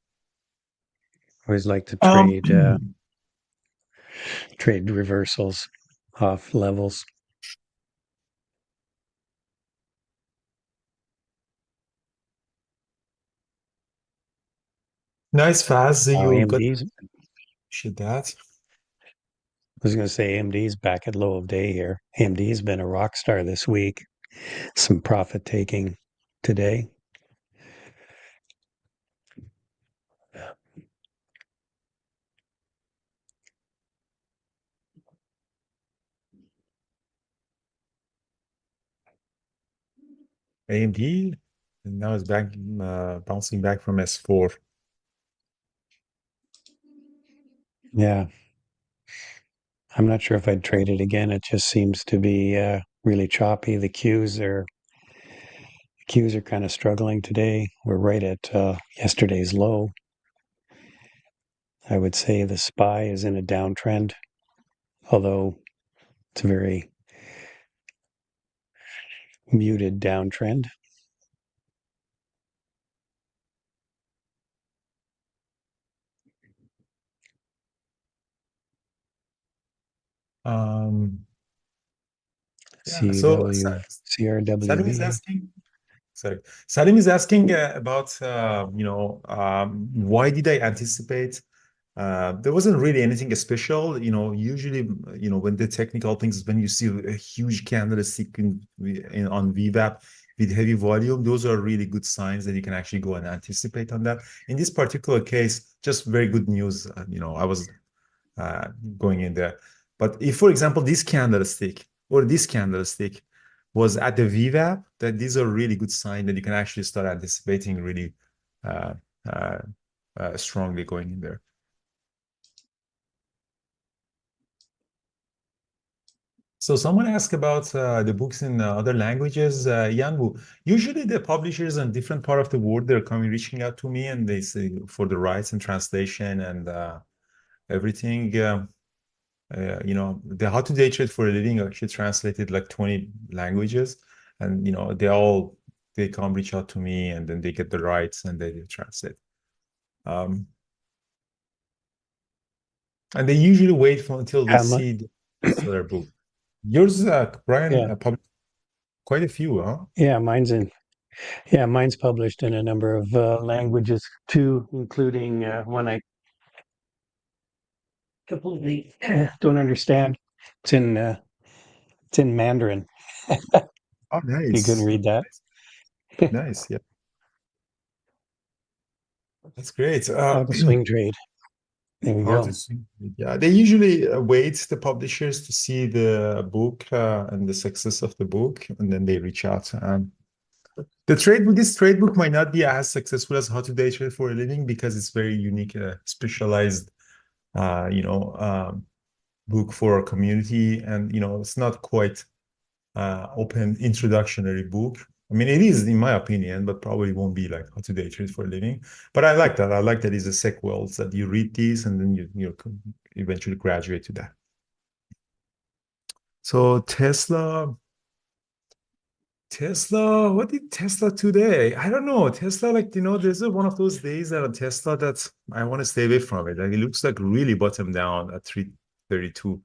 I always like to Um, trade reversals off levels. nice fast. Wow, You got AMD's shit that. I was going to say AMD's back at low of day here. AMD's been a rock star this week. Some profit taking today. AMD, and now it's back, bouncing back from S4. Yeah, I'm not sure if I'd trade it again. It just seems to be really choppy. The Qs are kind of struggling today. We're right at yesterday's low. I would say the SPY is in a downtrend, although it's a very muted downtrend. Um, Yeah. So CW, Salim is CRWV. asking. Sorry, Salim is asking about why did I anticipate? There wasn't really anything special. Usually, when the technical things, when you see a huge candlestick on VWAP with heavy volume, those are really good signs that you can actually go and anticipate on that. In this particular case, just very good news. I was going in there. But if, for example, this candlestick or this candlestick was at the VWAP, then these are really good signs that you can actually start anticipating really uh, uh, strongly going in there. So someone asked about the books in other languages. Yanbu, usually the publishers in different part of the world, they're reaching out to me and they say for the rights and translation and everything. The How to Day Trade for a Living actually translated like 20 languages, and they come reach out to me, and then they get the rights and they translate. And they usually wait until they see the bestseller book. Yours, Brian, published quite a few, huh? Yeah, mine's published in a number of languages too, including one I completely don't understand. It's in Mandarin. Oh, You couldn't nice. read that. Nice, yeah. That's great. How to swing trade. There we go. Yeah, they usually wait the publishers to see the book and the success of the book, and then they reach out. This trade book might not be as successful as How to Day Trade for a Living because it's very unique, specialized, book for our community, and it's not quite open introductory book. I mean, it is in my opinion, but probably won't be like How to Day Trade for a Living. But I like that. I like that it's a sequel, so that you read these and then you eventually graduate to that. So Tesla, what did Tesla today? I don't know. Tesla, there's one of those days that on Tesla that I want to stay away from it. Like it looks like really bottomed down at 332.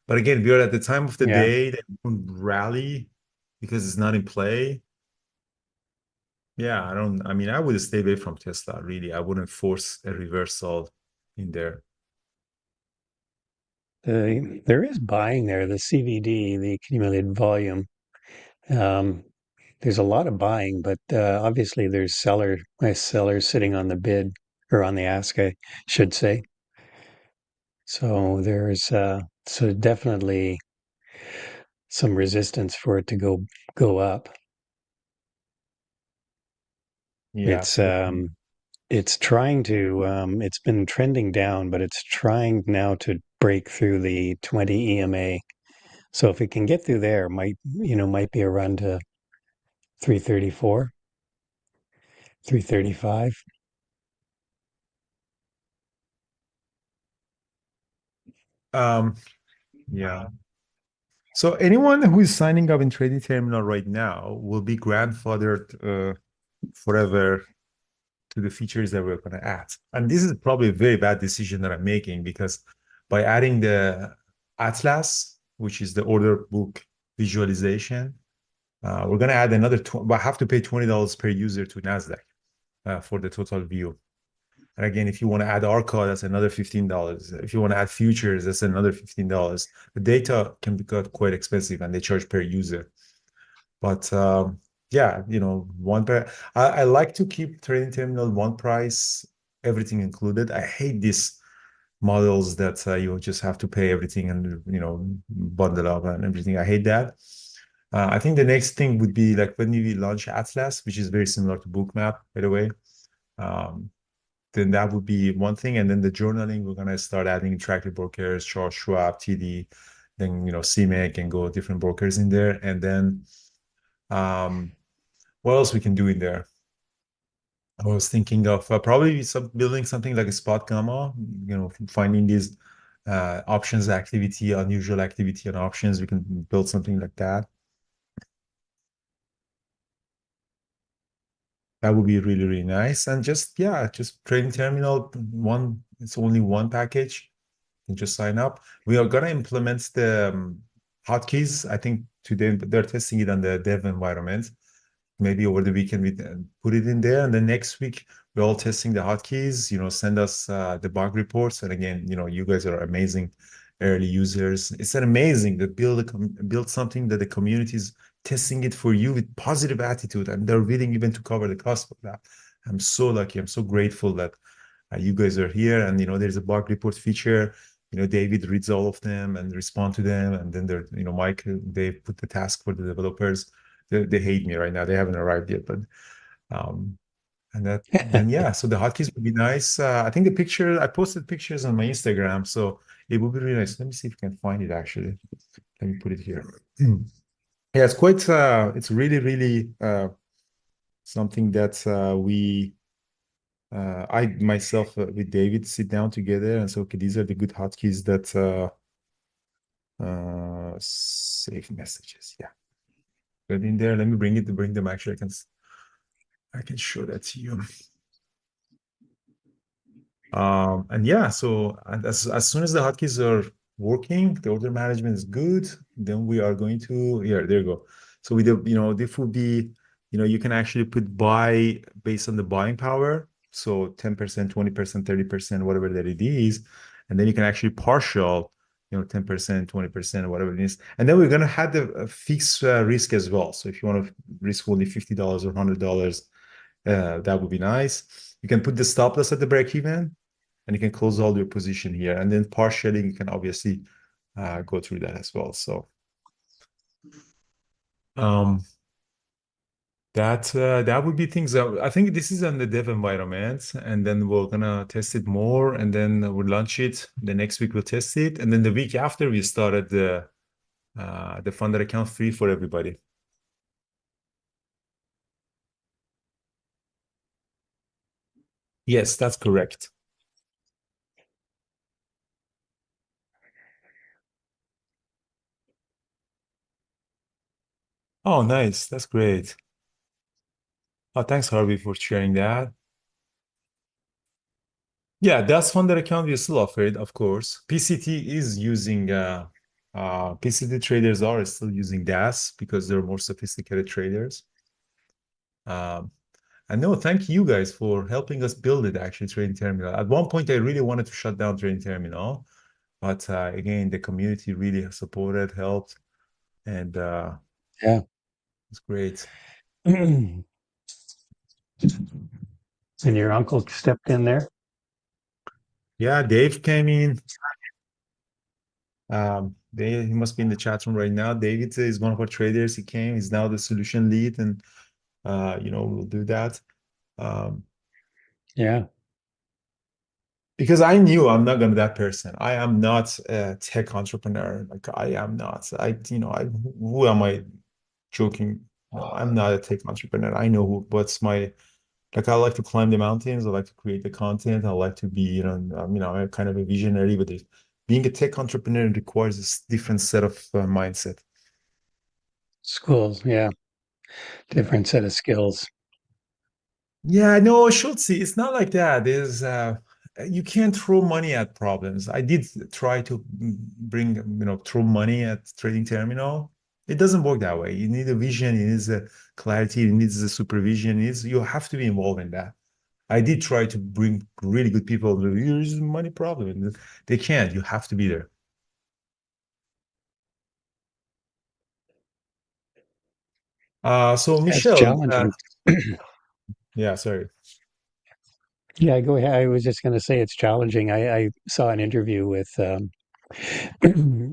But again, we are at the time of the day that won't rally because it's not in play. Yeah, I would stay away from Tesla, really. I wouldn't force a reversal in there. There is buying there, the CVD, the accumulated volume. There's a lot of buying, but obviously there's sellers sitting on the bid or on the ask, I should say. So there's so definitely some resistance for it to go up. Yeah, It's trying to it's been trending down, but it's trying now to break through the 20 EMA. So if it can get through there, might be a run to 334, 335. yeah. So anyone who is signing up in Trading Terminal right now will be grandfathered forever to the features that we're going to add. And this is probably a very bad decision that I'm making because by adding the Atlas, which is the order book visualization, we're going to add another, I have to pay $20 per user to NASDAQ for the total view. And again, if you want to add ARCA, that's another $15. If you want to add futures, that's another $15. The data can become quite expensive and they charge per user. But yeah, I like to keep Trading Terminal one price, everything included. I hate these models that you just have to pay everything and bundle up and everything. I hate that. I think the next thing would be like when we launch Atlas, which is very similar to Bookmap, by the way. Then that would be one thing. And then the journaling, we're gonna start adding interactive brokers, Charles Schwab, TD, then CMEC, and go different brokers in there. And then what else we can do in there? I was thinking of probably building something like a spot gamma, finding these options activity, unusual activity on options. We can build something like that. That would be really, really nice. And just Trading Terminal, it's only one package. You can just sign up. We are going to implement the hotkeys. I think today they're testing it on the dev environment. Maybe over the weekend we put it in there, and then next week we're all testing the hotkeys. Send us the bug reports. And again, you guys are amazing early users. It's an amazing that build something that the community is testing it for you with positive attitude, and they're willing even to cover the cost of that. I'm so lucky. I'm so grateful that you guys are here. And there's a bug report feature. David reads all of them and respond to them, and then Mike, they put the task for the developers. They hate me right now. They haven't arrived yet, but and that then yeah. So the hotkeys would be nice. I think I posted pictures on my Instagram, so it would be really nice. Let me see if I can find it actually. Let me put it here. Yeah, it's quite. It's really, really something that I myself with David sit down together and say, okay, these are the good hotkeys that save messages. Yeah. But in there, let me bring them. Actually, I can show that to you. And yeah, so as soon as the hotkeys are working, the order management is good, then we are going to, yeah, there you go. So with the, this would be, you can actually put buy based on the buying power. So 10%, 20%, 30%, whatever that it is. And then you can actually partial, 10%, 20%, whatever it is. And then we're going to have the fixed risk as well. So if you want to risk only $50 or $100, that would be nice. You can put the stop loss at the break even, and you can close all your position here. And then partially, you can obviously go through that as well. So that would be things that I think this is on the dev environment, and then we're gonna test it more, and then we'll launch it. The next week we'll test it, and then the week after we started the funder account free for everybody. Yes, that's correct. Oh, nice. That's great. Oh, thanks, Harvey, for sharing that. Yeah, that's funder account we still offer it, of course. PCT is using PCT traders are still using DAS because they're more sophisticated traders. And no, thank you guys for helping us build it, actually, Trading Terminal. At one point, I really wanted to shut down Trading Terminal, but again, the community really supported, helped, and Yeah. it's great. And your uncle stepped in there? Yeah, Dave came in. He must be in the chat room right now. David is one of our traders. He came. He's now the solution lead, and we'll do that. Yeah. Because I knew I'm not gonna be that person. I am not a tech entrepreneur. Like I am not. Who am I joking? No, I'm not a tech entrepreneur. I know what's my like. I like to climb the mountains. I like to create the content. I like to be, I'm kind of a visionary. But being a tech entrepreneur requires a different set of mindset. Schools, yeah. Different set of skills. Yeah, no, Schultze, it's not like that. You can't throw money at problems. I did try to throw money at trading terminal. It doesn't work that way. You need a vision, you need a clarity, you need the supervision. You have to be involved in that. I did try to bring really good people. Here's a money problem. And they can't. You have to be there. So That's Michelle, challenging. yeah, sorry. Yeah, go ahead. I was just going to say it's challenging. I saw an interview with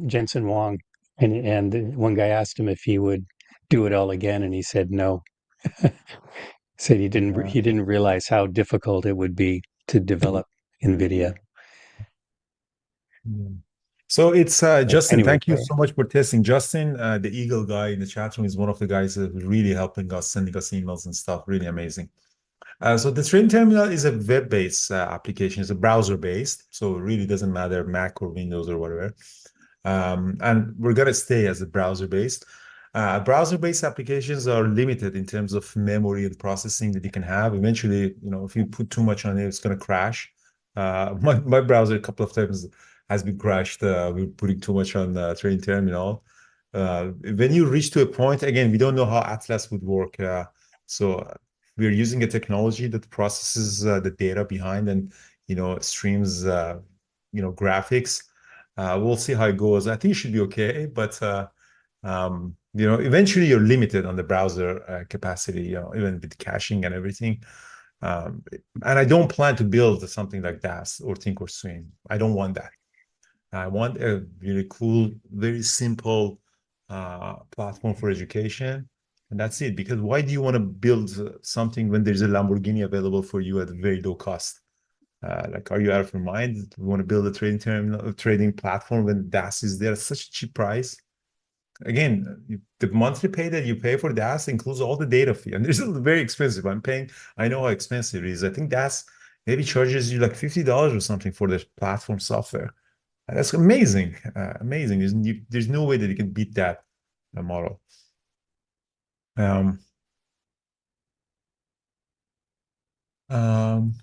Jensen Wong, and one guy asked him if he would do it all again, and he said no. Said he didn't realize how difficult it would be to develop NVIDIA. Yeah. So it's Justin. Anyway, Thank you so much for testing. Justin, the Eagle guy in the chat room, is one of the guys that really helping us, sending us emails and stuff. Really amazing. So the Trading Terminal is a web-based application. It's a browser-based, so it really doesn't matter Mac or Windows or whatever. And we're gonna stay as a browser-based. Browser-based applications are limited in terms of memory and processing that you can have. Eventually, if you put too much on it, it's gonna crash. My browser a couple of times has been crashed. We're putting too much on Trading Terminal. when you reach to a point, again, we don't know how Atlas would work. So we're using a technology that processes the data behind and, streams, graphics. We'll see how it goes. I think it should be okay, but eventually you're limited on the browser capacity, even with caching and everything. And I don't plan to build something like DAS or Thinkorswim. I don't want that. I want a really cool, very simple platform for education. And that's it. Because why do you want to build something when there's a Lamborghini available for you at very low cost? Are you out of your mind? You want to build a trading terminal, a trading platform when DAS is there at such a cheap price? Again, the monthly pay that you pay for DAS includes all the data fee, and this is very expensive. I know how expensive it is. I think DAS maybe charges you like $50 or something for the platform software. That's amazing, amazing. There's no way that you can beat that model. Um, um,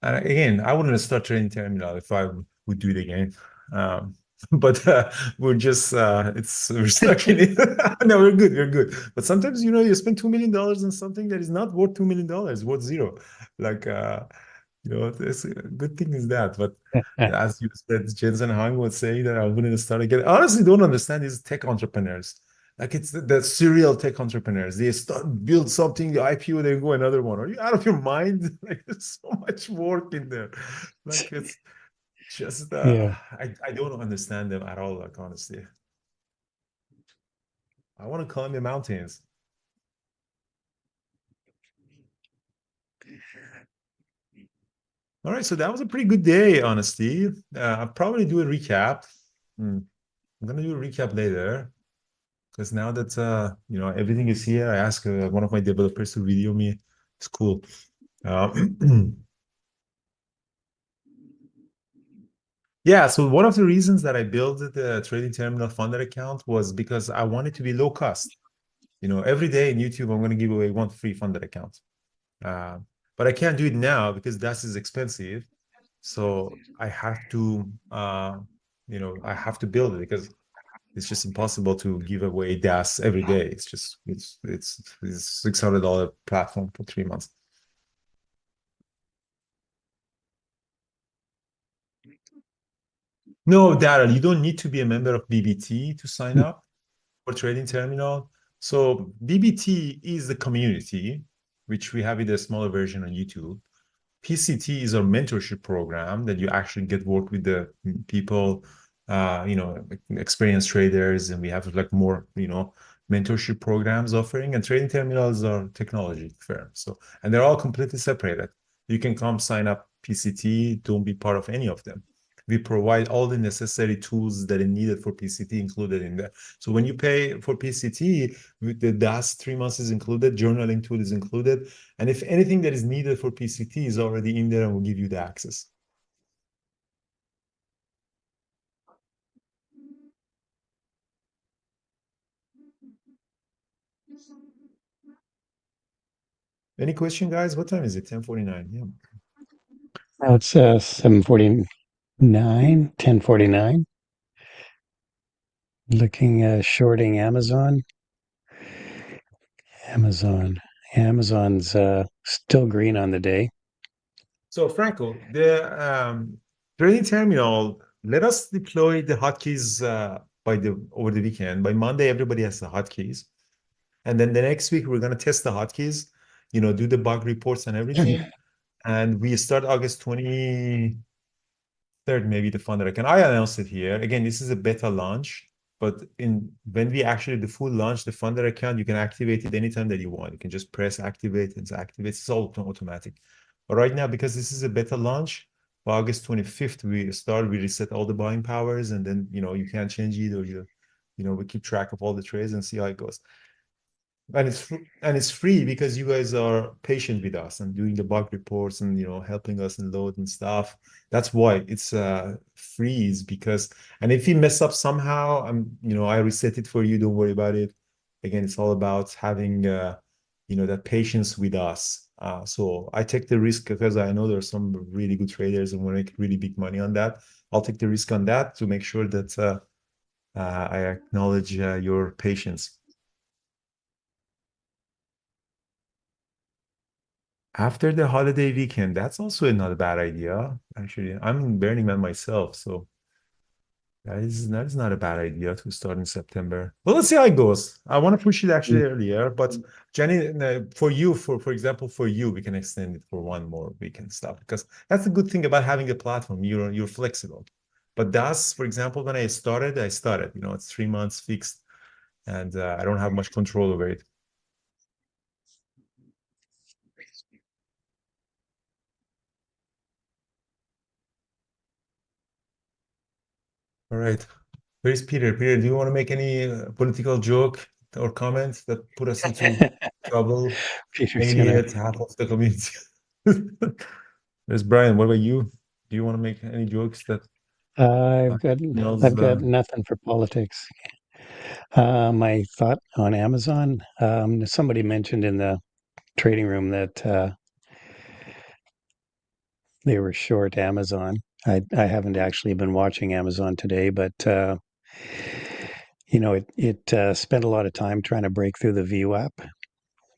and again, I wouldn't start trading terminal if I would do it again. But we're stuck in it. No, we're good, we're good. But sometimes, you spend $2 million on something that is not worth $2 million, worth zero. This good thing is that. But as you said, Jensen Huang would say that I wouldn't start again. I honestly don't understand these tech entrepreneurs. Like it's the serial tech entrepreneurs. They build something, the IPO, they go another one. Are you out of your mind? Like there's so much work in there. Like it's just Yeah. I don't understand them at all, like honestly. I want to climb the mountains. All right, so that was a pretty good day, honestly. I'll probably do a recap. I'm gonna do a recap later because now that everything is here, I asked one of my developers to video me. It's cool. Yeah, so one of the reasons that I built the trading terminal funder account was because I wanted to be low cost. Every day in YouTube, I'm going to give away one free funder account. But I can't do it now because DAS is expensive. So I have to, I have to build it because it's just impossible to give away DAS every day. It's $600 platform for 3 months. No, Daryl, you don't need to be a member of BBT to sign up for Trading Terminal. So BBT is the community, which we have in a smaller version on YouTube. PCT is our mentorship program that you actually get work with the people, experienced traders, and we have like more, mentorship programs offering. And Trading Terminals are technology firm. So, and they're all completely separated. You can come sign up PCT, don't be part of any of them. We provide all the necessary tools that are needed for PCT included in there. So when you pay for PCT, the DAS 3 months is included, journaling tool is included. And if anything that is needed for PCT is already in there and will give you the access. Any question, guys? What time is it? 10:49. Yeah. Now it's 7:49, 10:49. Looking shorting Amazon. Amazon's still green on the day. So Franco, the trading terminal, let us deploy the hotkeys over the weekend. By Monday, everybody has the hotkeys. And then the next week, we're going to test the hotkeys, do the bug reports and everything. And we start August 23rd, maybe the funder account. I announced it here. Again, this is a beta launch, but when we actually the full launch, the funder account, you can activate it anytime that you want. You can just press activate and activate. It's all automatic. But right now, because this is a beta launch, for August 25th, we reset all the buying powers, and then you can't change it, or we keep track of all the trades and see how it goes. And it's free because you guys are patient with us and doing the bug reports and helping us and load and stuff. That's why it's free, is because, and if you mess up somehow, I reset it for you. Don't worry about it. Again, it's all about having that patience with us. So I take the risk because I know there's some really good traders and want to make really big money on that. I'll take the risk on that to make sure that I acknowledge your patience. After the holiday weekend, that's also not a bad idea. Actually, I'm in Burning Man myself, so that is not a bad idea to start in September. Well, let's see how it goes. I want to push it actually earlier, but Jenny, for you, for example, for you, we can extend it for one more weekend stuff because that's the good thing about having a platform. You're flexible. But that's, for example, when I started. You know, it's 3 months fixed, and I don't have much control over it. All right. Where's Peter? Peter, do you want to make any political joke or comment that put us into trouble? Peter's Maybe gonna. it's half of the community. There's Brian. What about you? Do you want to make any jokes that I've got Neil's I've got nothing for politics. My thought on Amazon. Somebody mentioned in the trading room that they were short Amazon. I haven't actually been watching Amazon today, but you know, it spent a lot of time trying to break through the VWAP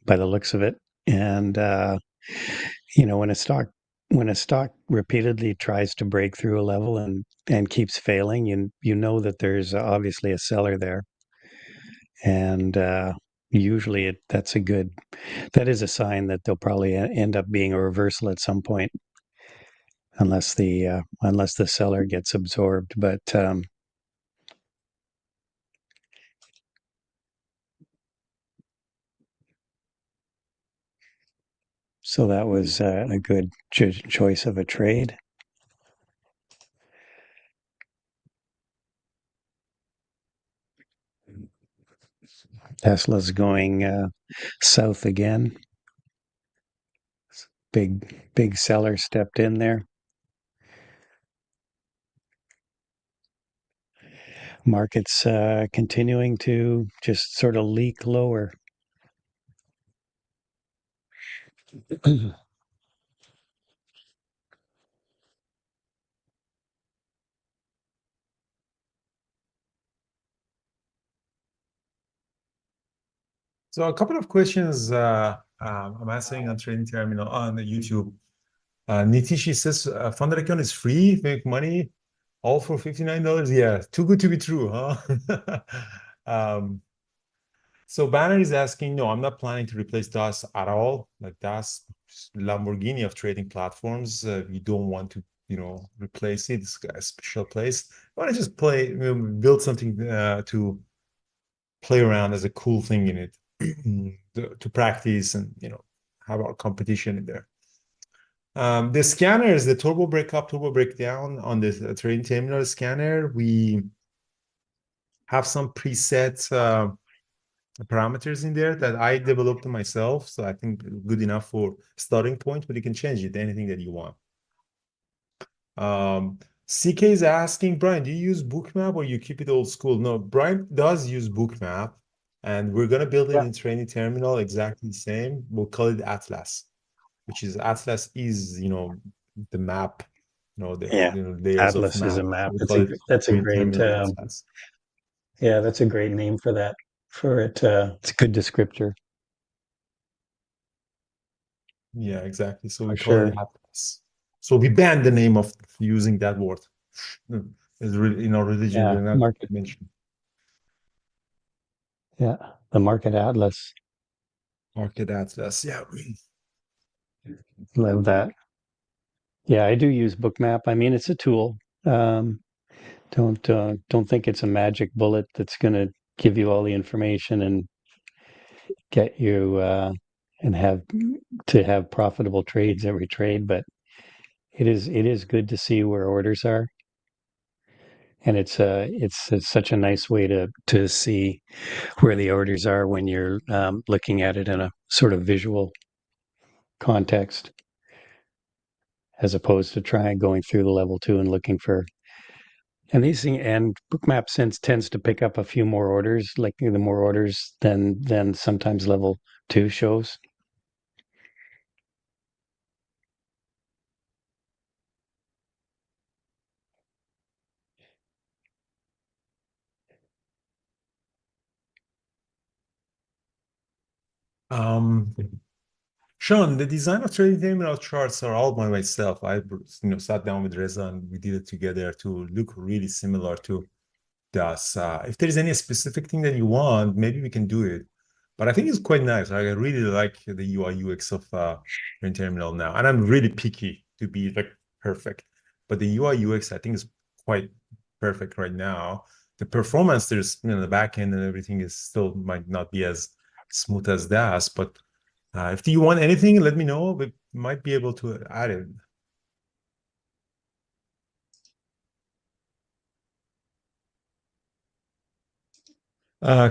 by the looks of it, and you know, when a stock repeatedly tries to break through a level and keeps failing, you know that there's obviously a seller there, and usually that is a sign that there'll probably end up being a reversal at some point, unless the seller gets absorbed. But so that was a good choice of a trade. Tesla's going south again. Big seller stepped in there. Market's continuing to just sort of leak lower. So a couple of questions I'm answering on Trading Terminal on the YouTube. Nitishi says fund account is free, make money, all for $59. Yeah, too good to be true, huh? So Banner is asking, no, I'm not planning to replace DAS at all. Like DAS, Lamborghini of trading platforms. You don't want to, replace it. It's got a special place. I want to just build something to play around as a cool thing in it, to practice and have our competition in there. The scanners, the turbo break up, turbo breakdown on the trading terminal scanner, we have some preset parameters in there that I developed myself. So I think good enough for starting point, but you can change it to anything that you want. CK is asking, Brian, do you use Bookmap or you keep it old school? No, Brian does use Bookmap, and we're going to build it in Trading Terminal exactly the same. We'll call it Atlas, which is Atlas is, the map, the layers of Atlas is map. a map. We call it That's a Trading great Terminal Atlas. yeah, that's a great name for that. For it, it's a good descriptor. Yeah, exactly. So we For call it sure. Atlas. So we banned the name of using that word. It's really in our religion, Yeah, we're not market. mentioned. Yeah, the market atlas. Market Atlas. Yeah. Love that. Yeah, I do use Bookmap. I mean, it's a tool. Um, don't think it's a magic bullet that's going to give you all the information and get you and have profitable trades every trade. But it is good to see where orders are, and it's such a nice way to see where the orders are when you're looking at it in a sort of visual context, as opposed to trying going through the level two and looking for. And these things, and Bookmap tends to pick up a few more orders, like the more orders than sometimes level two shows. Sean, the design of trading terminal charts are all by myself. I sat down with Reza and we did it together to look really similar to DAS. If there's any specific thing that you want, maybe we can do it. But I think it's quite nice. I really like the UI UX of trading terminal now, and I'm really picky to be like perfect. But the UI UX I think is quite perfect right now. The performance, there's the back end and everything is still might not be as smooth as DAS, but if you want anything, let me know. We might be able to add it.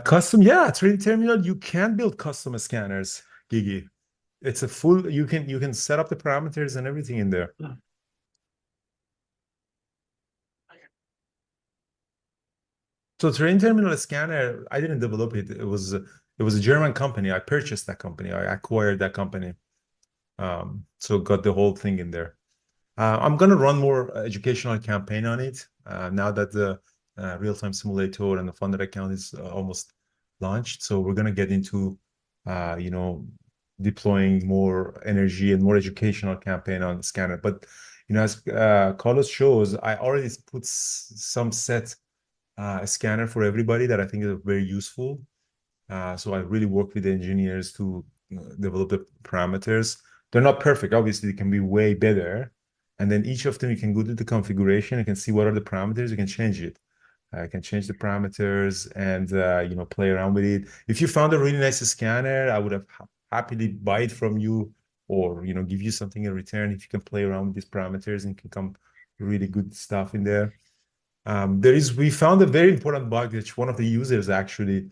Custom, yeah, 3D terminal. You can build custom scanners, Gigi. It's a full. You can set up the parameters and everything in there. So 3D terminal scanner, I didn't develop it. It was a German company. I purchased that company. I acquired that company. So got the whole thing in there. I'm gonna run more educational campaign on it now that the real-time simulator and the funded account is almost launched. So we're gonna get into deploying more energy and more educational campaign on the scanner. But as Carlos shows, I already put some set scanner for everybody that I think is very useful. So I really work with the engineers to develop the parameters. They're not perfect, obviously, they can be way better. And then each of them, you can go to the configuration, you can see what are the parameters, you can change it. I can change the parameters and play around with it. If you found a really nice scanner, I would have happily buy it from you, or give you something in return if you can play around with these parameters and can come really good stuff in there. We found a very important bug that one of the users actually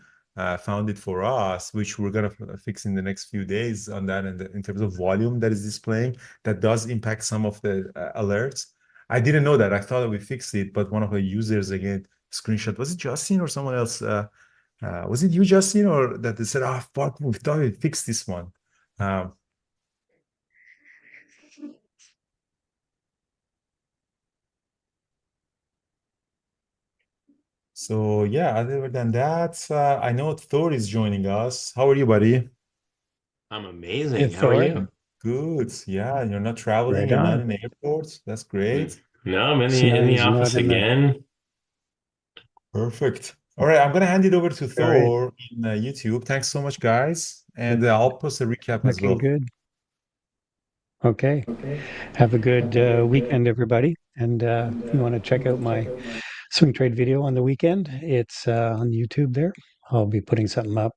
found it for us, which we're gonna fix in the next few days on that, and in terms of volume that is displaying, that does impact some of the alerts. I didn't know that. I thought that we fixed it, but one of the users again screenshot. Was it Justin or someone else? Was it you, Justin, or that they said, "Ah, fuck, we thought we fixed this one." So yeah, other than that, I know Thor is joining us. How are you, buddy? I'm Hey, amazing. How are Thor. you? Good. Yeah, you're not traveling, Right you're not on. in the airport. That's great. No, I'm in So now the he's office not in the. again. Perfect. All right, I'm gonna hand it over to All right. Thor in YouTube. Thanks so much, guys. And I'll post a recap as Looking well. good. Okay. Have a good weekend, everybody. And if you want to check out my swing trade video on the weekend, it's on YouTube there. I'll be putting something up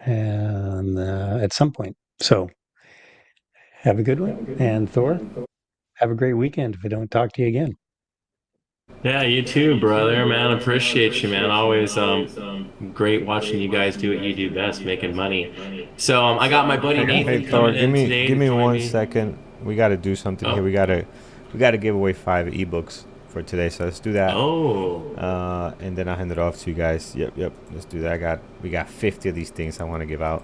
and at some point. So have a good one. And Thor, have a great weekend if I don't talk to you again. Yeah, you too, brother, man. Appreciate you, man. Always great watching you guys do what you do best, making money. So I got my buddy Hey Nathan Thor, coming give in me today give to me join one me. second. We got to do something here. Oh. We gotta give away 5 ebooks for today. So let's do that. Oh. And then I'll hand it off to you guys. Yep. Let's do that. We got 50 of these things I want to give out.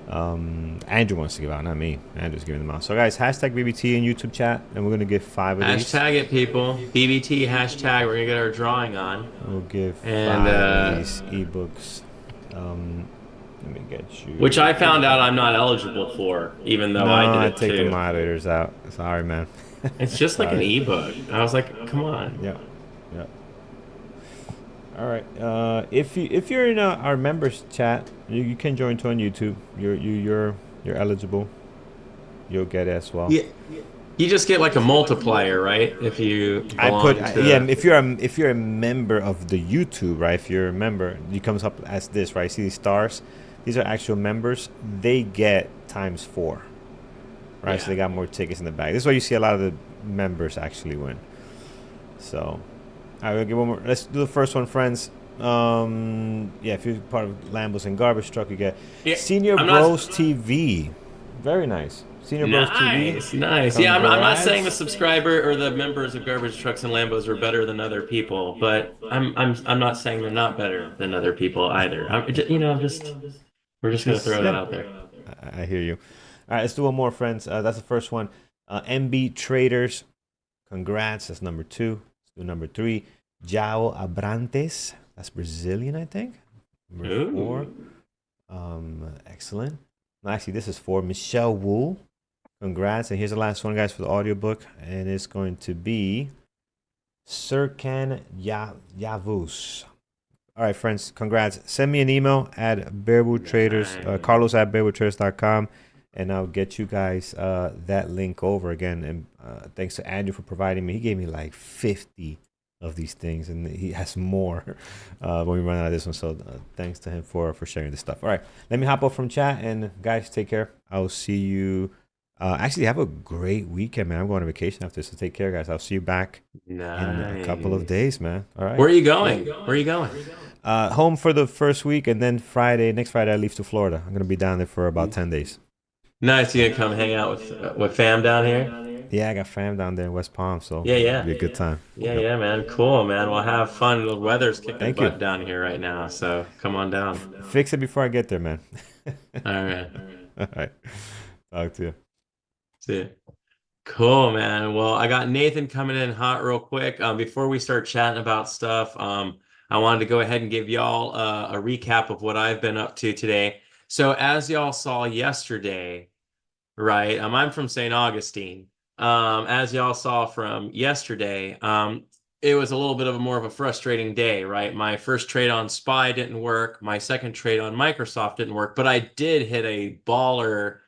Andrew wants to give out, not me. Andrew's giving them out. So guys, hashtag BBT in YouTube chat, and we're gonna give 5 of these. Hashtag it, people. BBT hashtag. We're gonna get our drawing on. We'll give 5 And of these ebooks. Let me get you. which I found out I'm not eligible for, even though No, I I did it take the too. moderators out. Sorry, man. It's just like an Sorry. ebook. I was like, come on. Yeah. All right. If you're in our members chat, you can join too on YouTube. You're eligible. You'll get it as well. Yeah. You just get like a multiplier, right? If you belong to... yeah. If you're a member of the YouTube, right? If you're a member, it comes up as this, right? See these stars? These are actual members. They get ×4, right? Yeah. So they got more tickets in the bag. This is why you see a lot of the members actually win. So, all right, we'll give one more. Let's do the first one, friends. Yeah, if you're part of Lambos and Garbage Truck, you get Senior Bros TV. Very nice. Senior Bros TV. Nice. Yeah, I'm not saying the subscriber or the members of Garbage Trucks and Lambos are better than other people, but I'm not saying they're not better than other people either. We're just gonna throw that out there. I hear you. All right, let's do one more, friends. That's the first one. MB Traders. Congrats. That's number 2. Let's do number 3. Jao Abrantes. That's Brazilian, I think. Number 4. Excellent. Actually, this is for Michelle Wu. Congrats. And here's the last one, guys, for the audiobook. And it's going to be Serkan Yavuz. All right, friends, congrats. Send me an email at bearwoodtraders, Carlos at bearwoodtraders.com, and I'll get you guys that link over again. And thanks to Andrew for providing me. He gave me like 50 of these things, and he has more when we run out of this one. So thanks to him for sharing this stuff. All right, let me hop off from chat, and guys, take care. I'll see you. Actually, have a great weekend, man. I'm going on vacation after, so take care, guys. I'll see you back in a couple of days, man. All right. Where are you going? Where are you going? Home for the first week, and then next Friday, I leave to Florida. I'm gonna be down there for about 10 days. Nice. You gonna come hang out with fam down here? Yeah, I got fam down there in West Palm, so Yeah. it'll be a good time. Yeah, man. Cool, man. We'll have fun. The weather's kicking butt down here right now, so come on down. Fix it before I get there, man. All right. All right. Talk to you. See you. Cool, man. Well, I got Nathan coming in hot real quick. Before we start chatting about stuff, I wanted to go ahead and give y'all a recap of what I've been up to today. So as y'all saw yesterday, right? I'm from St. Augustine. As y'all saw from yesterday, it was a little bit of more of a frustrating day, right? My first trade on SPY didn't work. My second trade on Microsoft didn't work, but I did hit a baller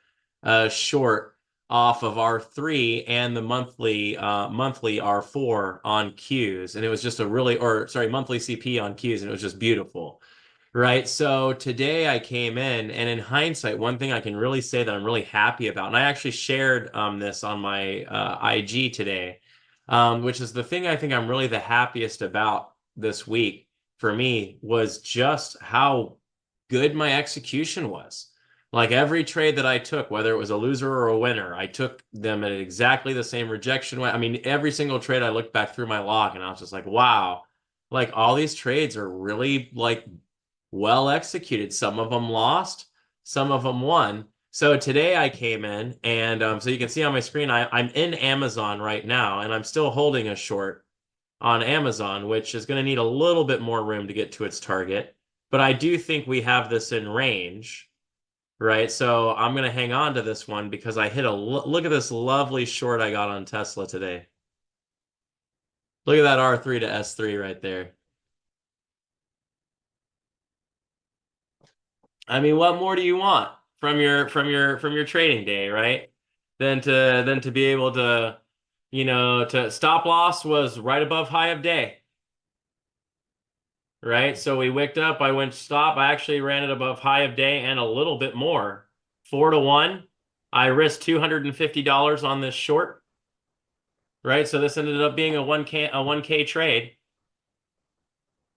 short off of R3 and the monthly R4 on Qs, and it was just monthly CP on Qs, and it was just beautiful, right? So today I came in, and in hindsight, one thing I can really say that I'm really happy about, and I actually shared this on my IG today, which is the thing I think I'm really the happiest about this week for me, was just how good my execution was. Like every trade that I took, whether it was a loser or a winner, I took them at exactly the same rejection way. I mean, every single trade I looked back through my log and I was just like, wow, like all these trades are really like well executed. Some of them lost, some of them won. So today I came in and so you can see on my screen, I'm in Amazon right now, and I'm still holding a short on Amazon, which is going to need a little bit more room to get to its target. But I do think we have this in range. Right, so I'm going to hang on to this one because I hit look at this lovely short I got on Tesla today. Look at that R3 to S3 right there. I mean, what more do you want from your trading day, right? Than to be able to, to stop loss was right above high of day. Right, so we wicked up. I went stop. I actually ran it above high of day and a little bit more. 4-1. I risked $250 on this short. Right, so this ended up being a 1K trade.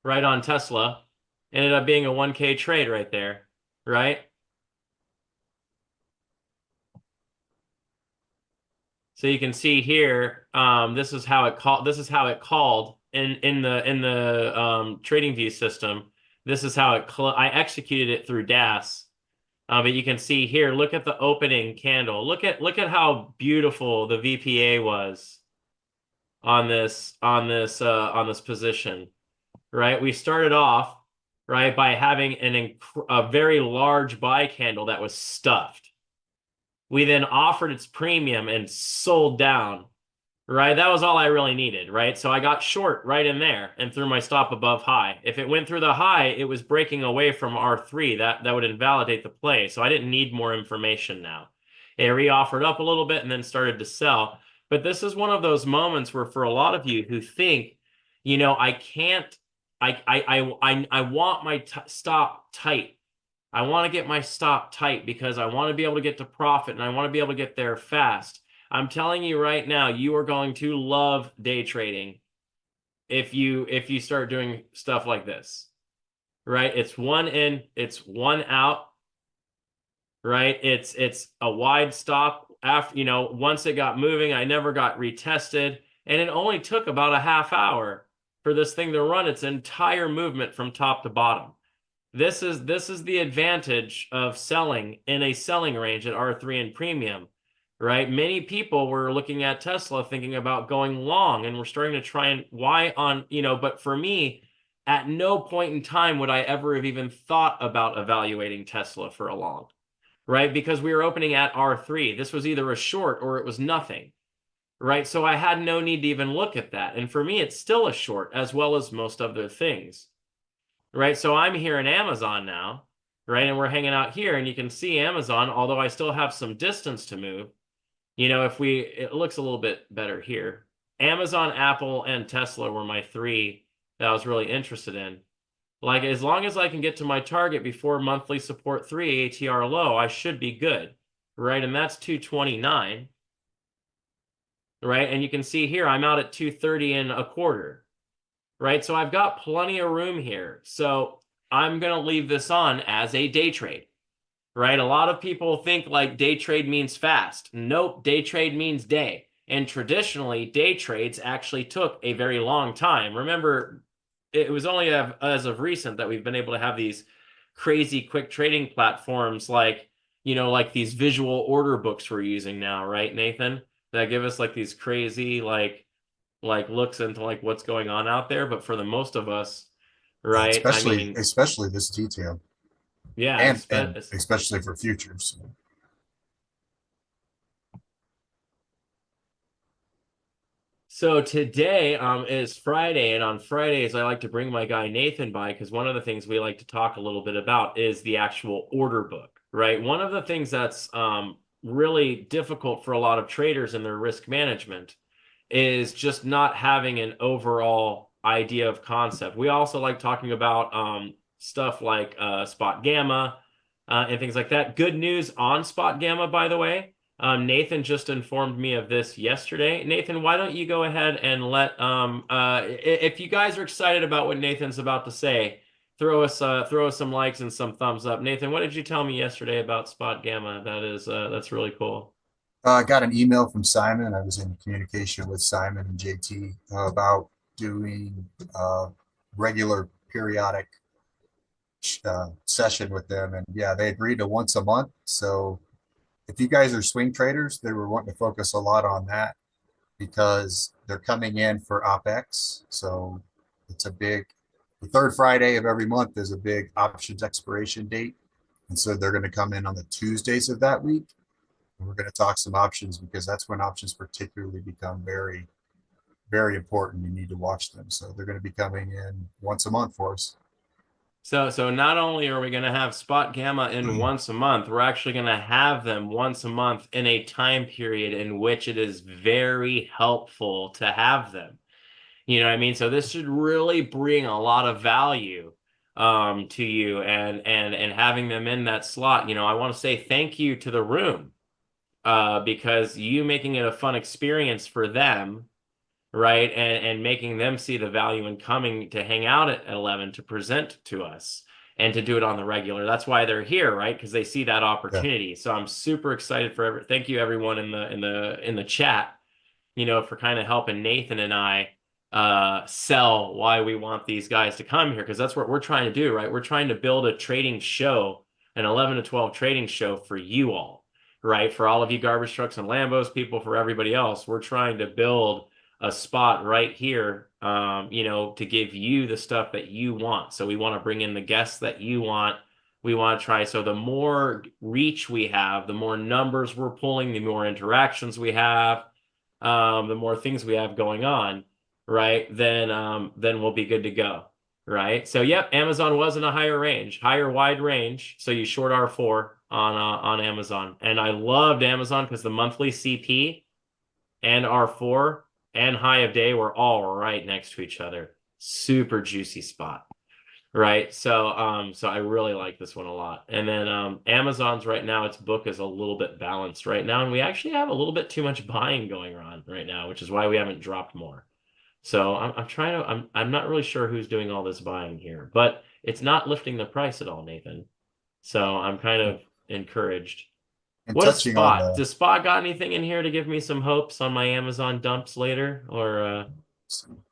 Right on Tesla, ended up being a 1K trade right there. Right. So you can see here. This is how it called. In the trading view system, this is how I executed it through DAS. But you can see here, look at the opening candle. Look at how beautiful the VPA was on this position, right? We started off right by having a very large buy candle that was stuffed. We then offered its premium and sold down. Right, that was all I really needed, right? So I got short right in there and threw my stop above high. If it went through the high, it was breaking away from R3. That would invalidate the play. So I didn't need more information now. It re-offered up a little bit and then started to sell. But this is one of those moments where for a lot of you who think, I want my stop tight. I want to get my stop tight because I want to be able to get to profit and I want to be able to get there fast. I'm telling you right now, you are going to love day trading if you start doing stuff like this, right? It's one in, it's one out, right? It's a wide stop after, once it got moving, I never got retested, and it only took about a half hour for this thing to run its entire movement from top to bottom. This is the advantage of selling in a selling range at R3 and premium. Right? Many people were looking at Tesla thinking about going long, and we're starting to try and but for me, at no point in time would I ever have even thought about evaluating Tesla for a long, right? Because we were opening at R3. This was either a short or it was nothing, right? So I had no need to even look at that. And for me, it's still a short as well as most other things, right? So I'm here in Amazon now, right? And we're hanging out here and you can see Amazon, although I still have some distance to move. You know, it looks a little bit better here. Amazon, Apple, and Tesla were my three that I was really interested in. Like, as long as I can get to my target before monthly support 3 ATR low, I should be good, right? And that's 229, right? And you can see here, I'm out at 230 and a quarter, right? So I've got plenty of room here. So I'm going to leave this on as a day trade, right? A lot of people think like day trade means fast. Nope, day trade means day. And traditionally, day trades actually took a very long time. Remember, it was only as of recent that we've been able to have these crazy quick trading platforms like, you know, like these visual order books we're using now, right, Nathan? That give us like these crazy like looks into like what's going on out there. But for the most of us, right? I mean, especially this detail, yeah, and especially for futures. So today is Friday, and on Fridays I like to bring my guy Nathan by because one of the things we like to talk a little bit about is the actual order book, right? One of the things that's really difficult for a lot of traders in their risk management is just not having an overall idea of concept. We also like talking about stuff like spot gamma and things like that. Good news on spot gamma, by the way. Nathan just informed me of this yesterday. Nathan, why don't you go ahead and let if you guys are excited about what Nathan's about to say, throw us some likes and some thumbs up. Nathan, what did you tell me yesterday about spot gamma? That's really cool. I got an email from Simon. I was in communication with Simon and JT about doing regular periodic session with them, and yeah, they agreed to once a month. So if you guys are swing traders, they were wanting to focus a lot on that because they're coming in for OPEX. So it's the third Friday of every month is a big options expiration date. And so they're going to come in on the Tuesdays of that week. And we're going to talk some options because that's when options particularly become very, very important. You need to watch them. So they're going to be coming in once a month for us. So not only are we going to have spot gamma in once a month, we're actually going to have them once a month in a time period in which it is very helpful to have them. You know what I mean? So this should really bring a lot of value to you and having them in that slot. You know, I want to say thank you to the room because you making it a fun experience for them, right? And making them see the value in coming to hang out at 11 to present to us and to do it on the regular. That's why they're here, right? Because they see that opportunity. Yeah. So I'm super excited thank you everyone in the chat, you know, for kind of helping Nathan and I sell why we want these guys to come here, because that's what we're trying to do, right? We're trying to build a trading show, an 11 to 12 trading show for you all, right? For all of you garbage trucks and Lambos people, for everybody else, we're trying to build a spot right here, you know, to give you the stuff that you want. So we want to bring in the guests that you want. We want to try. So the more reach we have, the more numbers we're pulling, the more interactions we have, the more things we have going on, right? Then we'll be good to go, right? So yep, Amazon was in a higher wide range. So you short R4 on Amazon, and I loved Amazon because the monthly CP and R4 and high of day were all right next to each other. Super juicy spot, right? So so I really like this one a lot. And then Amazon's right now, its book is a little bit balanced right now, and we actually have a little bit too much buying going on right now, which is why we haven't dropped more. So I'm not really sure who's doing all this buying here, but it's not lifting the price at all, Nathan. So I'm kind of encouraged. And What is touching Spot? on Does Spot got anything in here to give me some hopes on my Amazon dumps later? Or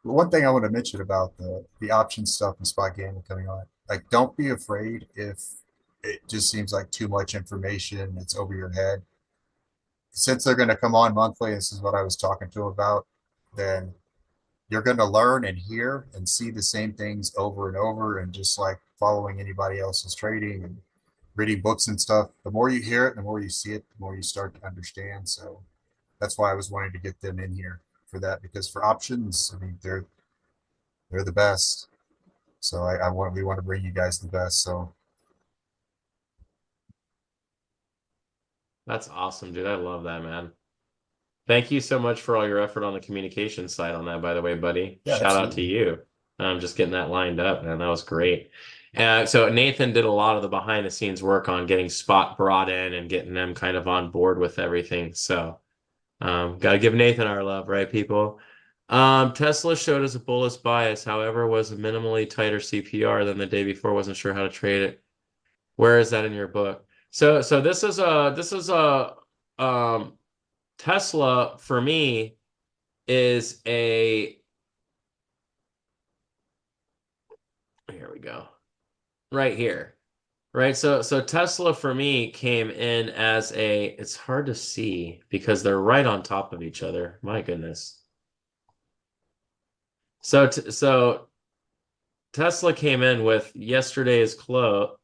one thing I want to mention about the option stuff and spot gaming coming on, like, don't be afraid if it just seems like too much information, it's over your head. Since they're going to come on monthly, this is what I was talking to about, then you're going to learn and hear and see the same things over and over, and just like following anybody else's trading and reading books and stuff, the more you hear it, the more you see it, the more you start to understand. So that's why I was wanting to get them in here for that, because for options, I mean, they're the best. So we want to bring you guys the best. So That's awesome, dude. I love that, man. Thank you so much for all your effort on the communication side on that, by the way, buddy. yeah, Shout out to absolutely. you. Just getting that lined up, man. That was great. So Nathan did a lot of the behind the scenes work on getting Spot brought in and getting them kind of on board with everything. So got to give Nathan our love, right, people? Tesla showed us a bullish bias, however, was a minimally tighter CPR than the day before. Wasn't sure how to trade it. Where is that in your book? So this is a Tesla for me is a, here we go, right here, right? So Tesla for me came in as a, it's hard to see because they're right on top of each other. My goodness. So Tesla came in with yesterday's close.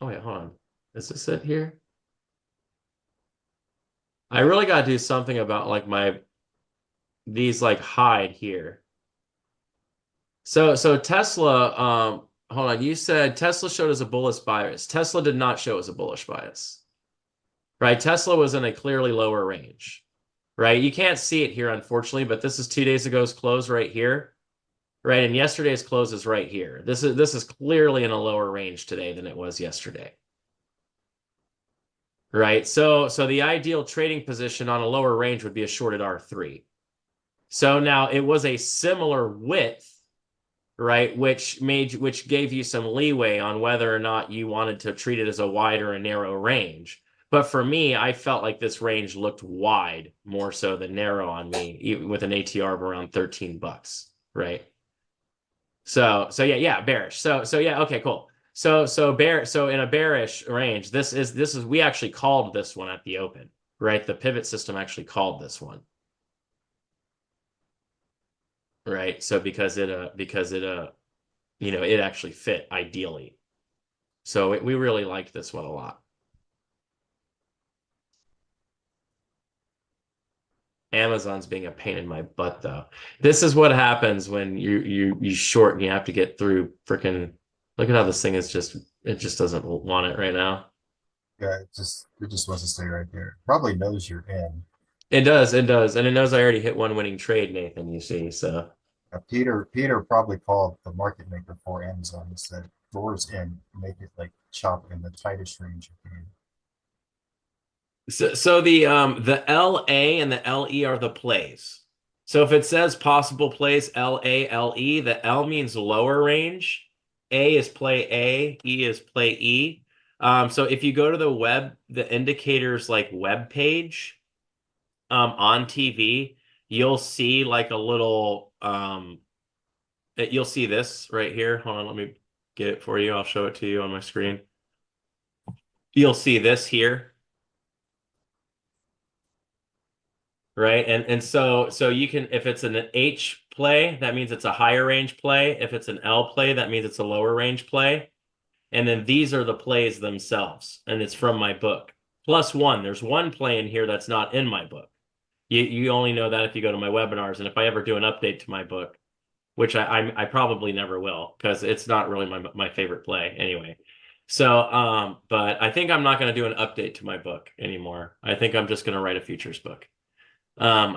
Oh wait, hold on. Is this it here? I really got to do something about like these like hide here. So Tesla, hold on. You said Tesla showed us a bullish bias. Tesla did not show us a bullish bias, right? Tesla was in a clearly lower range, right? You can't see it here, unfortunately, but this is 2 days ago's close right here, right? And yesterday's close is right here. This is clearly in a lower range today than it was yesterday, right? So the ideal trading position on a lower range would be a shorted R3. So now it was a similar width, right? Which gave you some leeway on whether or not you wanted to treat it as a wide or a narrow range. But for me, I felt like this range looked wide more so than narrow on me, with an ATR of around $13, right? So yeah, bearish. So yeah, okay, cool. So in a bearish range, this is we actually called this one at the open, right? The pivot system actually called this one. Right. So because it it actually fit ideally. So we really liked this one a lot. Amazon's being a pain in my butt though. This is what happens when you short and you have to get through freaking, look at how this thing is it just doesn't want it right now. Yeah, it just wants to stay right there. Probably knows you're in. It does. And it knows I already hit one winning trade, Nathan, you see. So Peter probably called the market maker for Amazon and said, doors in, make it like chop in the tightest range you can. So the LA and the LE are the plays. So if it says possible plays LA, LE, the L means lower range. A is play A, E is play E. So if you go to the indicators like web page on TV, you'll see like a little you'll see this right here. Hold on, let me get it for you. I'll show it to you on my screen. You'll see this here. Right. And so you can, if it's an H play, that means it's a higher range play. If it's an L play, that means it's a lower range play. And then these are the plays themselves. And it's from my book. Plus one, there's one play in here that's not in my book. You only know that if you go to my webinars. And if I ever do an update to my book, which I probably never will, because it's not really my favorite play anyway. So, but I think I'm not going to do an update to my book anymore. I think I'm just going to write a futures book. I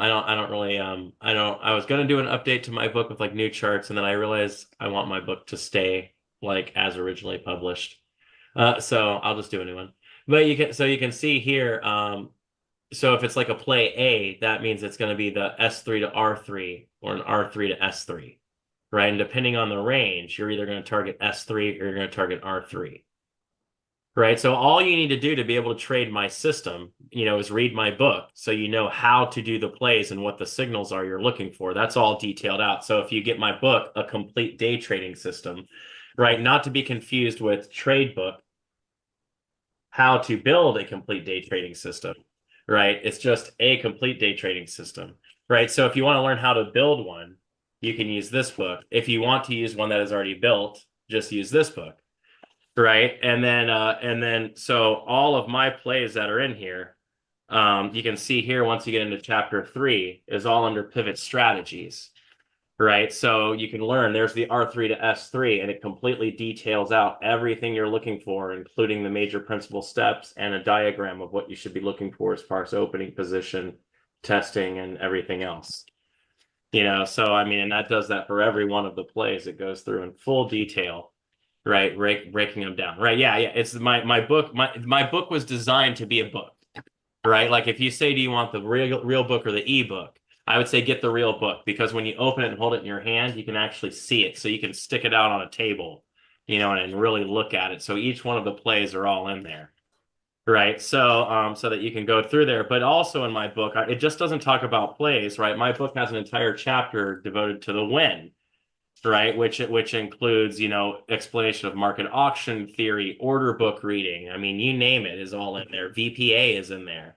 was going to do an update to my book with like new charts, and then I realized I want my book to stay like as originally published. So I'll just do a new one. But you can see here, so if it's like a play A, that means it's going to be the S3 to R3 or an R3 to S3, right? And depending on the range, you're either going to target S3 or you're going to target R3. Right. So all you need to do to be able to trade my system, is read my book. So you know how to do the plays and what the signals are you're looking for. That's all detailed out. So if you get my book, A Complete Day Trading System, right, not to be confused with Trade Book, How to Build a Complete Day Trading System, right? It's just A Complete Day Trading System, right? So if you want to learn how to build one, you can use this book. If you want to use one that is already built, just use this book, right? And then so all of my plays that are in here, you can see here once you get into chapter 3 is all under pivot strategies, right? So you can learn, there's the R3 to S3, and it completely details out everything you're looking for, including the major principal steps and a diagram of what you should be looking for as far as opening position, testing, and everything else. You know, so I mean, and that does that for every one of the plays. It goes through in full detail, right? Breaking them down, right? Yeah. It's my book. My book was designed to be a book, right? Like if you say, do you want the real book or the e-book? I would say get the real book, because when you open it and hold it in your hand, you can actually see it. So you can stick it out on a table, you know, and really look at it. So each one of the plays are all in there. Right. So so that you can go through there. But also in my book, it just doesn't talk about plays, right? My book has an entire chapter devoted to the win, right? Which includes, you know, explanation of market auction theory, order book reading. I mean, you name it is all in there. VPA is in there,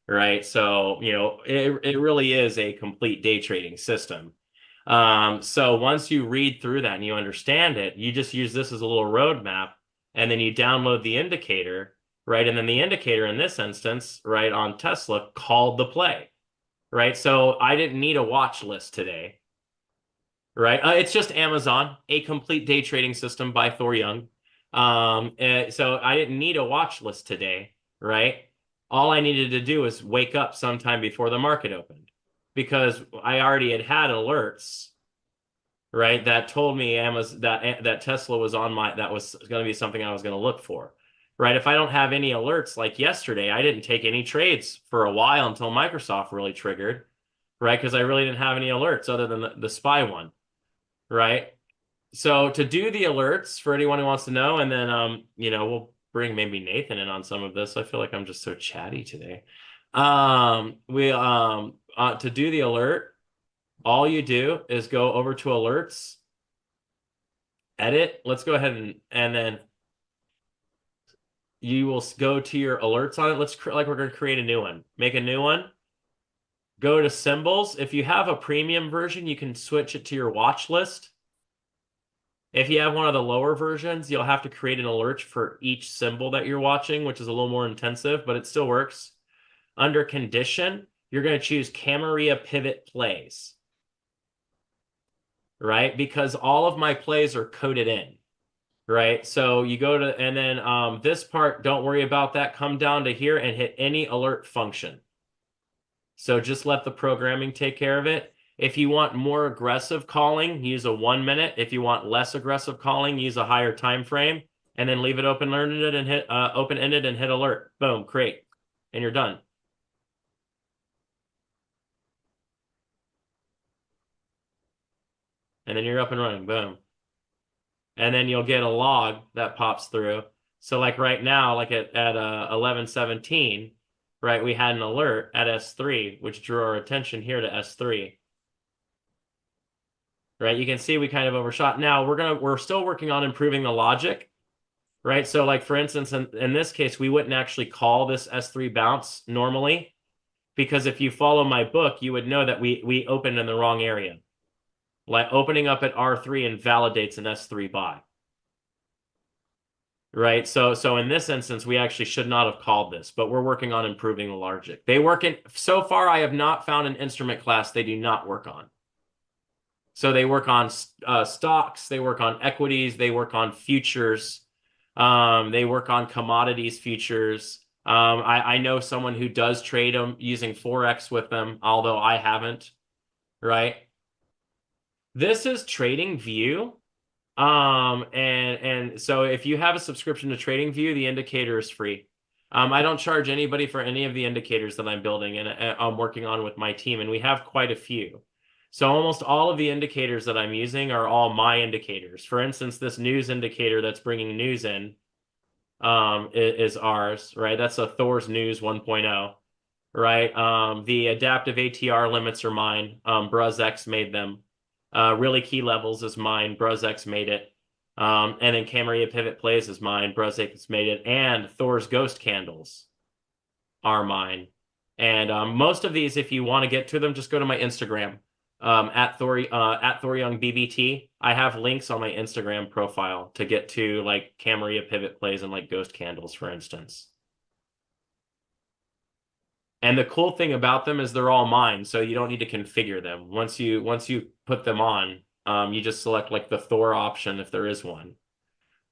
right? So, you know, it really is a complete day trading system. So once you read through that and you understand it, you just use this as a little roadmap, and then you download the indicator. Right. And then the indicator in this instance, right, on Tesla called the play. Right. So I didn't need a watch list today. Right. It's just Amazon, a complete day trading system by Thor Young. So I didn't need a watch list today. Right. All I needed to do was wake up sometime before the market opened, because I already had alerts, right, that told me that Tesla was on that was going to be something I was going to look for. Right. If I don't have any alerts, like yesterday, I didn't take any trades for a while until Microsoft really triggered, right? Because I really didn't have any alerts other than the SPY one, right? So to do the alerts for anyone who wants to know, and then you know, we'll bring maybe Nathan in on some of this. I feel like I'm just so chatty today. To do the alert, all you do is go over to alerts, edit. Let's go ahead and then you will go to your alerts on it. Like we're going to create a new one. Make a new one. Go to symbols. If you have a premium version, you can switch it to your watch list. If you have one of the lower versions, you'll have to create an alert for each symbol that you're watching, which is a little more intensive, but it still works. Under condition, you're going to choose Camarilla pivot plays, right? Because all of my plays are coded in. Right. So you go to, and then this part, don't worry about that. Come down to here and hit any alert function. So just let the programming take care of it. If you want more aggressive calling, use a 1 minute. If you want less aggressive calling, use a higher time frame, and then leave it open-ended and hit open-ended and hit alert. Boom, create, and you're done. And then you're up and running. Boom. And then you'll get a log that pops through. So like right now, like at 11:17, right, we had an alert at S3, which drew our attention here to S3. Right, you can see we kind of overshot. Now we're still working on improving the logic, right? So like for instance, in this case, we wouldn't actually call this S3 bounce normally, because if you follow my book, you would know that we opened in the wrong area. Like opening up at R3 invalidates an S3 buy. Right. So in this instance, we actually should not have called this, but we're working on improving the logic. They work in, so far, I have not found an instrument class they do not work on. So they work on stocks, they work on equities, they work on futures, they work on commodities futures. I know someone who does trade them using Forex with them, although I haven't. Right. This is TradingView. And so if you have a subscription to TradingView, the indicator is free. I don't charge anybody for any of the indicators that I'm building and I'm working on with my team, and we have quite a few. So almost all of the indicators that I'm using are all my indicators. For instance, this news indicator that's bringing news in is ours, right? That's a Thor's News 1.0, right? The adaptive ATR limits are mine. BruzzX made them. Really key levels is mine. BruzzX made it. And then Camarilla pivot plays is mine. BruzzX made it. And Thor's ghost candles are mine. And most of these, if you want to get to them, just go to my Instagram. at Thor Young BBT. I have links on my Instagram profile to get to like Camarilla pivot plays and like ghost candles, for instance. And the cool thing about them is they're all mine, so you don't need to configure them. Once you put them on, you just select like the Thor option if there is one.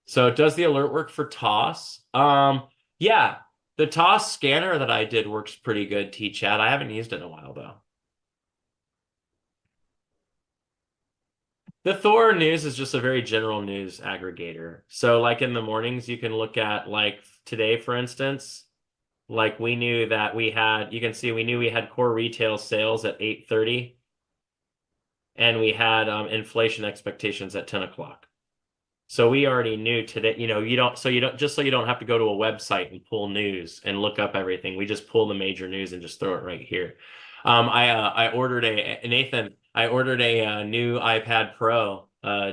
So does the alert work for toss? Yeah, the toss scanner that I did works pretty good, T-Chat. I haven't used it in a while though. The Thor news is just a very general news aggregator. So like in the mornings, you can look at like today, for instance, like we knew that we had, you can see we knew we had core retail sales at 8:30 and we had inflation expectations at 10 o'clock. So we already knew today, you don't have to go to a website and pull news and look up everything. We just pull the major news and just throw it right here. I ordered Nathan, I ordered a new iPad Pro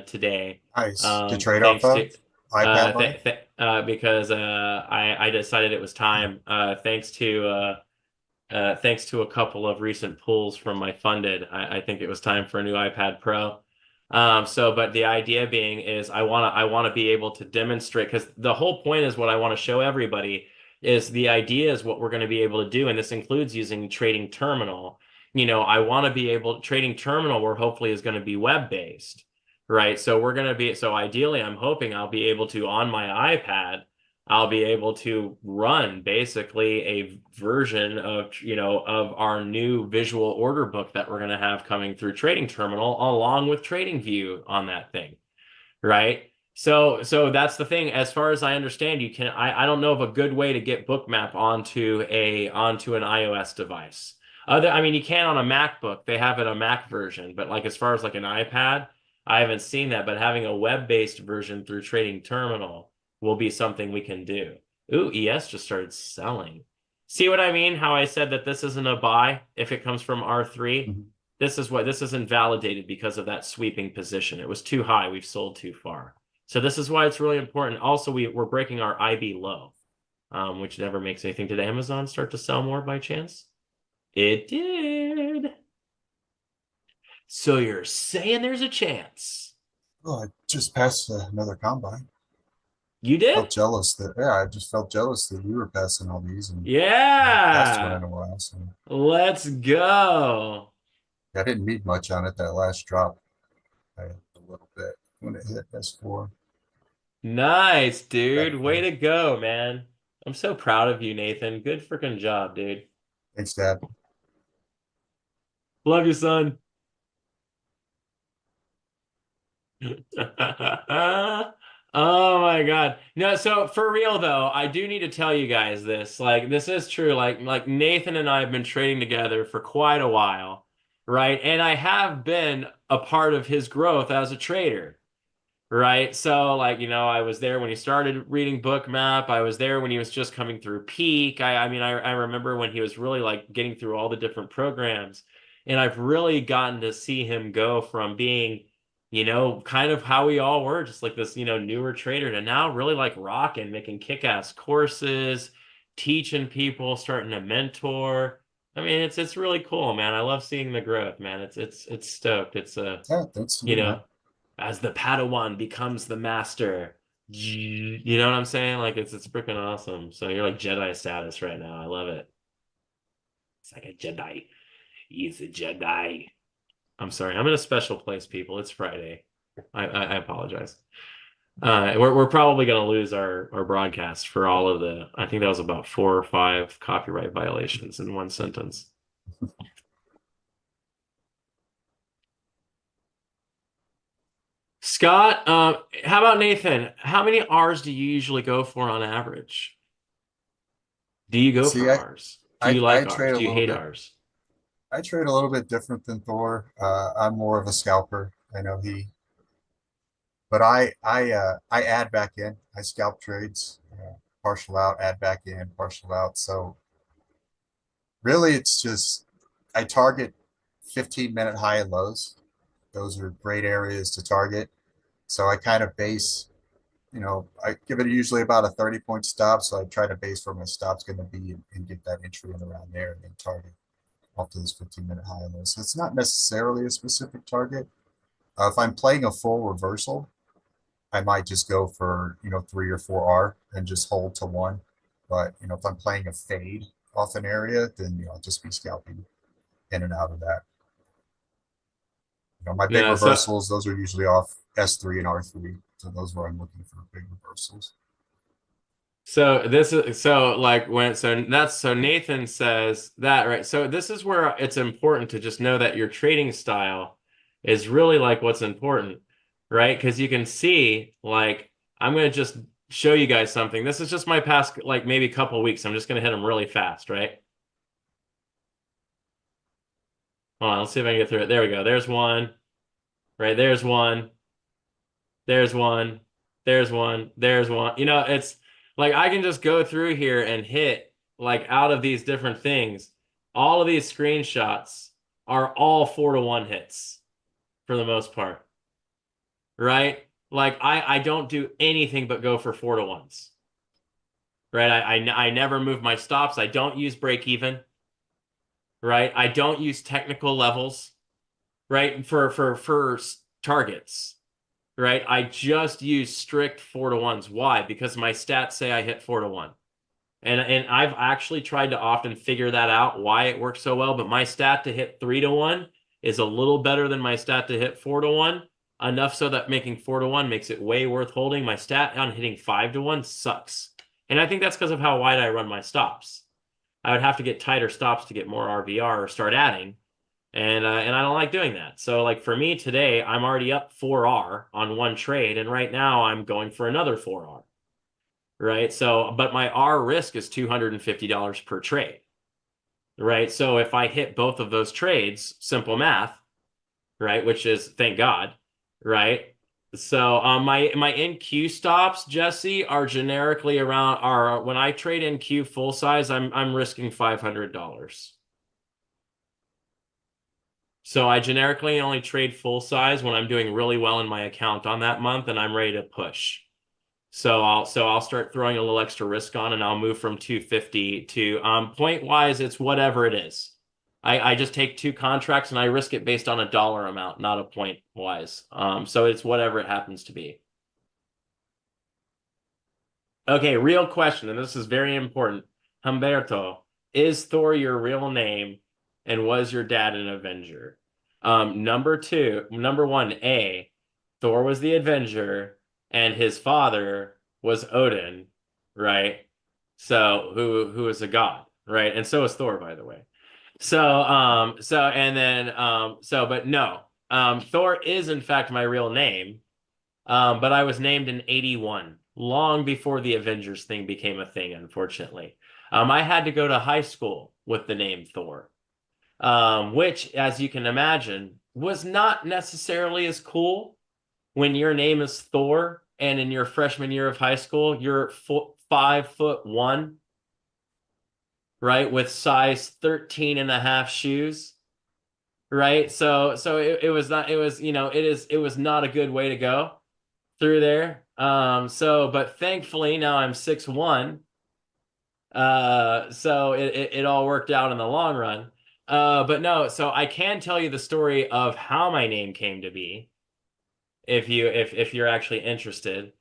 today. Nice. To trade off of iPad because I decided it was time. Thanks to a couple of recent pulls from my funded, I think it was time for a new iPad Pro. But the idea being is I want to be able to demonstrate, because the whole point is what I want to show everybody is the idea is what we're going to be able to do. And this includes using Trading Terminal. I want to be able Trading Terminal where hopefully is going to be web-based, right? So ideally I'm hoping I'll be able to, on my iPad, I'll be able to run basically a version of our new visual order book that we're going to have coming through Trading Terminal along with TradingView on that thing, right? So that's the thing. As far as I understand, I don't know of a good way to get Bookmap onto an iOS device. You can on a MacBook. They have it a Mac version, but like as far as like an iPad, I haven't seen that. But having a web-based version through Trading Terminal will be something we can do. Ooh, ES just started selling. See what I mean? How I said that this isn't a buy if it comes from R3? Mm-hmm. This isn't validated because of that sweeping position. It was too high. We've sold too far. So this is why it's really important. Also, we're breaking our IB low, which never makes anything. Did Amazon start to sell more by chance? It did. So you're saying there's a chance? Oh, I just passed another combine. You did? I just felt jealous that you were passing all these. And yeah. one in a while. So. Let's go. I didn't meet much on it that last drop. A little bit when it hit S4. Nice, dude. Way to go, man. I'm so proud of you, Nathan. Good freaking job, dude. Thanks, Dad. Love you, son. Oh my God. No, so for real though, I do need to tell you guys this. Like, this is true. Like Nathan and I have been trading together for quite a while, right? And I have been a part of his growth as a trader, right? So I was there when he started reading Bookmap. I was there when he was just coming through peak. I remember when he was really like getting through all the different programs. And I've really gotten to see him go from being kind of how we all were, just like this, newer trader, to now really like rocking, making kick-ass courses, teaching people, starting to mentor. I mean, it's really cool, man. I love seeing the growth, man. It's stoked. It's as the Padawan becomes the master. You know what I'm saying? Like it's freaking awesome. So you're like Jedi status right now. I love it. It's like a Jedi. He's a Jedi. I'm sorry. I'm in a special place, people. It's Friday. I apologize. We're probably going to lose our broadcast for all of I think that was about 4 or 5 copyright violations in one sentence. Scott, how about Nathan? How many R's do you usually go for on average? Do you go for R's? Do you like R's? Do you hate R's? I trade a little bit different than Thor. I'm more of a scalper. I know but I add back in. I scalp trades, partial out, add back in, partial out. So really, it's just I target 15-minute high and lows. Those are great areas to target. So I kind of base, I give it usually about a 30-point stop. So I try to base where my stop's going to be and get that entry in around there and then target off to this 15-minute high and low. So it's not necessarily a specific target. If I'm playing a full reversal, I might just go for, 3 or 4R and just hold to 1. But, if I'm playing a fade off an area, then, I'll just be scalping in and out of that. My big Yeah, so reversals, those are usually off S3 and R3. So those are where I'm looking for big reversals. this is so Nathan says that, right? So this is where it's important to just know that your trading style is really like what's important, right? Because you can see, like, I'm going to just show you guys something. This is just my past, like, maybe couple weeks. I'm just going to hit them really fast, right? Hold on, let's see if I can get through it. There we go. There's one, right? There's one. There's one. There's one. There's one. It's like I can just go through here and hit, like, out of these different things. All of these screenshots are all 4-to-1 hits for the most part, right? Like I don't do anything but go for 4-to-1s, right? I never move my stops. I don't use break even, right? I don't use technical levels, right? For targets. Right? I just use strict 4-to-1s. Why? Because my stats say I hit 4-to-1. And I've actually tried to often figure that out, why it works so well, but my stat to hit 3-to-1 is a little better than my stat to hit 4-to-1, enough so that making 4-to-1 makes it way worth holding. My stat on hitting 5-to-1 sucks. And I think that's because of how wide I run my stops. I would have to get tighter stops to get more RVR or start adding. And I don't like doing that. So, like, for me today, I'm already up 4R on one trade, and right now I'm going for another 4R, right? So, but my R risk is $250 per trade, right? So if I hit both of those trades, simple math, right, which is thank God, right? So my NQ stops, Jesse, are generically around when I trade NQ full size, I'm risking $500. So I generically only trade full size when I'm doing really well in my account on that month and I'm ready to push. So I'll start throwing a little extra risk on and I'll move from 250 to point wise, it's whatever it is. I just take 2 contracts and I risk it based on a dollar amount, not a point wise. So it's whatever it happens to be. Okay, real question, and this is very important. Humberto, is Thor your real name? And was your dad an Avenger? Number one, A, Thor was the Avenger, and his father was Odin, right? So who is a god, right? And so is Thor, by the way. But no. Thor is in fact my real name. But I was named in 81, long before the Avengers thing became a thing, unfortunately. I had to go to high school with the name Thor. Which, as you can imagine, was not necessarily as cool when your name is Thor and in your freshman year of high school, you're 5'1", right? With size 13.5 shoes, right? So it was not, it was, it was not a good way to go through there. But thankfully now I'm 6'1". So it all worked out in the long run. But no, so I can tell you the story of how my name came to be, if you're actually interested.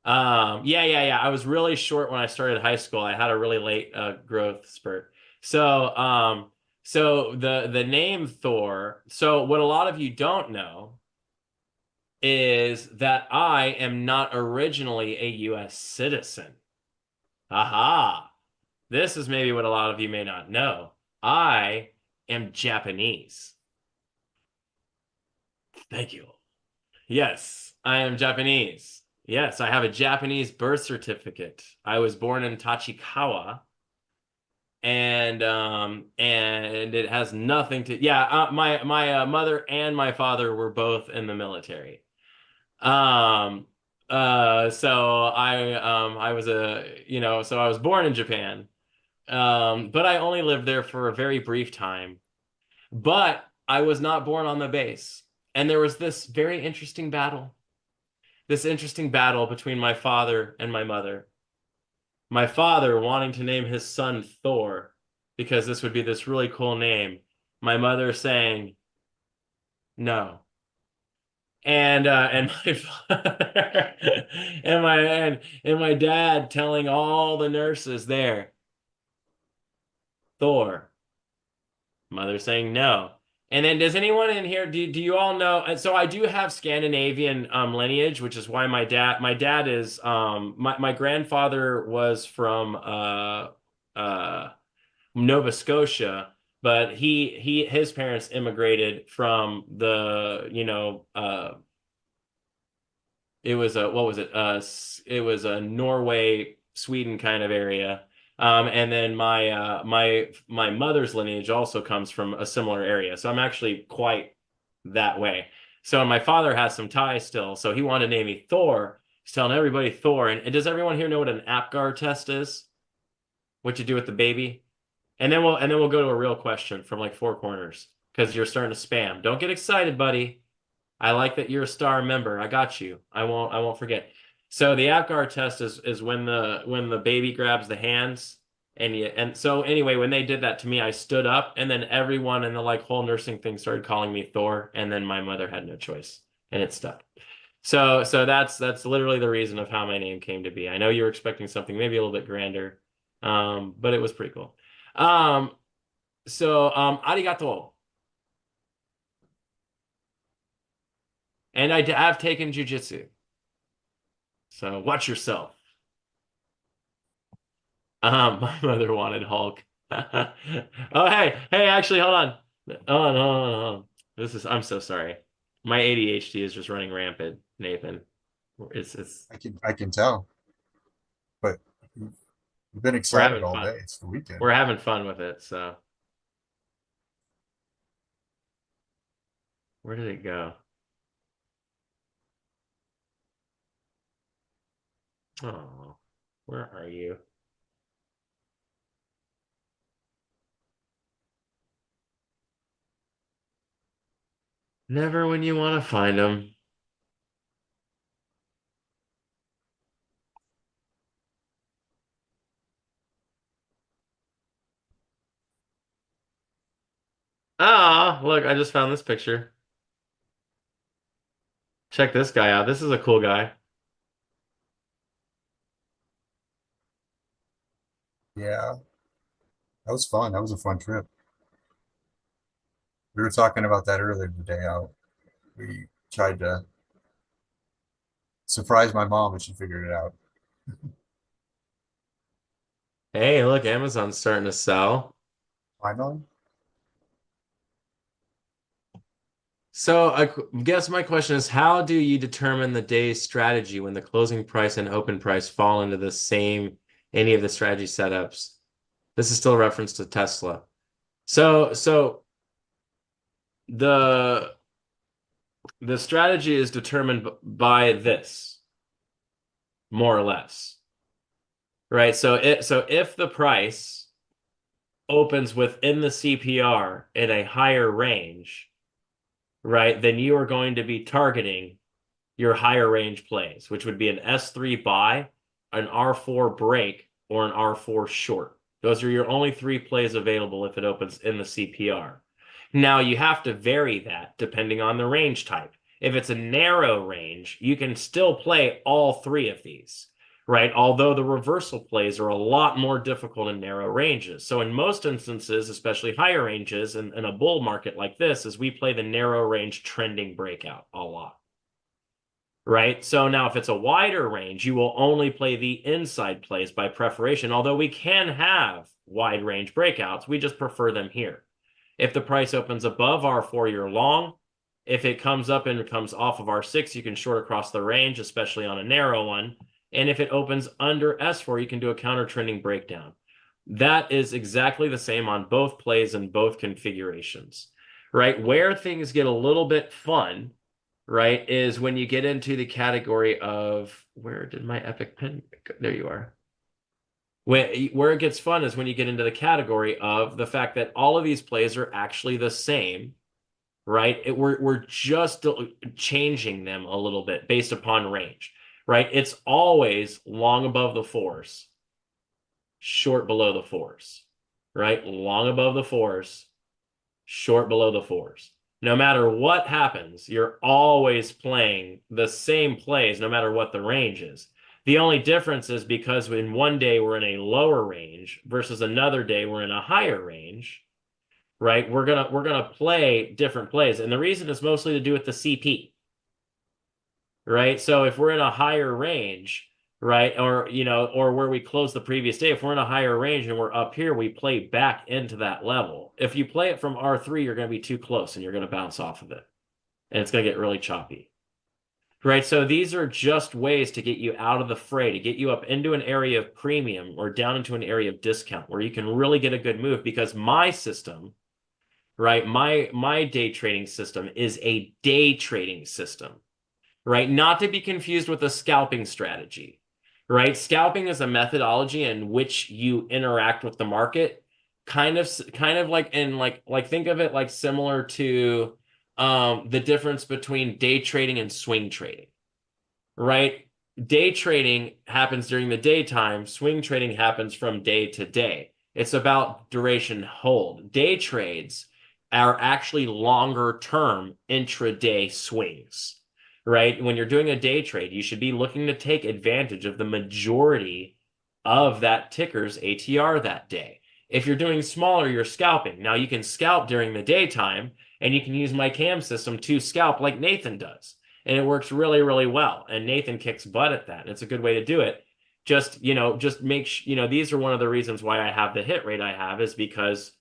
Yeah. I was really short when I started high school. I had a really late growth spurt. So the name Thor. So what a lot of you don't know is that I am not originally a U.S. citizen. Aha! This is maybe what a lot of you may not know. I am Japanese. Thank you. Yes, I am Japanese. Yes, I have a Japanese birth certificate. I was born in Tachikawa, and it has nothing to. Yeah, my mother and my father were both in the military. So I was so I was born in Japan. But I only lived there for a very brief time. But I was not born on the base. And there was this very interesting battle. This interesting battle between my father and my mother. My father wanting to name his son Thor because this would be this really cool name. my mother saying no. And my father and my dad telling all the nurses there, Thor. Mother saying no. And then does anyone in here, do you all know? And so I do have Scandinavian lineage, which is why my dad is my grandfather was from Nova Scotia, but his parents immigrated from the, it was a, what was it? It was a Norway, Sweden kind of area. And then my mother's lineage also comes from a similar area. So I'm actually quite that way. So my father has some ties still. So he wanted to name me Thor. He's telling everybody Thor. And does everyone here know what an APGAR test is? What you do with the baby? And then we'll go to a real question from like four corners because you're starting to spam. Don't get excited, buddy. I like that you're a star member. I got you. I won't forget. So the APGAR test is when the baby grabs the hands and so anyway, when they did that to me, I stood up and then everyone in the like whole nursing thing started calling me Thor, and then my mother had no choice and it stuck. So that's literally the reason of how my name came to be. I know you were expecting something maybe a little bit grander, but it was pretty cool. Arigato. And I have taken jujitsu. So watch yourself. My mother wanted Hulk. Oh, hey, actually, hold on. Hold on. I'm so sorry. My ADHD is just running rampant, Nathan. It's I can tell, but you've been we're excited having all fun. day. It's the weekend. We're having fun with it, so. Where did it go? Oh, where are you? Never when you want to find them. Ah, look, I just found this picture. Check this guy out. This is a cool guy. Yeah, that was fun. That was a fun trip. We were talking about that earlier today. How we tried to surprise my mom and she figured it out. Hey, look, Amazon's starting to sell. My mom? So I guess my question is, how do you determine the day's strategy when the closing price and open price fall into the same, any of the strategy setups? This is still a reference to Tesla. So the strategy is determined by this, more or less, right? So if the price opens within the CPR in a higher range, right, then you are going to be targeting your higher range plays, which would be an S3 buy, an R4 break, or an R4 short. Those are your only three plays available if it opens in the CPR. Now you have to vary that depending on the range type. If it's a narrow range, you can still play all three of these, right? Although the reversal plays are a lot more difficult in narrow ranges. So in most instances, especially higher ranges in a bull market like this, is we play the narrow range trending breakout a lot. Right? So now if it's a wider range, you will only play the inside plays by preference, although we can have wide range breakouts. We just prefer them here. If the price opens above R4, you're long. If it comes up and comes off of R6, you can short across the range, especially on a narrow one. And if it opens under S4, you can do a counter trending breakdown. That is exactly the same on both plays and both configurations, right? Where things get a little bit fun, right, is when you get into the category of, where did my epic pen go? There you are. Where it gets fun is when you get into the category of the fact that all of these plays are actually the same, right? We're just changing them a little bit based upon range, right? It's always long above the fours, short below the fours, right? Long above the fours, short below the 4s. No matter what happens, you're always playing the same plays, no matter what the range is. The only difference is because in one day we're in a lower range versus another day we're in a higher range, right? We're gonna play different plays, and the reason is mostly to do with the CP, right? So if we're in a higher range, right, or where we closed the previous day, if we're in a higher range and we're up here, we play back into that level. If you play it from R3, you're going to be too close and you're going to bounce off of it, and it's going to get really choppy. Right, so these are just ways to get you out of the fray, to get you up into an area of premium or down into an area of discount where you can really get a good move, because my system, right, my day trading system is a day trading system, right? Not to be confused with a scalping strategy, right? Scalping is a methodology in which you interact with the market, kind of like think of it like similar to the difference between day trading and swing trading, right? Day trading happens during the daytime, swing trading happens from day to day. It's about duration hold. Day trades are actually longer term intraday swings, right? When you're doing a day trade, you should be looking to take advantage of the majority of that ticker's ATR that day. If you're doing smaller, you're scalping. Now you can scalp during the daytime, and you can use my cam system to scalp like Nathan does. And it works really, really well. And Nathan kicks butt at that. And it's a good way to do it. Just make, these are one of the reasons why I have the hit rate I have, is because,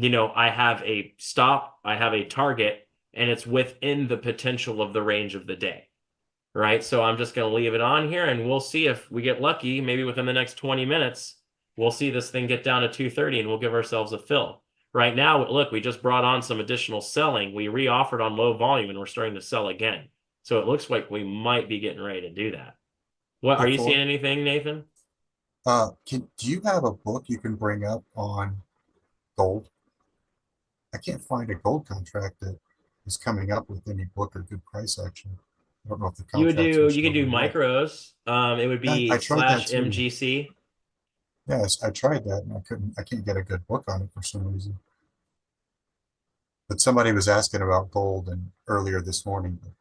I have a stop, I have a target, and it's within the potential of the range of the day, right? So I'm just going to leave it on here, and we'll see if we get lucky. Maybe within the next 20 minutes, we'll see this thing get down to 230 and we'll give ourselves a fill. Right now, look, we just brought on some additional selling. We re-offered on low volume and we're starting to sell again. So it looks like we might be getting ready to do that. What, are you seeing anything, Nathan? Do you have a book you can bring up on gold? I can't find a gold contract that is coming up with any book or good price action. I don't know if the contracts You can do micros. It would be I tried that / too. MGC. Yes, I tried that and I can't get a good book on it for some reason. But somebody was asking about gold and earlier this morning. But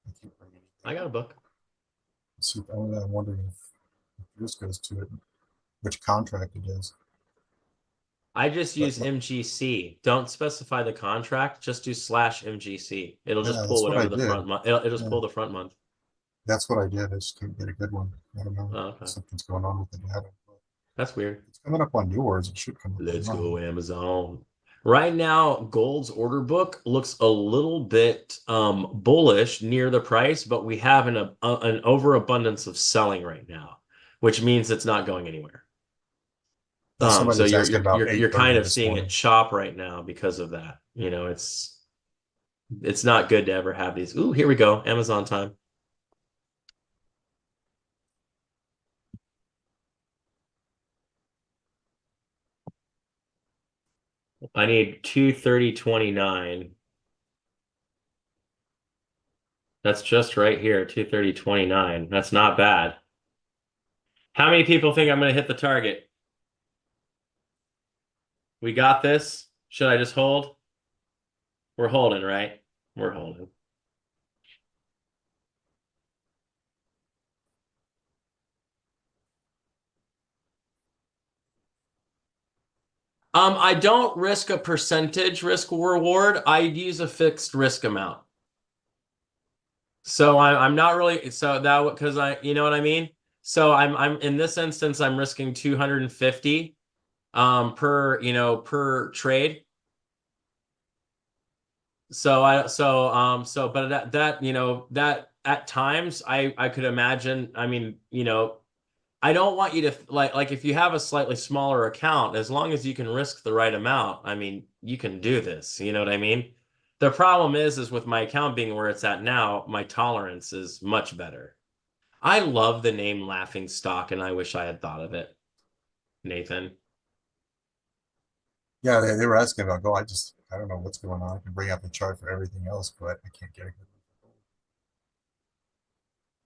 I can't bring anything. I got a book. See, I'm wondering if this goes to it, which contract it is. I just use MGC. Don't specify the contract. Just do / MGC. It'll just pull whatever the front month. It'll just pull the front month. That's what I did. I just couldn't get a good one. I don't know. Oh, okay. Something's going on with the data. That's weird. It's coming up on yours. It should come up. Let's go Amazon. Right now, gold's order book looks a little bit bullish near the price, but we have an overabundance of selling right now, which means it's not going anywhere. So you're kind of seeing it chop right now because of that. It's not good to ever have these. Ooh, here we go. Amazon time. I need 230.29. That's just right here, 230.29. That's not bad. How many people think I'm going to hit the target? We got this. Should I just hold? We're holding, right? We're holding. I don't risk a percentage risk reward. I use a fixed risk amount. So I'm not really, so that, because you know what I mean? So I'm in this instance, I'm risking 250 per trade. But that at times I could imagine, I don't want you to like if you have a slightly smaller account, as long as you can risk the right amount, you can do this. You know what I mean? The problem is with my account being where it's at now, my tolerance is much better. I love the name Laughing Stock, and I wish I had thought of it. Nathan. Yeah, they were asking about gold. I don't know what's going on. I can bring up the chart for everything else, but I can't get a good one.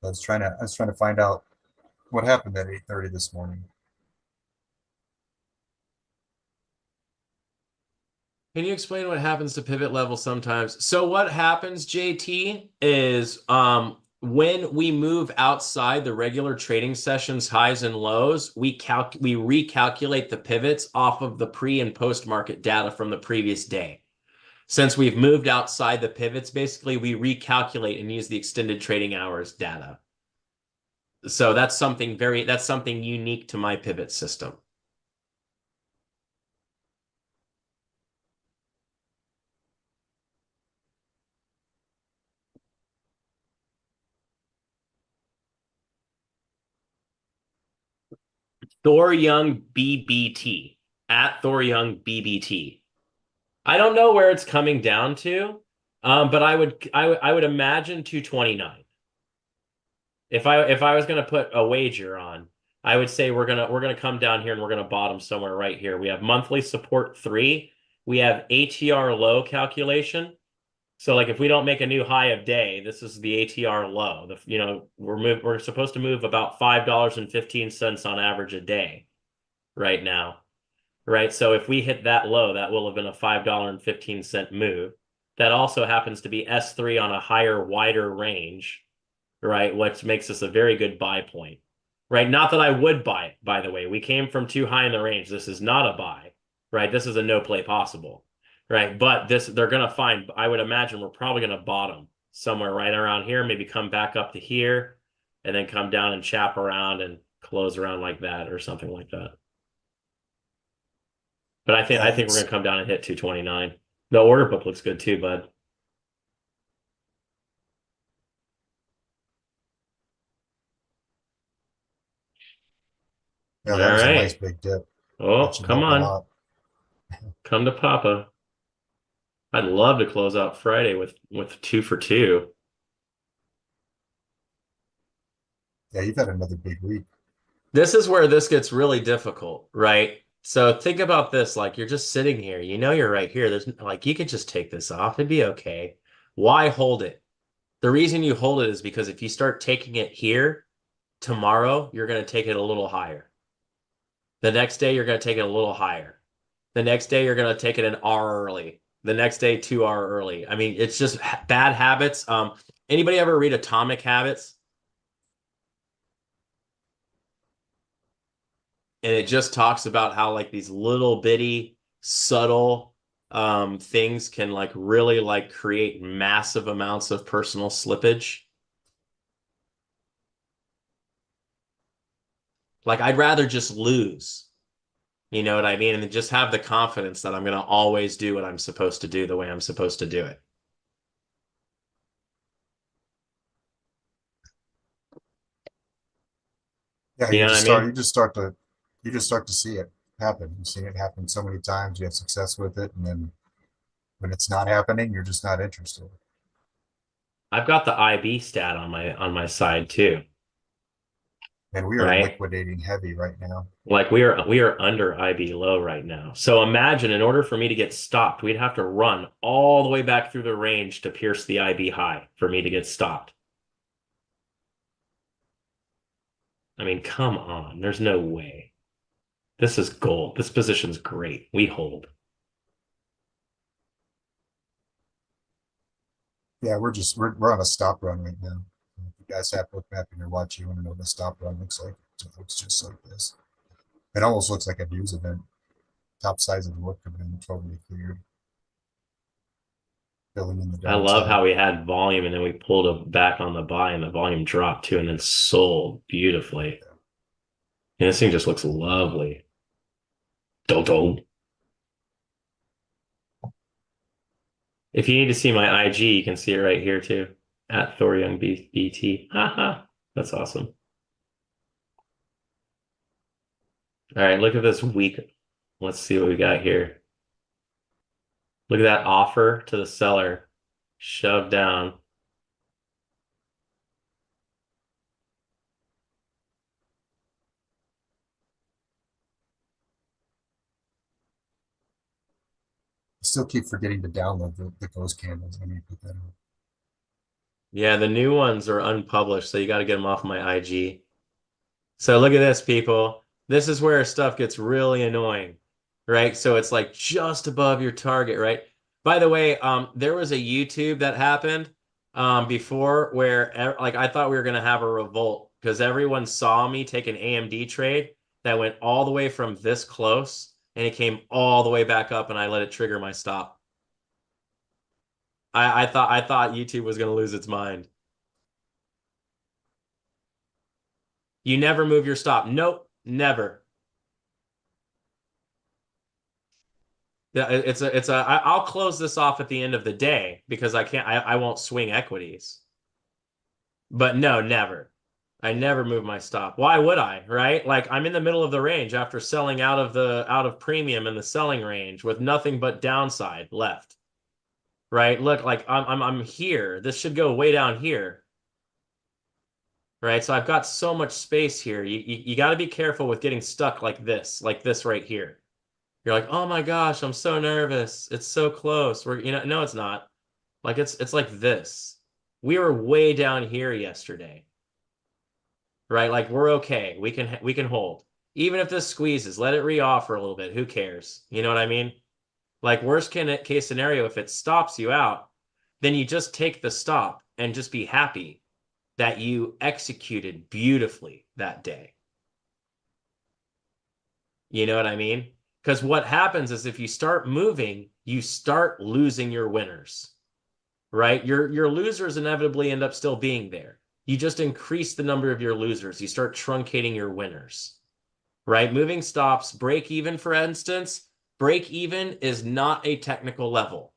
I was trying to find out what happened at 8:30 this morning. Can you explain what happens to pivot level sometimes? So what happens, JT, is when we move outside the regular trading sessions highs and lows, we recalculate the pivots off of the pre and post market data from the previous day. Since we've moved outside the pivots, basically we recalculate and use the extended trading hours data. So that's something unique to my pivot system. Thor Young BBT at Thor Young BBT. I don't know where it's coming down to, but I would imagine 229. If I was gonna put a wager on, I would say we're gonna come down here and we're gonna bottom somewhere right here. We have monthly support 3. We have ATR low calculation. So like if we don't make a new high of day, this is the ATR low. We're supposed to move about $5.15 on average a day right now. Right? So if we hit that low, that will have been a $5.15 move. That also happens to be S3 on a higher, wider range, right? Which makes this a very good buy point, right? Not that I would buy it, by the way. We came from too high in the range. This is not a buy, right? This is a no play possible, right? But they're going to find, I would imagine we're probably going to bottom somewhere right around here, maybe come back up to here, and then come down and chap around and close around like that or something like that. But I think we're going to come down and hit 229. The order book looks good too, bud. Yeah, that was a nice big dip. Oh, come on. Come to Papa. I'd love to close out Friday with 2 for 2. Yeah, you've had another big week. This is where this gets really difficult, right? So think about this, like you're just sitting here, you're right here. There's like you could just take this off, it'd be okay. Why hold it? The reason you hold it is because if you start taking it here tomorrow, you're going to take it a little higher. The next day, you're going to take it a little higher. The next day, you're going to take it an hour early. The next day, 2 hour early. I mean, it's just bad habits. Anybody ever read Atomic Habits? And it just talks about how like these little bitty subtle things can like really like create massive amounts of personal slippage. Like I'd rather just lose, you know what I mean? And then just have the confidence that I'm going to always do what I'm supposed to do the way I'm supposed to do it. Yeah, You know what I mean? you just start to see it happen. You've seen it happen so many times, you have success with it, and then when it's not happening, you're just not interested. I've got the IB stat on my side too. And we are right? liquidating heavy right now. Like we are under IB low right now. So imagine in order for me to get stopped, we'd have to run all the way back through the range to pierce the IB high for me to get stopped. I mean, come on. There's no way. This is gold. This position's great. We hold. Yeah, we're on a stop run right now. If you guys have bookmap and you're watching, you want to know what the stop run looks like. It looks just like this. It almost looks like a news event. Top sides of the work have been totally cleared. Filling in the I love downside. how we had volume and then we pulled it back on the buy and the volume dropped too and then sold beautifully. And this thing just looks lovely. Don't. If you need to see my IG, you can see it right here too. At ThorYoungBT. Haha. That's awesome. All right, look at this week. Let's see what we got here. Look at that offer to the seller. Shoved down. I still keep forgetting to download the ghost candles. I need to put that on. Yeah, the new ones are unpublished, so you got to get them off my IG. So look at this, people. This is where stuff gets really annoying, right? So it's like just above your target, right? By the way, there was a YouTube that happened before where like I thought we were gonna have a revolt because everyone saw me take an AMD trade that went all the way from this close and it came all the way back up and I let it trigger my stop. I thought YouTube was gonna lose its mind. You never move your stop. Nope, never. Yeah, I'll close this off at the end of the day because I won't swing equities. But no, never. I never move my stop. Why would I, right? Like I'm in the middle of the range after selling out of premium in the selling range with nothing but downside left. Right? Look, like I'm here. This should go way down here. Right? So I've got so much space here. You got to be careful with getting stuck like this right here. You're like, oh my gosh, I'm so nervous. It's so close. No, it's not. Like it's like this. We were way down here yesterday, right? Like we're okay. We can hold. Even if this squeezes, let it re-off for a little bit. Who cares? You know what I mean? Like worst case scenario, if it stops you out, then you just take the stop and just be happy that you executed beautifully that day. You know what I mean? Because what happens is if you start moving, you start losing your winners, right? Your losers inevitably end up still being there. You just increase the number of your losers. You start truncating your winners, right? Moving stops, break even, for instance, break even is not a technical level.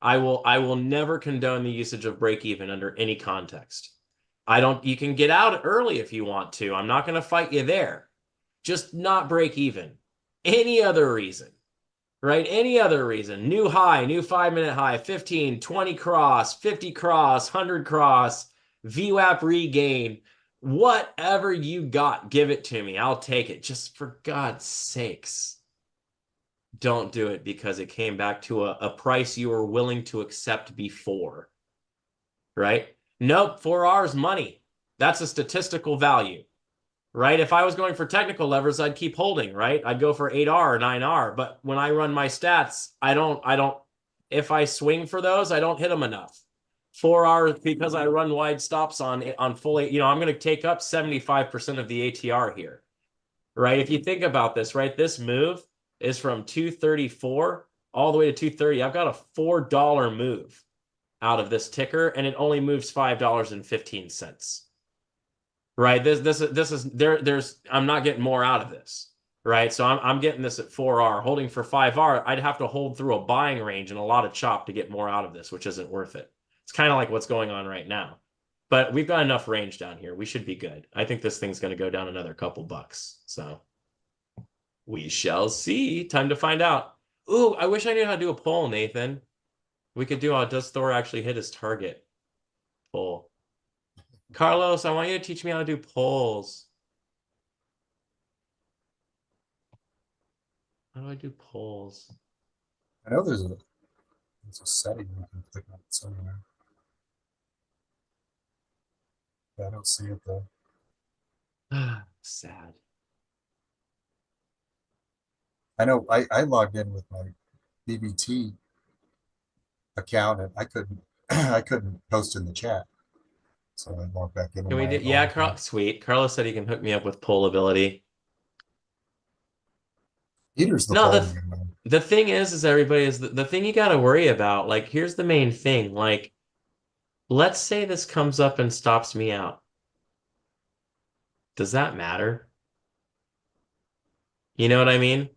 I will never condone the usage of break even under any context. You can get out early if you want to. I'm not going to fight you there. Just not break even. Any other reason, right? Any other reason. New high, new 5-minute high, 15, 20 cross, 50 cross, 100 cross, VWAP regain, whatever you got, give it to me. I'll take it. Just for God's sakes, don't do it because it came back to a price you were willing to accept before, right? Nope, 4R's money. That's a statistical value. Right? If I was going for technical levers, I'd keep holding, right? I'd go for 8R or 9R. But when I run my stats, if I swing for those, I don't hit them enough. 4R, because I run wide stops on full, I'm going to take up 75% of the ATR here, right? If you think about this, right? This move is from 234 all the way to 230. I've got a $4 move out of this ticker, and it only moves $5.15. Right. I'm not getting more out of this. Right. So I'm getting this at 4R, holding for 5R. I'd have to hold through a buying range and a lot of chop to get more out of this, which isn't worth it. It's kind of like what's going on right now. But we've got enough range down here. We should be good. I think this thing's going to go down another couple bucks. So we shall see. Time to find out. Ooh, I wish I knew how to do a poll, Nathan. We could do does Thor actually hit his target poll? Carlos, I want you to teach me how to do polls. How do I do polls? I know there's a setting you can click on it somewhere. I don't see it though. Sad. I know I logged in with my BBT account and I couldn't I couldn't post in the chat. So I logged back in. Can we do? Yeah, sweet. Carlos said he can hook me up with poll ability. Peter's the No, poll the man. the thing is everybody is the thing you got to worry about. Like, here's the main thing. Like, let's say this comes up and stops me out. Does that matter? You know what I mean?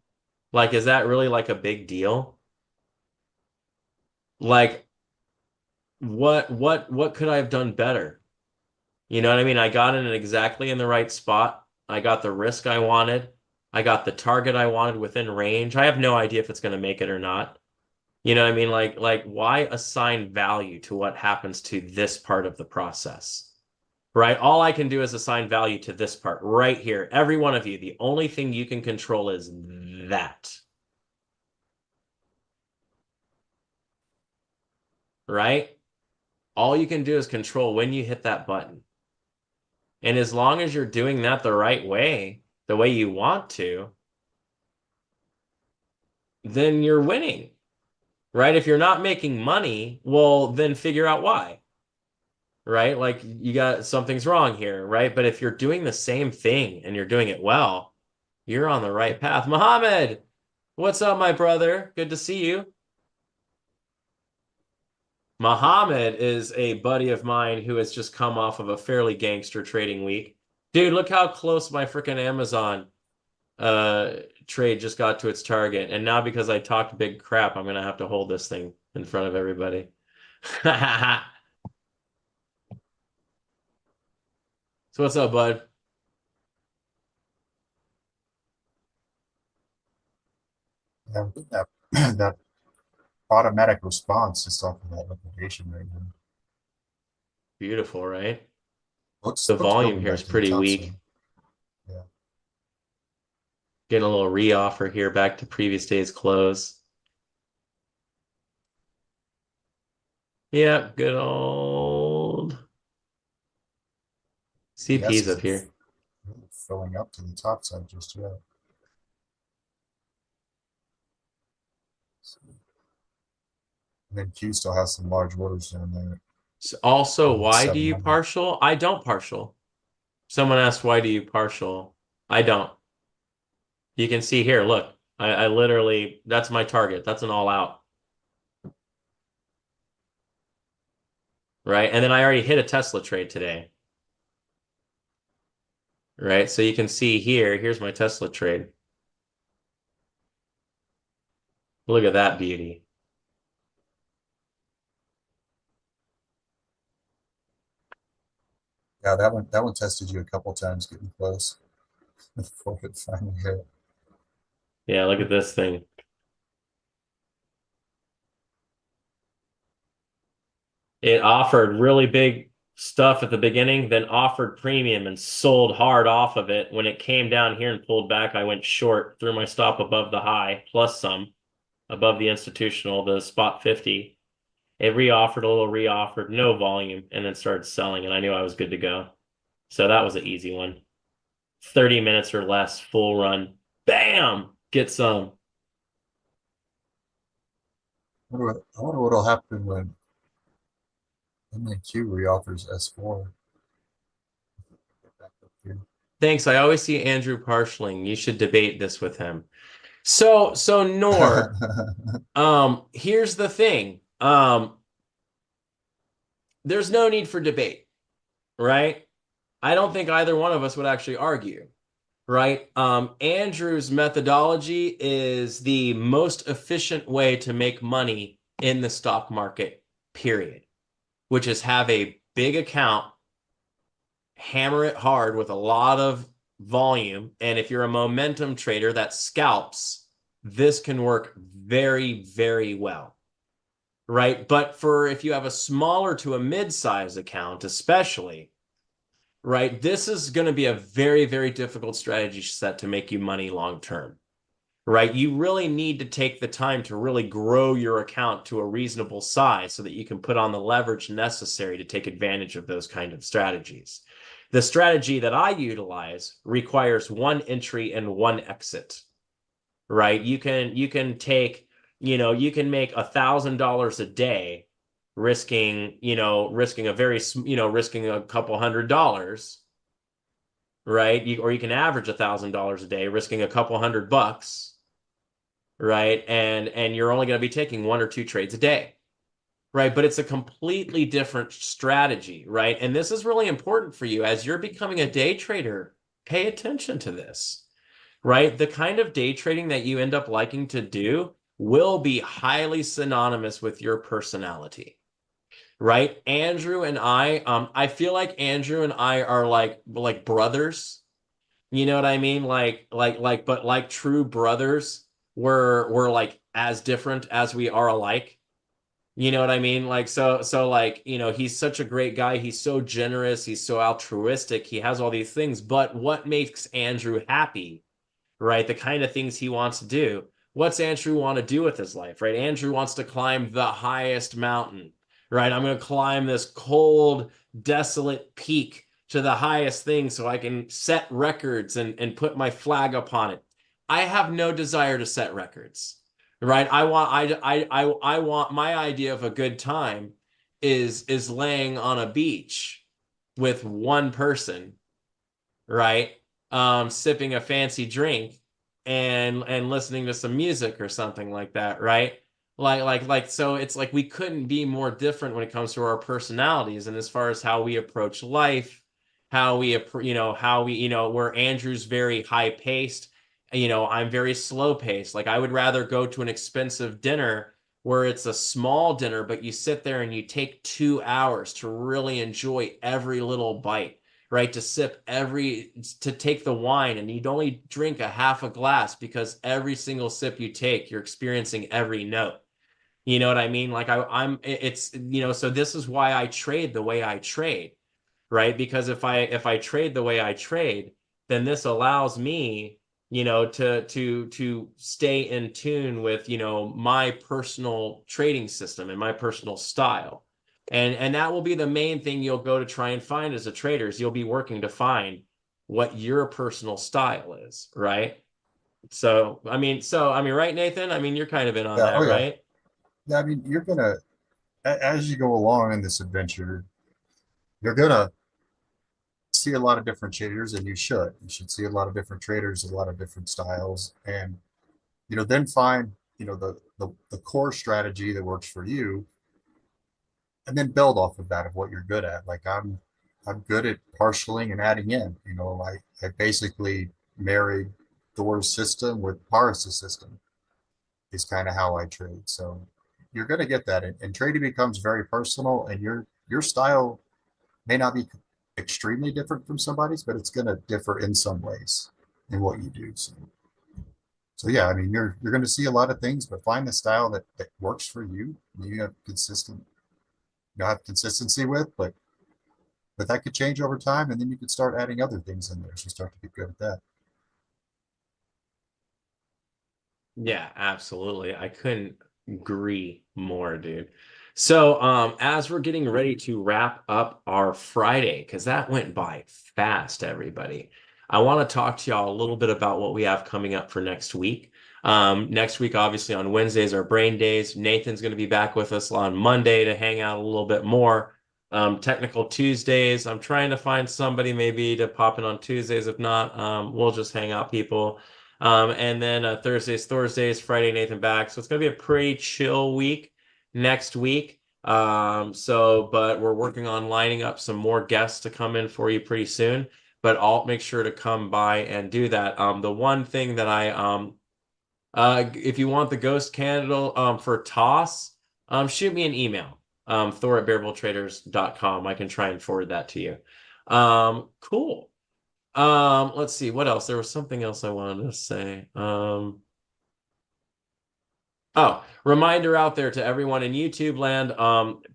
Like, is that really like a big deal? Like, what could I have done better? You know what I mean? I got in it exactly in the right spot. I got the risk I wanted. I got the target I wanted within range. I have no idea if it's going to make it or not. You know what I mean? Like why assign value to what happens to this part of the process? Right? All I can do is assign value to this part right here. Every one of you, the only thing you can control is that. Right? All you can do is control when you hit that button. And as long as you're doing that the right way, the way you want to, then you're winning, right? If you're not making money, well, then figure out why, right? Like you got something's wrong here, right? But if you're doing the same thing and you're doing it well, you're on the right path. Mohammed, what's up, my brother? Good to see you. Mohammed is a buddy of mine who has just come off of a fairly gangster trading week. Dude, look how close my freaking Amazon trade just got to its target. And now because I talked big crap, I'm gonna have to hold this thing in front of everybody. So what's up, bud? Yeah, that, that automatic response just off of that liquidation right now. Beautiful, right? Looks The volume building here back is to the pretty top weak. some. Yeah. Getting a little re-offer here back to previous day's close. Yep, good old CP's Yes, up here. really filling up to the top side just yet. And then Q still has some large orders down there. So also, why do you 700. partial? I don't partial. Someone asked, why do you partial? I don't. You can see here, look, I literally, that's my target. That's an all out. Right? And then I already hit a Tesla trade today. Right? So you can see here, here's my Tesla trade. Look at that beauty. Yeah, that one tested you a couple times getting close before it finally hit. Yeah, look at this thing. It offered really big stuff at the beginning, then offered premium and sold hard off of it. When it came down here and pulled back, I went short, threw my stop above the high, plus some, above the institutional, the spot 50. It re-offered a little, re-offered, no volume, and then started selling, and I knew I was good to go. So that was an easy one. 30 minutes or less, full run. Bam! Get some. I wonder what'll happen when MNQ reoffers S4. Thanks. I always see Andrew partialing. You should debate this with him. So Nor, here's the thing. There's no need for debate, right? I don't think either one of us would actually argue, right? Andrew's methodology is the most efficient way to make money in the stock market, period, which is have a big account, hammer it hard with a lot of volume. And if you're a momentum trader that scalps, this can work very, very well, right? But for if you have a smaller to a mid-size account, especially, right, this is going to be a very, very difficult strategy set to make you money long term, right? You really need to take the time to really grow your account to a reasonable size so that you can put on the leverage necessary to take advantage of those kind of strategies. The strategy that I utilize requires one entry and one exit, right? You can take, you can make $1,000 a day risking a very, risking a couple $100, right? Or you can average $1,000 a day risking a couple $100, right? And you're only going to be taking 1 or 2 trades a day. Right, but it's a completely different strategy, right? And this is really important for you as you're becoming a day trader. Pay attention to this, right? The kind of day trading that you end up liking to do will be highly synonymous with your personality, right? Andrew and I feel like Andrew and I are like brothers. You know what I mean? But like true brothers, we're like as different as we are alike. You know what I mean? Like, so like, he's such a great guy. He's so generous. He's so altruistic. He has all these things. But what makes Andrew happy, right? The kind of things he wants to do. What's Andrew want to do with his life, right? Andrew wants to climb the highest mountain, right? I'm going to climb this cold, desolate peak to the highest thing so I can set records and put my flag upon it. I have no desire to set records. right? I want my idea of a good time is laying on a beach with one person, right? Sipping a fancy drink and listening to some music or something like that, right? So it's like we couldn't be more different when it comes to our personalities and as far as how we approach life, where Andrew's very high paced, I'm very slow paced. Like I would rather go to an expensive dinner where it's a small dinner, but you sit there and you take 2 hours to really enjoy every little bite, right? To take the wine and you'd only drink a half a glass because every single sip you take, you're experiencing every note. You know what I mean? Like so this is why I trade the way I trade, right? Because if I trade the way I trade, then this allows me, to stay in tune with, my personal trading system and my personal style. And that will be the main thing you'll go to try and find as a trader is you'll be working to find what your personal style is, right? Right, Nathan? I mean, you're kind of in on Yeah. that, Oh yeah. right? Yeah. I mean, as you go along in this adventure, you're gonna see a lot of different traders, and you should see a lot of different traders, a lot of different styles, and then find the core strategy that works for you, and then build off of that of what you're good at. Like I'm good at partialing and adding in. I basically married Thor's system with Paris' system is kind of how I trade. So you're going to get that, and trading becomes very personal, and your style may not be extremely different from somebody's, but it's going to differ in some ways in what you do. So yeah, I mean, you're going to see a lot of things, but find the style that works for you. You have consistency with, but that could change over time, and then you could start adding other things in there as you start to get good at that. Yeah, absolutely. I couldn't agree more, dude. So, as we're getting ready to wrap up our Friday, because that went by fast, everybody, I want to talk to y'all a little bit about what we have coming up for next week. Next week, obviously, on Wednesdays are brain days. Nathan's going to be back with us on Monday to hang out a little bit more. Technical Tuesdays, I'm trying to find somebody maybe to pop in on Tuesdays. If not, we'll just hang out, people. And then Thursdays, Friday, Nathan back. So it's going to be a pretty chill week next week. But we're working on lining up some more guests to come in for you pretty soon. But I'll make sure to come by and do that. The one thing that if you want the ghost candle for toss, shoot me an email. Thor@bearbulltraders.com. I can try and forward that to you. Cool. Let's see what else. There was something else I wanted to say. Reminder out there to everyone in YouTube land,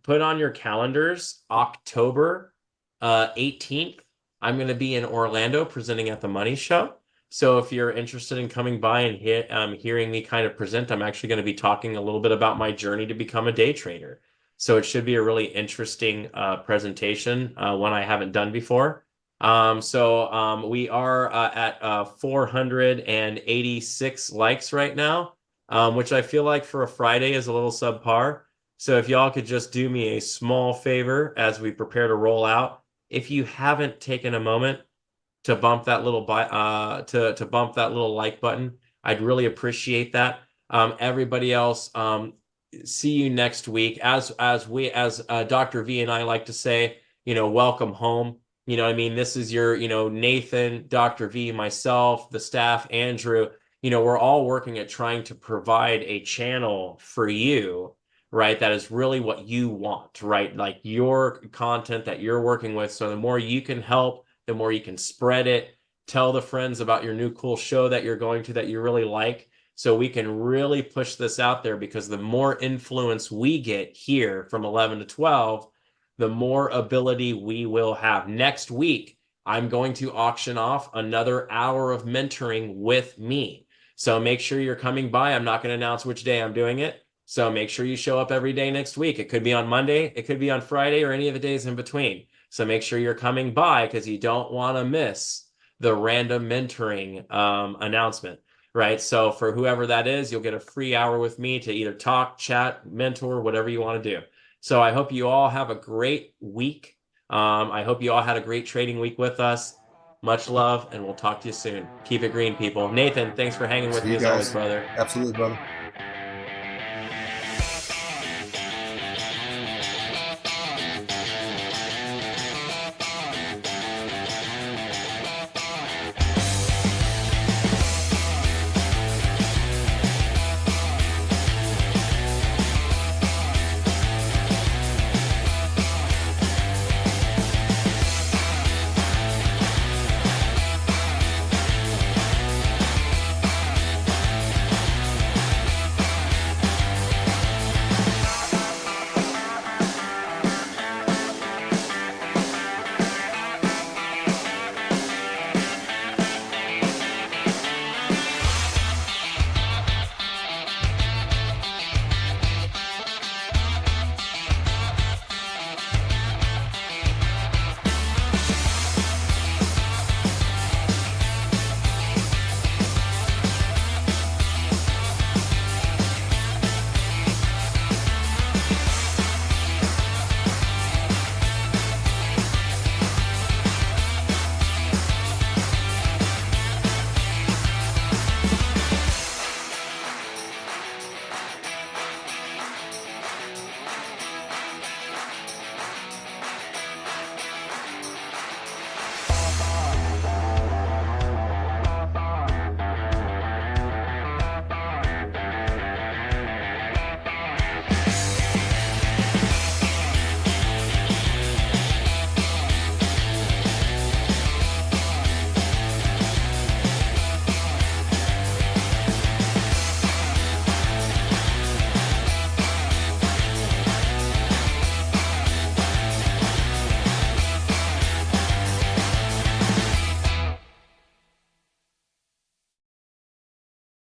put on your calendars, October 18th. I'm going to be in Orlando presenting at the Money Show. So if you're interested in coming by and hearing me kind of present, I'm actually going to be talking a little bit about my journey to become a day trader. So it should be a really interesting presentation, one I haven't done before. We are at 486 likes right now, which I feel like for a Friday is a little subpar. So if y'all could just do me a small favor as we prepare to roll out, if you haven't taken a moment to bump that little to bump that little like button, I'd really appreciate that. Everybody else, see you next week. As Dr. V and I like to say, welcome home. You know what I mean? This is your, Nathan, Dr. V, myself, the staff, Andrew, we're all working at trying to provide a channel for you, right? That is really what you want, right? Like your content that you're working with. So the more you can help, the more you can spread it, tell the friends about your new cool show that you're going to that you really like. So we can really push this out there, because the more influence we get here from 11 to 12, the more ability we will have. Next week, I'm going to auction off another hour of mentoring with me. So make sure you're coming by. I'm not going to announce which day I'm doing it. So make sure you show up every day next week. It could be on Monday, it could be on Friday, or any of the days in between. So make sure you're coming by, because you don't want to miss the random mentoring announcement. right? So for whoever that is, you'll get a free hour with me to either talk, chat, mentor, whatever you want to do. So I hope you all have a great week. I hope you all had a great trading week with us. Much love, and we'll talk to you soon. Keep it green, people. Nathan, thanks for hanging with See me you as always, guys. brother. Absolutely, brother.